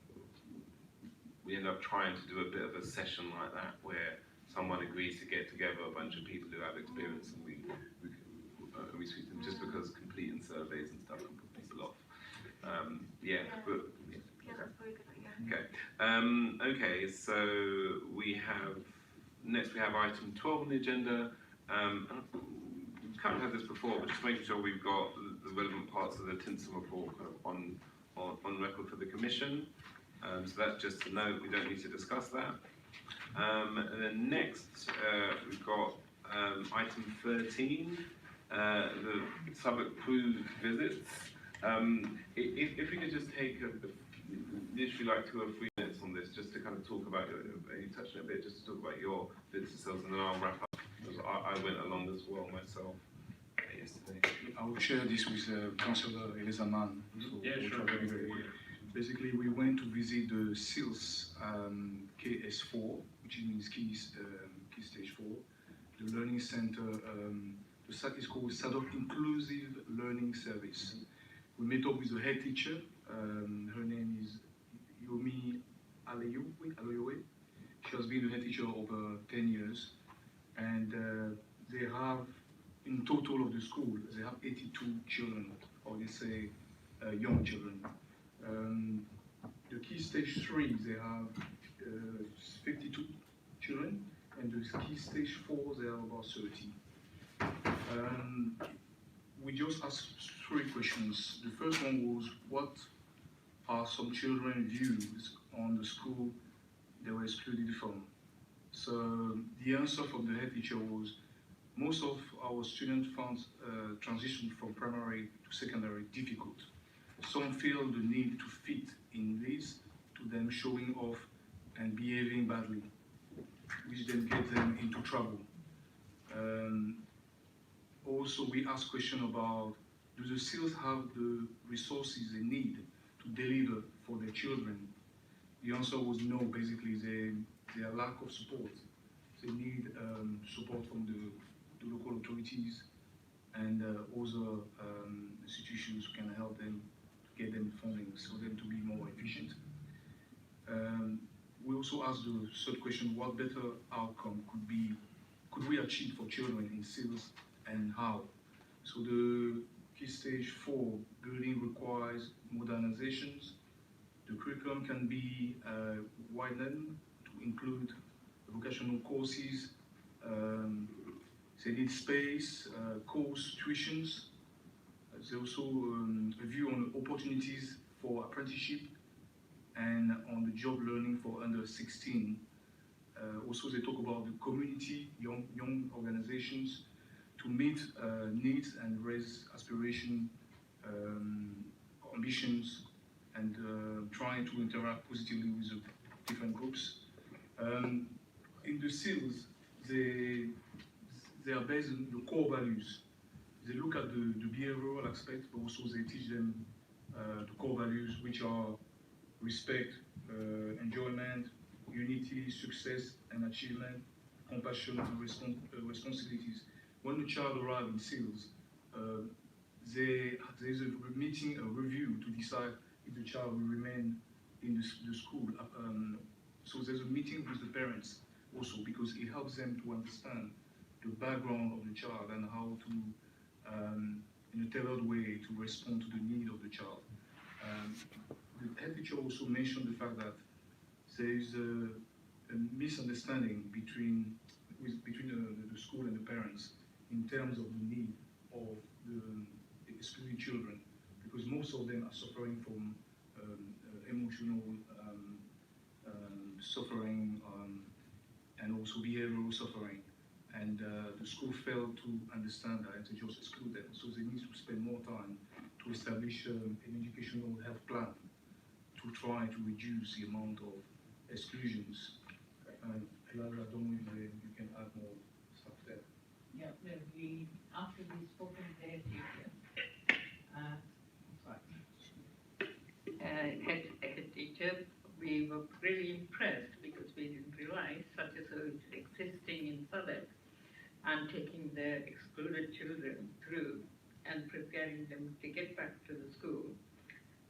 we end up trying to do a bit of a session like that, where someone agrees to get together a bunch of people who have experience, and we speak to them, just because completing surveys and stuff can put people off. Okay, so we have item 12 on the agenda. We've kind of had this before, but just making sure we've got the relevant parts of the Tinson report kind of on record for the Commission. So that's just to note, we don't need to discuss that. And then next, we've got item 13, the Southwark Cruise visits. If we could just take literally like 2 or 3 minutes on this, just to kind of talk about, you touched on it a bit, just to talk about your visits yourselves, and then I'll wrap up, because I went along as well myself yesterday. I will share this with Councillor Eliza Mann. So basically, we went to visit the SILS KS4, which means Key Stage 4, the learning center. The site is called Sadok Inclusive Learning Service. We met up with the head teacher. Her name is Yomi Aloyowe. She has been the head teacher over 10 years. And they have, in total of the school, they have 82 children, or let's say young children. The Key Stage 3, they have 52 children, and the Key Stage 4, they have about 30. We just asked 3 questions. The first one was, what are some children's views on the school they were excluded from? So the answer from the head teacher was, most of our students found transition from primary to secondary difficult. Some feel the need to fit in this, to them showing off and behaving badly, which then gets them into trouble. Also, we asked questions about, do the SEALs have the resources they need to deliver for their children? The answer was no, basically, they are lack of support. They need support from the local authorities and other institutions who can help them to get them funding for them to be more efficient. We also asked the third question, what better outcome could we achieve for children in SEALs, and how? So the Key Stage 4 building requires modernizations. The curriculum can be widened to include vocational courses. They need space, course tuitions. There's also a view on opportunities for apprenticeship and on the job learning for under 16. Also, they talk about the community, young organizations, to meet needs and raise aspiration, ambitions, and trying to interact positively with the different groups. In the SEALs, they are based on the core values. They look at the behavioral aspects, but also they teach them the core values, which are respect, enjoyment, unity, success and achievement, compassion and responsibilities. When the child arrives in SEALs, there is a meeting, a review to decide if the child will remain in the school. So there's a meeting with the parents also, because it helps them to understand the background of the child and how to tailored way to respond to the need of the child. The head teacher also mentioned the fact that there is a misunderstanding between the school and the parents in terms of the need of the excluded children, because most of them are suffering from emotional suffering and also behavioral suffering. And the school failed to understand that and to just exclude them. So they need to spend more time to establish an educational health plan to try to reduce the amount of exclusions. I don't know if you can add more stuff there. Yeah, well, after we spoke to the head teacher, head teacher, we were really impressed because we didn't realize such a service existing in Southwark and taking the excluded children through and preparing them to get back to the school.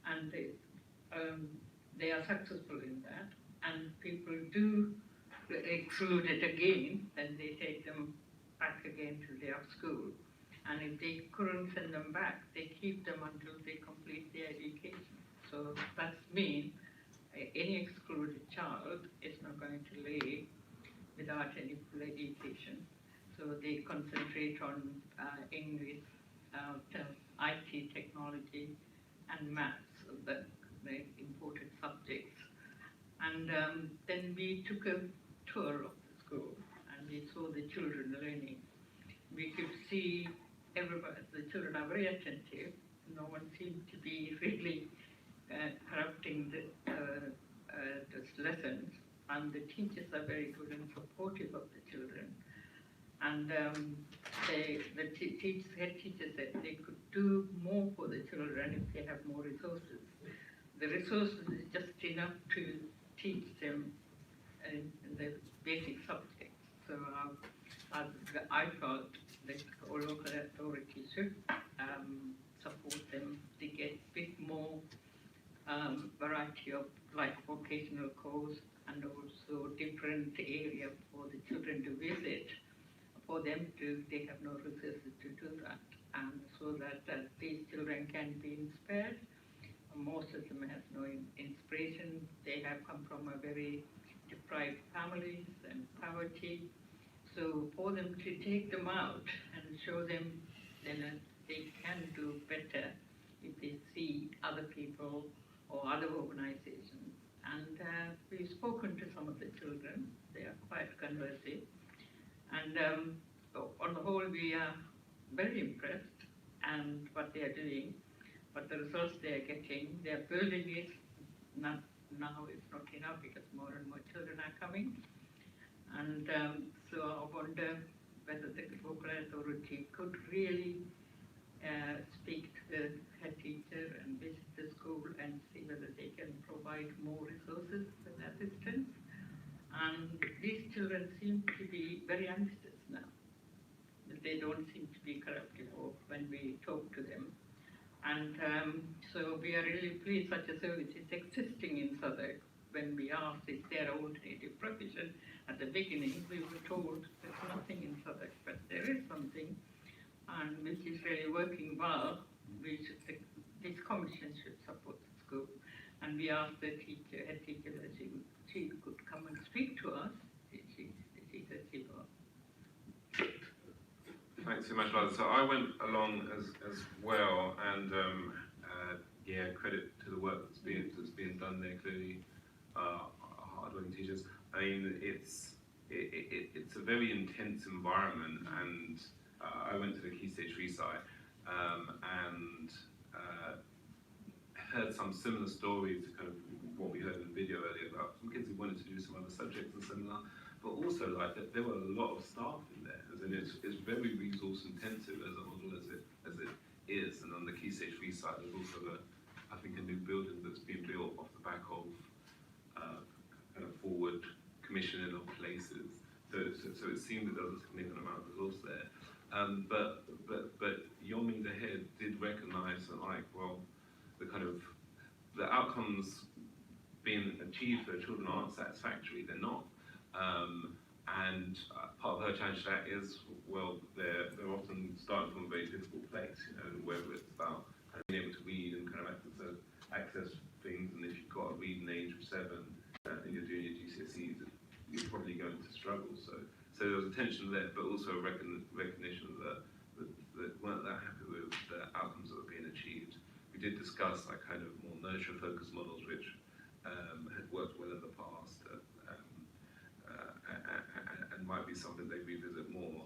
And they are successful in that. And people do exclude it again, then they take them back again to their school. And if they couldn't send them back, they keep them until they complete their education. So that means any excluded child is not going to leave without any full education. So they concentrate on English, IT technology, and maths, the important subjects. And then we took a tour of the school and we saw the children learning. We could see everybody, the children are very attentive. No one seemed to be really corrupting the lessons, and the teachers are very good and supportive of the children. And head teacher said they could do more for the children if they have more resources. The resources is just enough to teach them in the basic subjects. So I felt that all local authorities should support them to get a bit more variety of like vocational course and also different area for the children to visit. For them to, they have no resources to do that, and so that these children can be inspired. Most of them have no inspiration. They have come from a very deprived families and poverty. So for them to take them out and show them that they can do better if they see other people or other organizations. And we've spoken to some of the children. They are quite conversive. And on the whole, we are very impressed and what they are doing, but the results they are getting, they are building it. Now it's not enough because more and more children are coming. And so I wonder whether the local authority could really speak to the head teacher and visit the school and see whether they can provide more resources and assistance. And these children seem to be very ambitious now. They don't seem to be corruptive when we talk to them. And so we are really pleased such a service is existing in Southwark. When we asked if there are alternative profession, at the beginning we were told there's nothing in Southwark, but there is something, and which is really working well. This commission should support the school. And we asked the teacher, head teacher, that she could come and speak to us. She said she will. Thanks so much, Lars. So I went along as well, and yeah, credit to the work that's being done there. Clearly, hardworking teachers. I mean, it's a very intense environment, and I went to the Key Stage 3 site and heard some similar stories to kind of what we heard in the video earlier about some kids who wanted to do some other subjects and similar, but also like that there were a lot of staff in there, and it's very resource intensive as a model as it is. And on the Key Stage 3 site, there's also I think a new building that's being built off the back of kind of forward commissioning of places. So it seemed that there was a significant amount of resource there. But Yomi, the head, did recognise that, like, well, the outcomes being achieved for children aren't satisfactory. They're not. And part of her challenge to that is, well, they're often starting from a very difficult place, you know, whether 7 in your junior GCSEs, you're probably going to struggle. So there was a tension there, but also a recognition that weren't that happy with the outcomes that were being achieved. We did discuss like kind of more nurture-focused models, which had worked well in the past, and might be something they revisit more.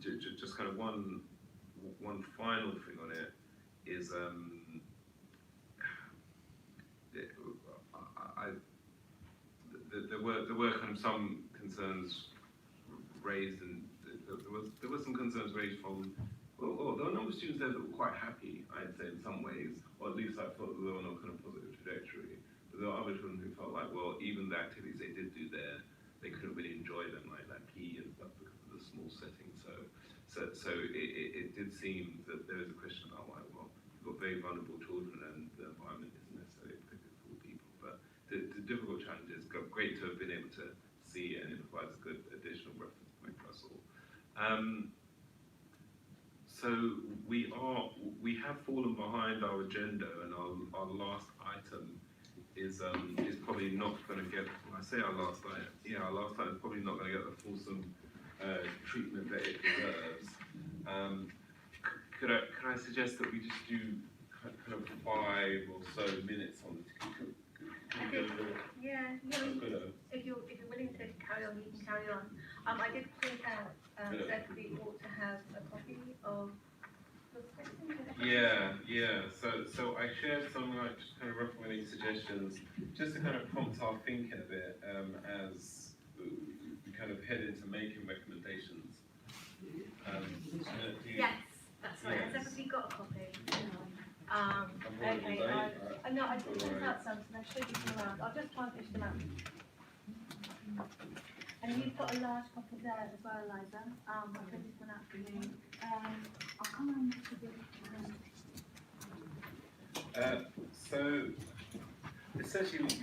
Just kind of one final thing on it is there were kind of some concerns raised, and there were some concerns raised from, well, there were a number of students there that were quite happy, I'd say, in some ways, or at least I thought they were on a kind of positive trajectory. But there were other children who felt like, well, even the activities they did do there, they couldn't really enjoy them, like PE and stuff, because of the small setting. So it did seem that there is a question about, like, well, you've got very vulnerable children, and the environment isn't necessarily appropriate for all people. But the difficult challenges, great to have been able to see, and it provides a good additional reference point for us all. So we have fallen behind our agenda, and our last item is probably not going to get. When I say our last item, our last item is probably not going to get the fulsome treatment that it deserves. Could I suggest that we just do kind of 5 or so minutes on this? Yeah, if you're willing to carry on, you can carry on. I did point out that we ought to have a copy of your suggestions. Yeah. So I shared some like just kind of recommending suggestions, just to kind of prompt our thinking a bit as we kind of head into making recommendations. Yes, that's right. Has everybody got a copy? Okay. No, I did print out some, so there should be some around. I'll just try and fish them out. And you've got a large copy there as well, Eliza. I'll print this one out for you. I'll come on to the So essentially,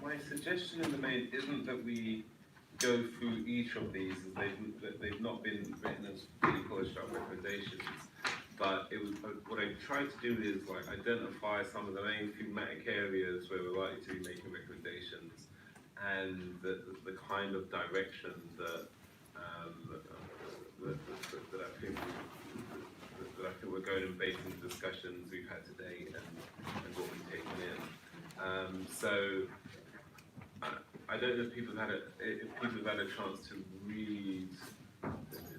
my suggestion in the main isn't that we go through each of these, as they've not been written as fully polished out recommendations. But it was, what I tried to do is like identify some of the main thematic areas where we're likely to be making recommendations, and the kind of direction that I think we're going in based on the discussions we've had today and what we've taken in. So I don't know if people have had a chance to read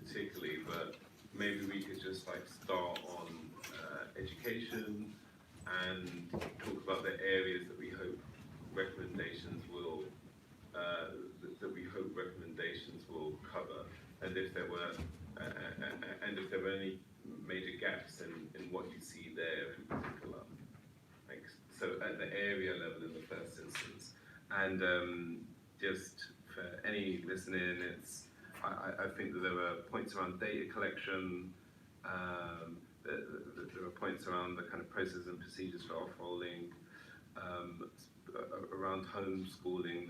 particularly, but maybe we could just like start on education and talk about the areas that we hope recommendations will cover, and if there were any major gaps in what you see there in particular. Like, so at the area level in the first instance, and just for any listening, I think that there were points around data collection, there were points around the kind of processes and procedures for off-rolling, around homeschooling.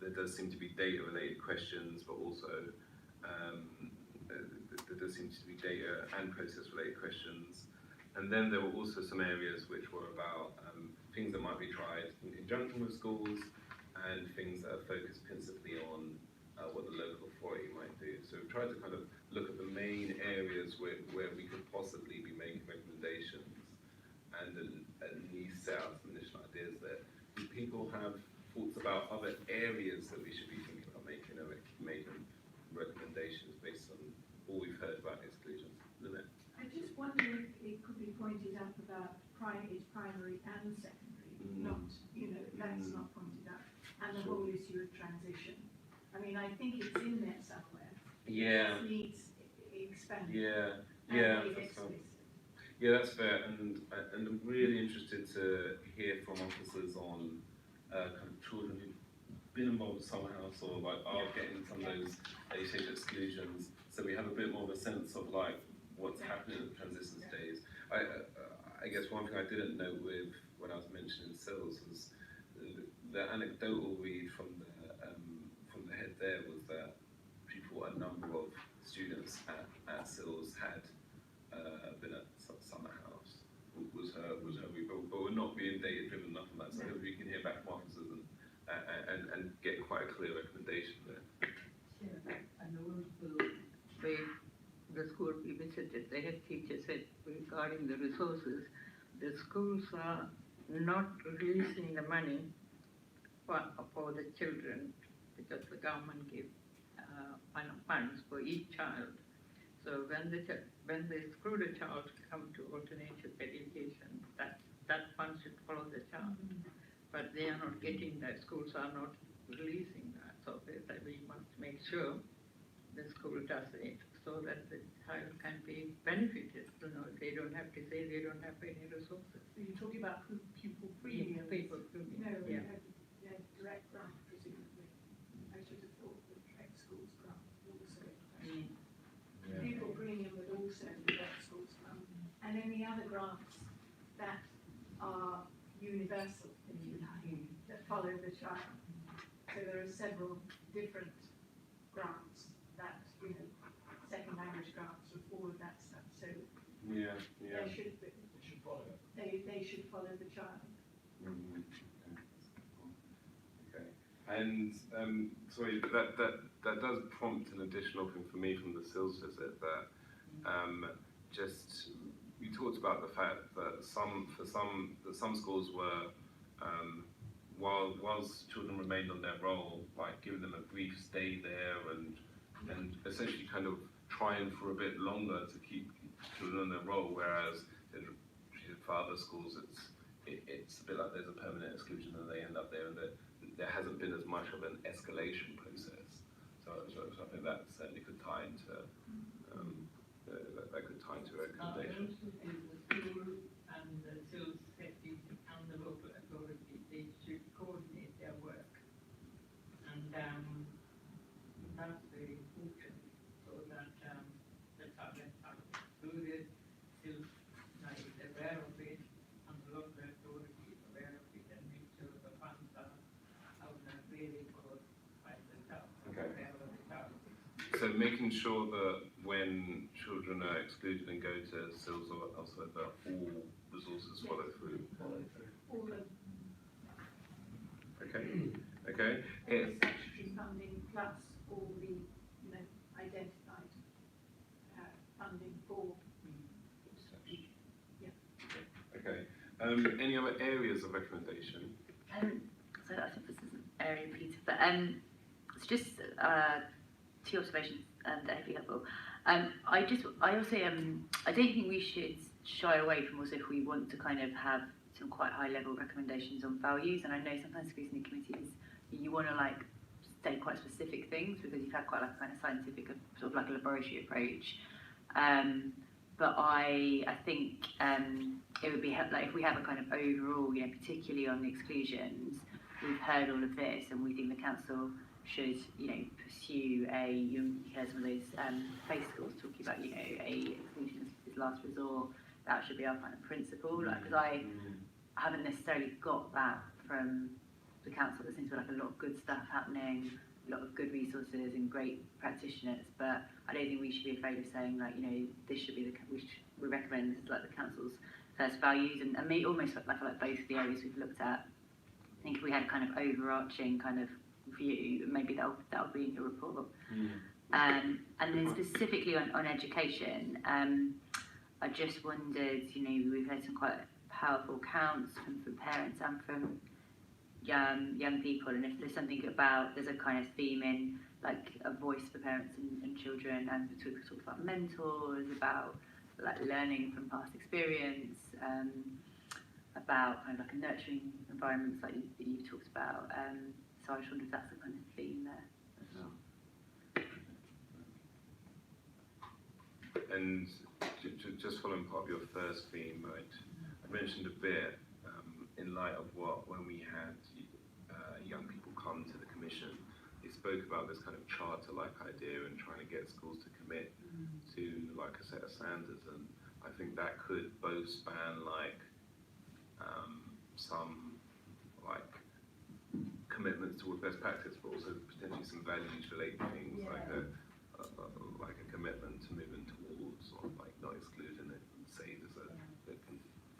There does seem to be data-related questions, but also there does seem to be data and process-related questions. And then there were also some areas which were about things that might be tried in conjunction with schools, and things that are focused principally on what the local authority might do. So we've tried to kind of look at the main areas where we could possibly be making recommendations, and at least set out some initial ideas there. Do people have thoughts about other areas that we should be thinking about making recommendations based on all we've heard about exclusions? Lynette? I just wonder if it could be pointed up about primary and secondary, not, that's not pointed up, and the whole issue of transition. I mean, I think it's in there somewhere. Yeah. It needs expanding. Yeah, that's fair, and I'm really interested to hear from officers on kind of children who've been involved somehow, or like are getting some of those age exclusions, so we have a bit more of a sense of like what's happening at the transition stage. I guess one thing I didn't know with when I was mentioning SILS was the anecdotal read from the head there was that a number of students at SILS had been at summer house. Was her read, but we're not being data driven enough on that. So I hope we can hear back from officers and and get quite a clear recommendation there. Yeah, and also the school we visited, the head teacher said regarding the resources, the schools are not releasing the money for the children because the government gives funds for each child. So when the excluded child come to alternative education, that fund should follow the child. But they are not getting that. Schools are not releasing that. So they say we must make sure the school does it so that the child can be benefited. You know, they don't have to say they don't have any resources. So you're talking about pupil premium? Pupil premium. No, yeah. Direct grant, presumably. I should have thought the direct schools grant would also. Pupil premium would also be direct schools grant. And any other grants that are universal, if you like, that follow the child. So there are several different grants that, second language grants and all of that stuff. So Yeah. they should follow. They should follow the child. Okay. And sorry, that does prompt an additional thing for me from the SILS visit, that just we talked about the fact that some schools were whilst children remained on their roll, like giving them a brief stay there and essentially kind of trying for a bit longer to keep children on their roll, whereas for other schools it's a bit like there's a permanent exclusion and they end up there, and there hasn't been as much of an escalation process. So I think that certainly could tie into that could tie into a recommendation. The school and the SILS safety and the local authority, they should coordinate their work, and that's very important, so that the targets are included, SILS is aware of it, and the local authority is aware of it, and make sure the funds are really good by the child. Okay. Wherever the child is. So making sure that when children are excluded and go to SILS or elsewhere, that all resources follow through. All of Okay. the statutory funding plus all the identified funding for. Okay. Any other areas of recommendation? So I think this is an area, Peter, but it's just two observations that would be helpful. I also I don't think we should shy away from also if we want to kind of have some quite high level recommendations on values, and I know sometimes Scrutiny committees you want to like say quite specific things because you've had quite like a kind of scientific sort of like a laboratory approach. But I think it would be like if we have a kind of overall, particularly on the exclusions, we've heard all of this and we think the council should, pursue you heard some of those face schools talking about, a exclusion is last resort. That should be our kind of principle. Because I haven't necessarily got that from the council. There seems to be like a lot of good stuff happening, a lot of good resources and great practitioners. But I don't think we should be afraid of saying like, this should be we recommend this is like the council's first values, and maybe almost like both the areas we've looked at. I think if we had a kind of overarching kind of view, maybe that'll be in your report. And then specifically on education, I just wondered, we've had some quite powerful accounts from parents and from young people, and if there's something about, there's a kind of theme in like a voice for parents and children, and we talk about mentors, about like learning from past experience, about kind of like a nurturing environments like you talked about. So I just wonder if that's the kind of theme there as well. And just following part of your first theme, right? I mentioned a bit in light of when we had young people come to the commission, they spoke about this kind of charter-like idea and trying to get schools to commit to like a set of standards, and I think that could both span like some like commitments toward best practice, but also potentially some values-related things like a commitment to moving towards or like not excluding it and say there's a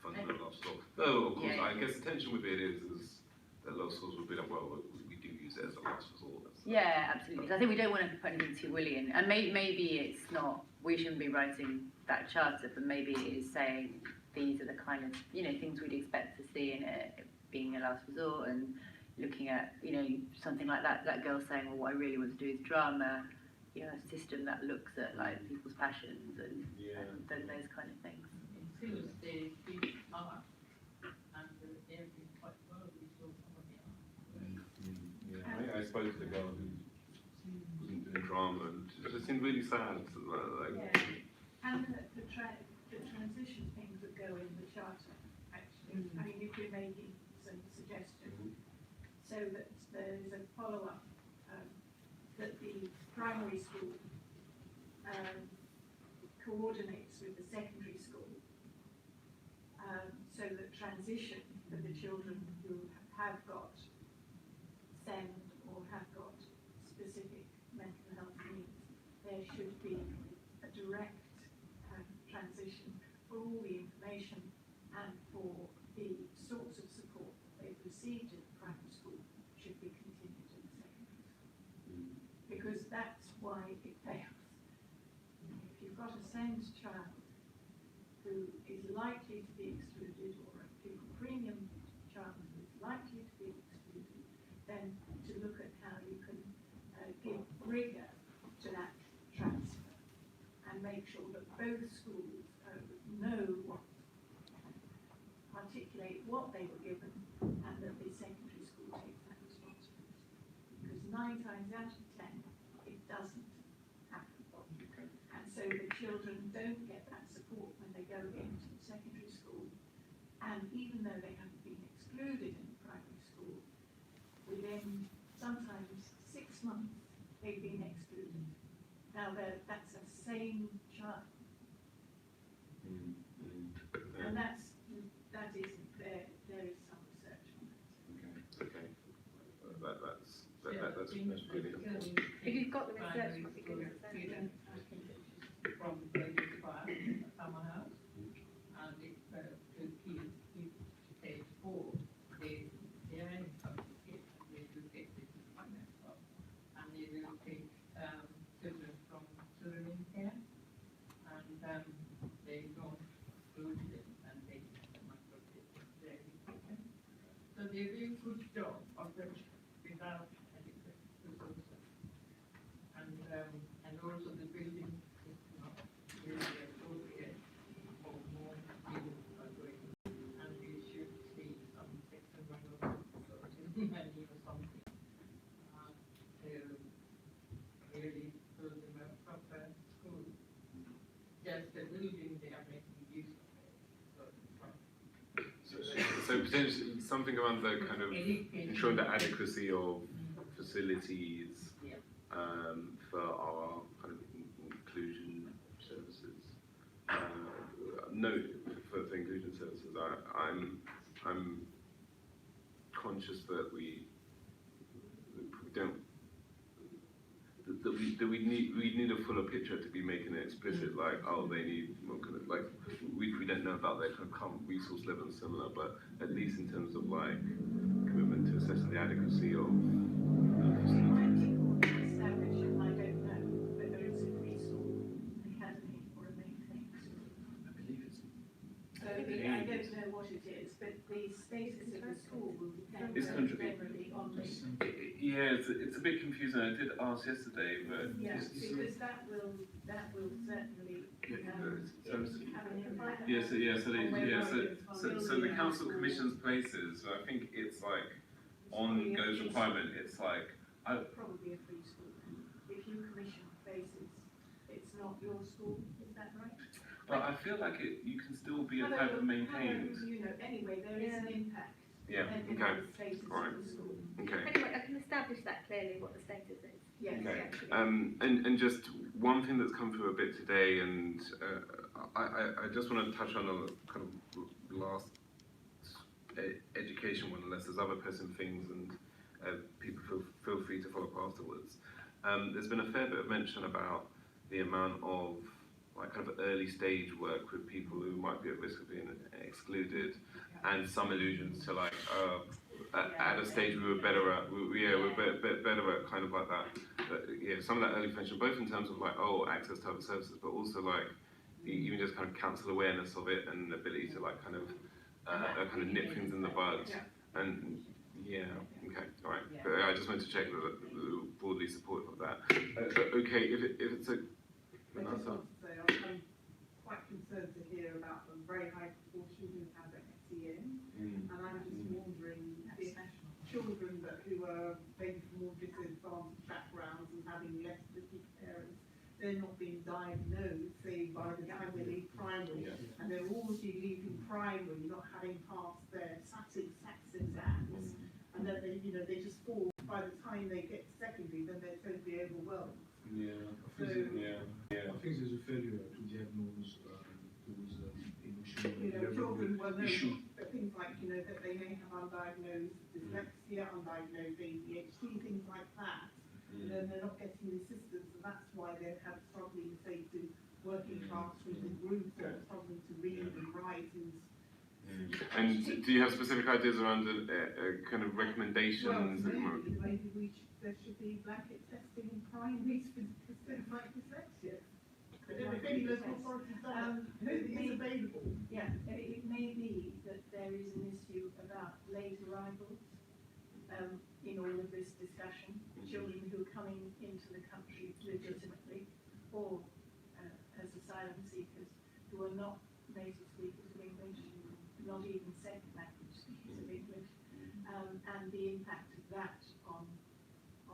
fundamental law. No, of course. I guess the tension with it is that law schools would be like, well, we do use as a last resort. Yeah, absolutely. So I think we don't want to put anything too willy in, and maybe it's not. We shouldn't be writing that charter, but maybe it is saying these are the kind of things we'd expect to see in it being a last resort, and looking at something like that girl saying, well, what I really want to do is drama. A system that looks at like people's passions and those kind of things. In Phil's day, big art, and they're doing quite well with so I spoke to the girl who wasn't doing drama, and it seemed really sad. And the transition things that go in the charter, actually. I mean, if we're making some suggestions, so that there's a follow-up, that the primary school coordinates with the secondary school, so that transition for the children who have got SEND or have got specific mental health needs, there should be a direct transition for all the information and for the sorts of support that they've received in the primary school should be continued in the secondary school. Because that's why it fails. If you've got a SEND child who is likely to be excluded, or a pupil premium child who is likely to be excluded, then to look at how you can give rigour to that transfer and make sure that both schools articulate what they were given, and that the secondary school takes that responsibility. Because 9 times out of 10, it doesn't happen. And so the children don't get that support when they go into the secondary school, and even though they haven't been excluded in the primary school, within sometimes 6 months they've been excluded. Now that's the same child. And there is some research on that. Okay. That's brilliant. If you've got the research, it would be good. From Lady Square, Summer House, and it's to keep stage 4. They are in certificate, and they will take this finance up, and they will take children from children in care, and they don't exclude them, and they them and protect their education. So they do a good job of it without adequate resources. And also the building is not really appropriate for more people are going. And we should see some section money or something to really build them a proper school. Just the building they are making use of it. So potentially something around the kind of ensuring the adequacy of facilities for our kind of inclusion services. No, for inclusion services, I'm conscious that we don't. That we need a fuller picture to be making it explicit, like, oh, they need more kind of, like, we don't know about their kind of current resource level and similar, but at least in terms of like commitment to assessing the adequacy of I don't know what it is, but the status of the school will depend generally on the... Yeah, it's a bit confusing. I did ask yesterday, but... Yes, because that will certainly have an impact. So the council commissions places, so I think it's like, on Go's requirement, it's like... Probably a free school. If you commission places, it's not your school, is that right? But I feel like you can still be a type of maintained. Anyway, there is an impact. Yeah, depending on the status of the school. Okay. Anyway, I can establish that clearly what the status is. Yes. Okay. And just one thing that's come through a bit today, and I just want to touch on a kind of last education one, unless there's other pressing things, and people feel free to follow up afterwards. There's been a fair bit of mention about the amount of like kind of early stage work with people who might be at risk of being excluded, and some allusions to like at a stage we were better at. We're better at kind of like that. Some of that early prevention, both in terms of like access to other services, but also like even just kind of council awareness of it and the ability to like kind of nip things in the bud. And okay, all right. But I just wanted to check that we're broadly supportive of that. Okay, if it's a I just want to say I'm quite concerned to hear about the very high proportion who have SEN, and I'm just wondering if children who are maybe from more disadvantaged backgrounds and having less lucky parents, they're not being diagnosed, say, by the time they leave primary, and they're already leaving primary, not having passed their SATs exams, and then they just fall. By the time they get to secondary, then they're totally overwhelmed. I think there's a failure to diagnose those emotional children will know issue. things like, that they may have undiagnosed dyslexia, undiagnosed ADHD, things like that. And then they're not getting the assistance, and that's why they're struggling, say, to work in classrooms and groups, or struggling to read and write. And do you have specific ideas around kind of recommendations? Well, maybe there should be blanket testing in primaries for things like dyslexia. I don't know if any local authorities is available. Yeah, it may be that there is an issue about late arrivals in all of this discussion. Children who are coming into the country legitimately, or as asylum seekers who are not native speakers of English, not even second language speakers of English, and the impact of that on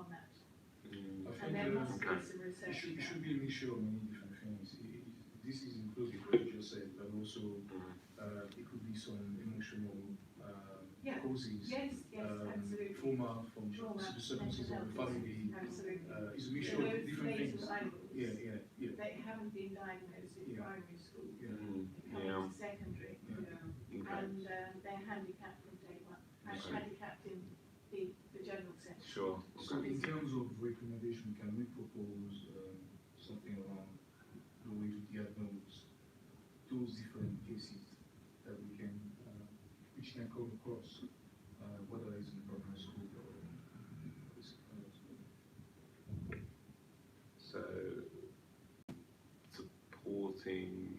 that. And there must be some research. It should be a mixture of many different things. This is including what you just said, but also it could be some emotional causes, absolutely. trauma from the circumstances of the family. It's a mixture of different things. They haven't been diagnosed in primary school. They come to secondary, and they're handicapped from day one. Handicapped in the general sense. Sure. So in terms of recommendation, can we propose something around the way to diagnose those different cases that we can, which can come across, whether it's in primary school or secondary school? So supporting,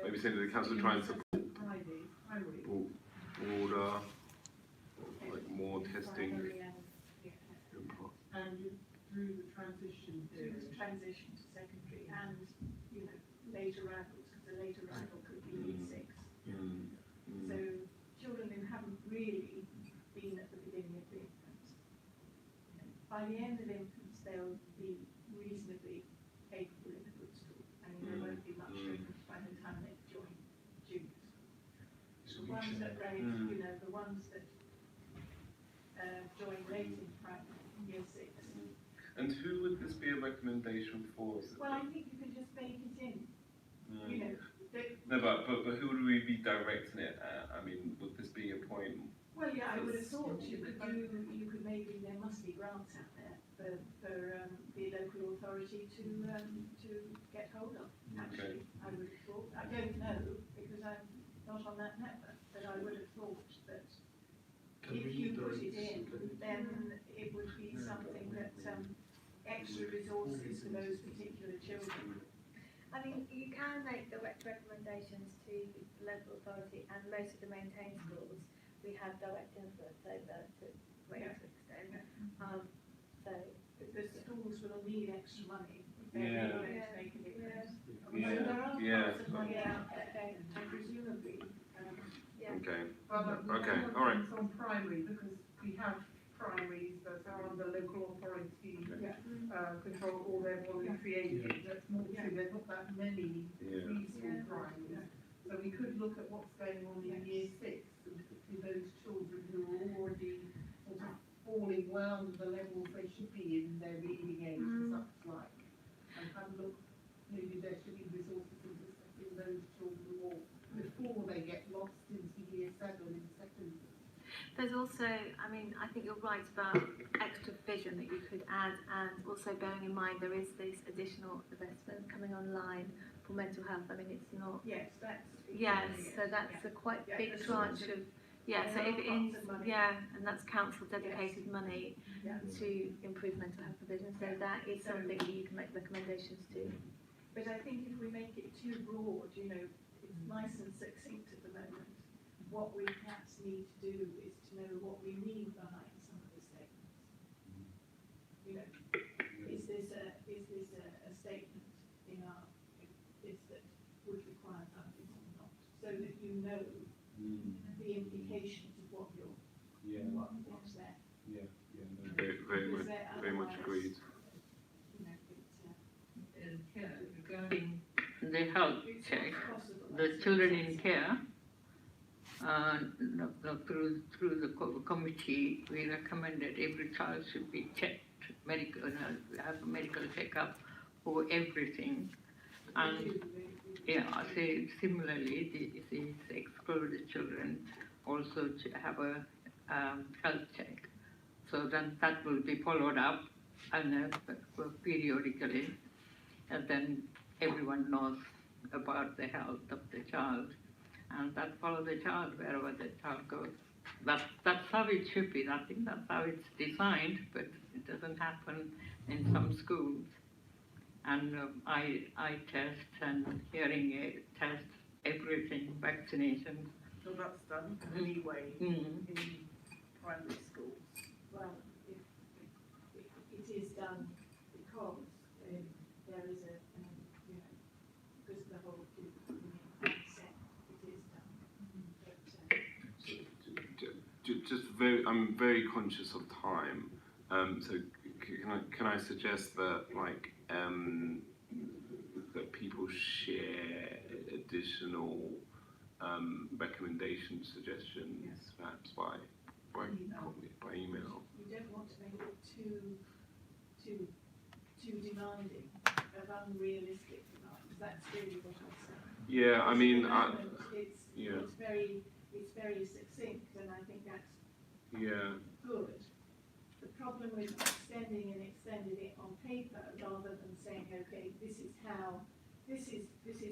maybe saying to the council try and support broader, like more testing. And through the transition period. Transition to secondary, and later arrivals, because the later arrival could be year 6. So children who haven't really been at the beginning of the infants, by the end of infants they'll be reasonably capable in a good school. I mean, there won't be much difference by the time they join junior school. The ones that the ones that join late in primary, year 6. And who would this be a recommendation for? Well, I think you can just bake it in. No, but who would we be directing it at? I mean, would this be a point? Well, yeah, I would have thought you could maybe, there must be grants out there for the local authority to get hold of, actually. I would have thought. I don't know, because I'm not on that network, but I would have thought that if you put it in, then it would be something that extra resources for those particular children. I mean, you can make direct recommendations to the local authority, and most of the maintained schools, we have direct influence over to a great extent. So the schools will need extra money if they're going to make a difference. So there are lots of money out there, and presumably. All right. On primary, because we have primaries that are under local authority control, all their voluntary ages. That's more true. There's not that many preschool primaries. So we could look at what's going on in year 6, and particularly those children who are already sort of falling well under the levels they should be in their reading age and such like. And have a look, maybe there should be resources in discussing those children more before they get lost into year 7 in secondary. There's also, I mean, I think you're right about extra vision that you could add, and also bearing in mind there is this additional investment coming online for mental health. I mean, it's not. Yes, that's. Yes, so that's a quite big tranche of Yeah, so There if are it pots is, of money. yeah, and that's council dedicated money Yeah. to improve mental health provision, so that is something you can make recommendations to. But I think if we make it too broad, you know, it's nice and succinct at the moment. What we perhaps need to do is to know what we mean behind some of the statements. You know, is this a statement in our, is that would require funding or not? So that you know the implications of what you're, what's there. Yeah, no, very much agreed. You know, Regarding the health check, the children in care, through the committee, we recommend that every child should be checked, have a medical checkup for everything. And yeah, I say similarly, the excluded children also have a health check. So then that will be followed up and periodically, and then everyone knows about the health of the child, and that follow the child wherever the child goes. That's how it should be. I think that's how it's designed, but it doesn't happen in some schools. And eye test and hearing aid test, everything, vaccinations. So that's done anyway in primary schools. Well, it is done because there is a, you know, because of the whole consent, it is done. I'm very conscious of time. So can I suggest that that people share additional recommendations, suggestions, perhaps by email. You don't want to make it too demanding, of unrealistic demands. That's really what I'm saying. Yeah, I mean, it's very succinct, and I think that's good. The problem with extending it on paper rather than saying, okay, this is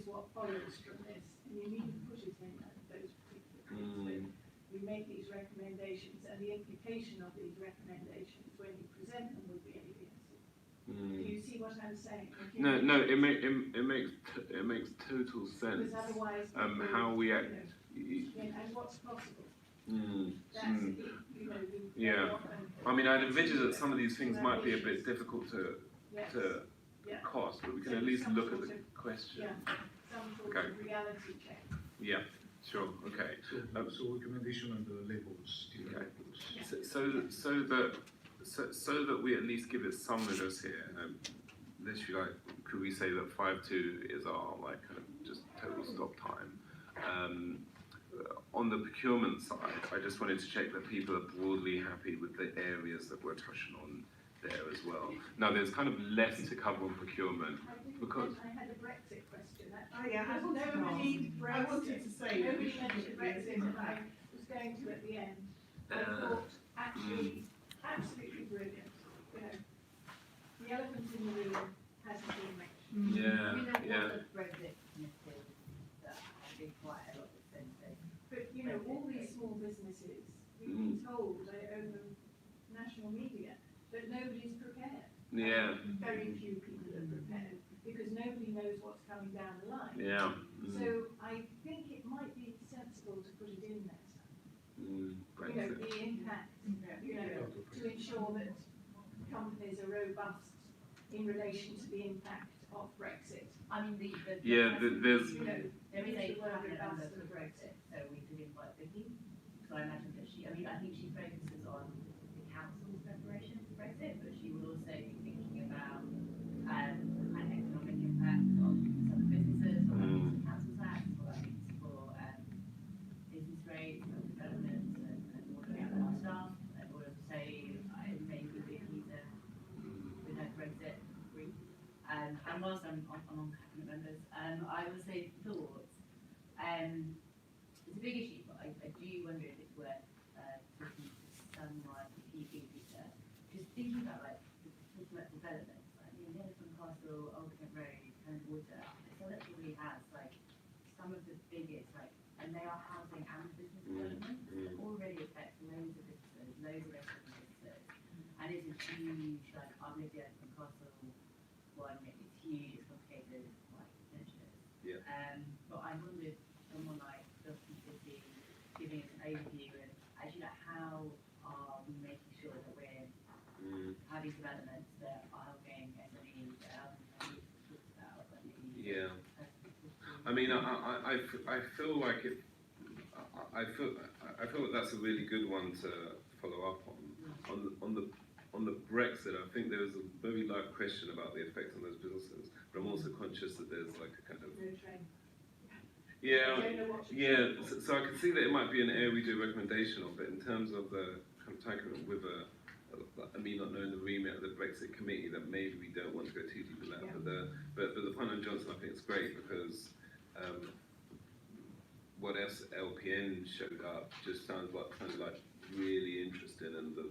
what follows from this, and you need to put it in those particular things. So we make these recommendations, and the implication of these recommendations when you present them with the ABS. Do you see what I'm saying? No, it makes total sense. Because otherwise, how we act. And what's possible. Yeah, I mean, I'd envisage that some of these things might be a bit difficult to cost, but we can at least look at the question. Yeah, some sort of reality check. Yeah, sure, okay. So recommendation on the labels. Okay. So that we at least give it some rigors here. Literally, could we say that 5.2 is our just total stop time? On the procurement side, I just wanted to check that people are broadly happy with the areas that we're touching on there as well. Now, there's kind of less to cover on procurement because I had a Brexit question. I wanted to say nobody mentioned Brexit, and I was going to at the end. I thought actually absolutely brilliant. You know, the elephant in the room hasn't been mentioned. The Brexit committee that did quite a lot of things. But you know, all these small businesses, we've been told over national media that nobody's prepared. Yeah. Very few people are prepared because nobody knows what's coming down the line. Yeah. So I think it might be sensible to put it in there. You know, the impact, you know, to ensure that companies are robust in relation to the impact of Brexit. I mean, there's you know, there is a word cabinet member robust for Brexit, so we could invite Vicky. So I imagine that I think she focuses on the council's preparation for Brexit, but she will also be thinking about the kind of economic impact of some businesses, or the council tax, or for business rates, and development, and all of our staff, and all of say maybe Vicky with her Brexit group. And whilst I'm on cabinet members, I would say thoughts. It's a big issue, but I do wonder if it's worth talking to someone, keeping Peter, just thinking about developments, like the Elephant Castle, Old Kent Road, and water. So that really has some of the biggest, like, and they are housing and business development, already affect loads of businesses, loads of residential businesses. And it's a huge, like, I've lived in Newcastle one, it's huge, it's complicated, it's quite contentious. Yeah. But I wondered, someone like Dusty City giving us an overview and actually, like, how are we making sure that we're having developments that are helping SMEs, that are helping talk about, like, maybe. Yeah. I mean, I feel like it. I feel that that's a really good one to follow up on the Brexit. I think there was a very live question about the effect on those businesses, but I'm also conscious that there's like a kind of So I can see that it might be an area we do a recommendation on, but in terms of the kind of tackling with me not knowing the remit of the Brexit committee, that maybe we don't want to go too deep in that. Yeah. But the point on Johnson, I think it's great because. What else LPN showed up just sounds like really interesting, and the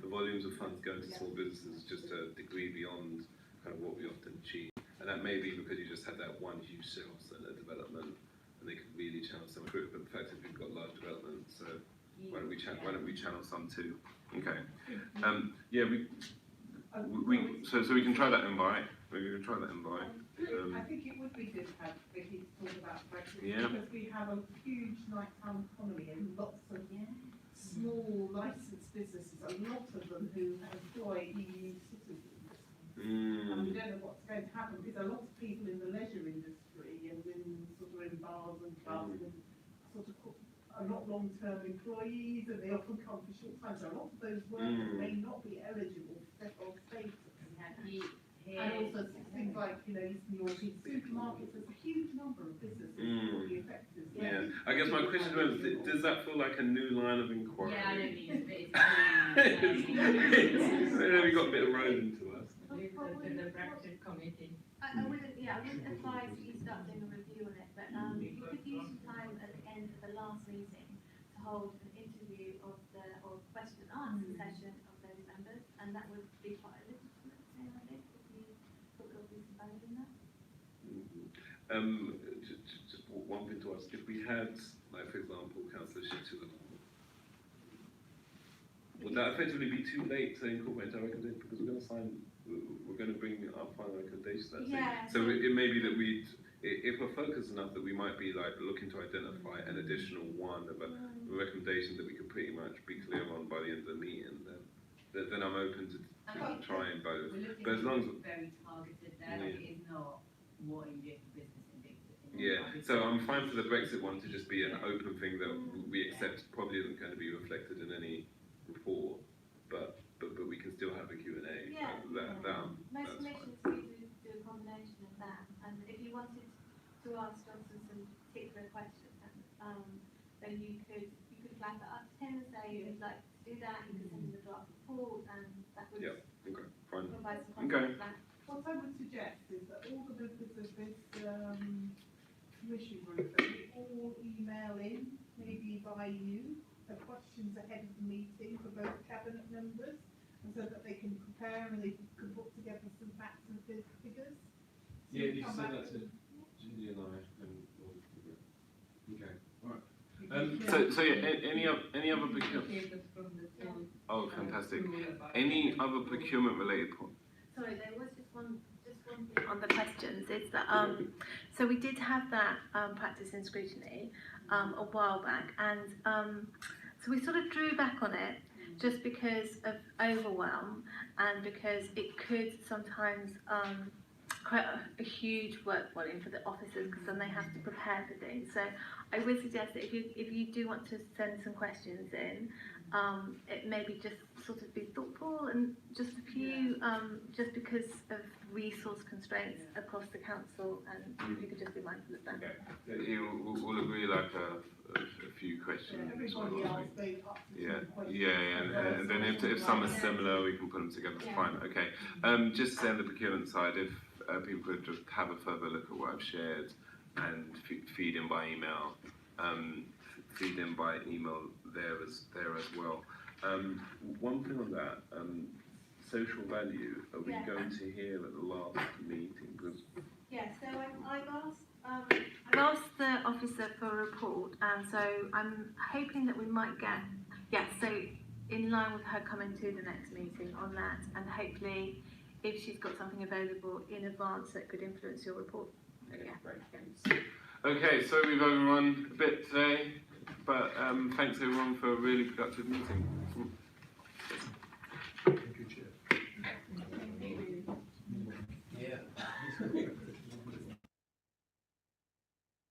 volumes of funds going to small businesses just a degree beyond kind of what we often achieve. And that may be because you just had that one huge sales centre development, and they could really channel some through it. But the fact is we've got large development, so why don't we channel some too? Okay. So we can try that invite. We can try that invite. I think it would be good to have Vicky to talk about Brexit because we have a huge nighttime economy and lots of small licensed businesses, a lot of them who employ EU citizens. And we don't know what's going to happen because a lot of people in the leisure industry and in bars and clubs and are not long-term employees, and they often come for short time. So a lot of those workers may not be eligible for settled status. And also things like, Eastern European supermarkets, there's a huge number of businesses that will be affected. Yeah. I guess my question is, does that feel like a new line of inquiry? Yeah, I don't think it's we got a bit of roving to us. The Brexit committee. I wouldn't advise that you start doing a review on it, but you could use some time at the end of the last meeting to hold an interview or question and answer session of those members, and that would be quite a legitimate thing, I think, if you thought there would be some value in that. Just one thing to ask: if we had, like, for example, Councillor Shittu, would that effectively be too late to incorporate our recommendation because we're going to bring our final recommendations that day? So it may be that if we're focused enough, that we might be like looking to identify an additional one of a recommendation that we could pretty much be clear on by the end of the meeting. Then I'm open to trying both. But as long as very targeted there, like it is not what you do for business in big. So I'm fine for the Brexit one to just be an open thing that we accept probably isn't going to be reflected in any report, but we can still have a Q&A. Most commissions do a combination of that, and if you wanted to ask Johnson some particular questions, then you could flag that up to him and say you'd like to do that. You could send him the draft report, and that would provide some context for that. What I would suggest is that all the members of this commission group, that we all email in, maybe by you, the questions ahead of the meeting for both cabinet members, and so that they can prepare and they can put together some facts and figures. Yeah, you can send that to Julie and I. Okay, all right. Any other procurement? Oh, fantastic. Any other procurement related points? Sorry, there was just one thing on the questions. It's that so we did have that practice in scrutiny a while back, and so we sort of drew back on it just because of overwhelm and because it could sometimes create a huge work volume for the officers because then they have to prepare for things. So I would suggest that if you do want to send some questions in, it maybe just sort of be thoughtful and just a few, just because of resource constraints across the council, and if you could just be mindful of that. Okay. We'll agree like a few questions. And then if some are similar, we can put them together. Fine. Okay. Just say on the procurement side, if people could just have a further look at what I've shared and feed in by email. There as well. One thing on that, social value, are we going to hear at the last meeting? So I've asked officer for a report, and so I'm hoping that we might get, so in line with her coming to the next meeting on that, and hopefully if she's got something available in advance that could influence your report. Okay, great, thanks. Okay, so we've overrun a bit today, but thanks everyone for a really productive meeting.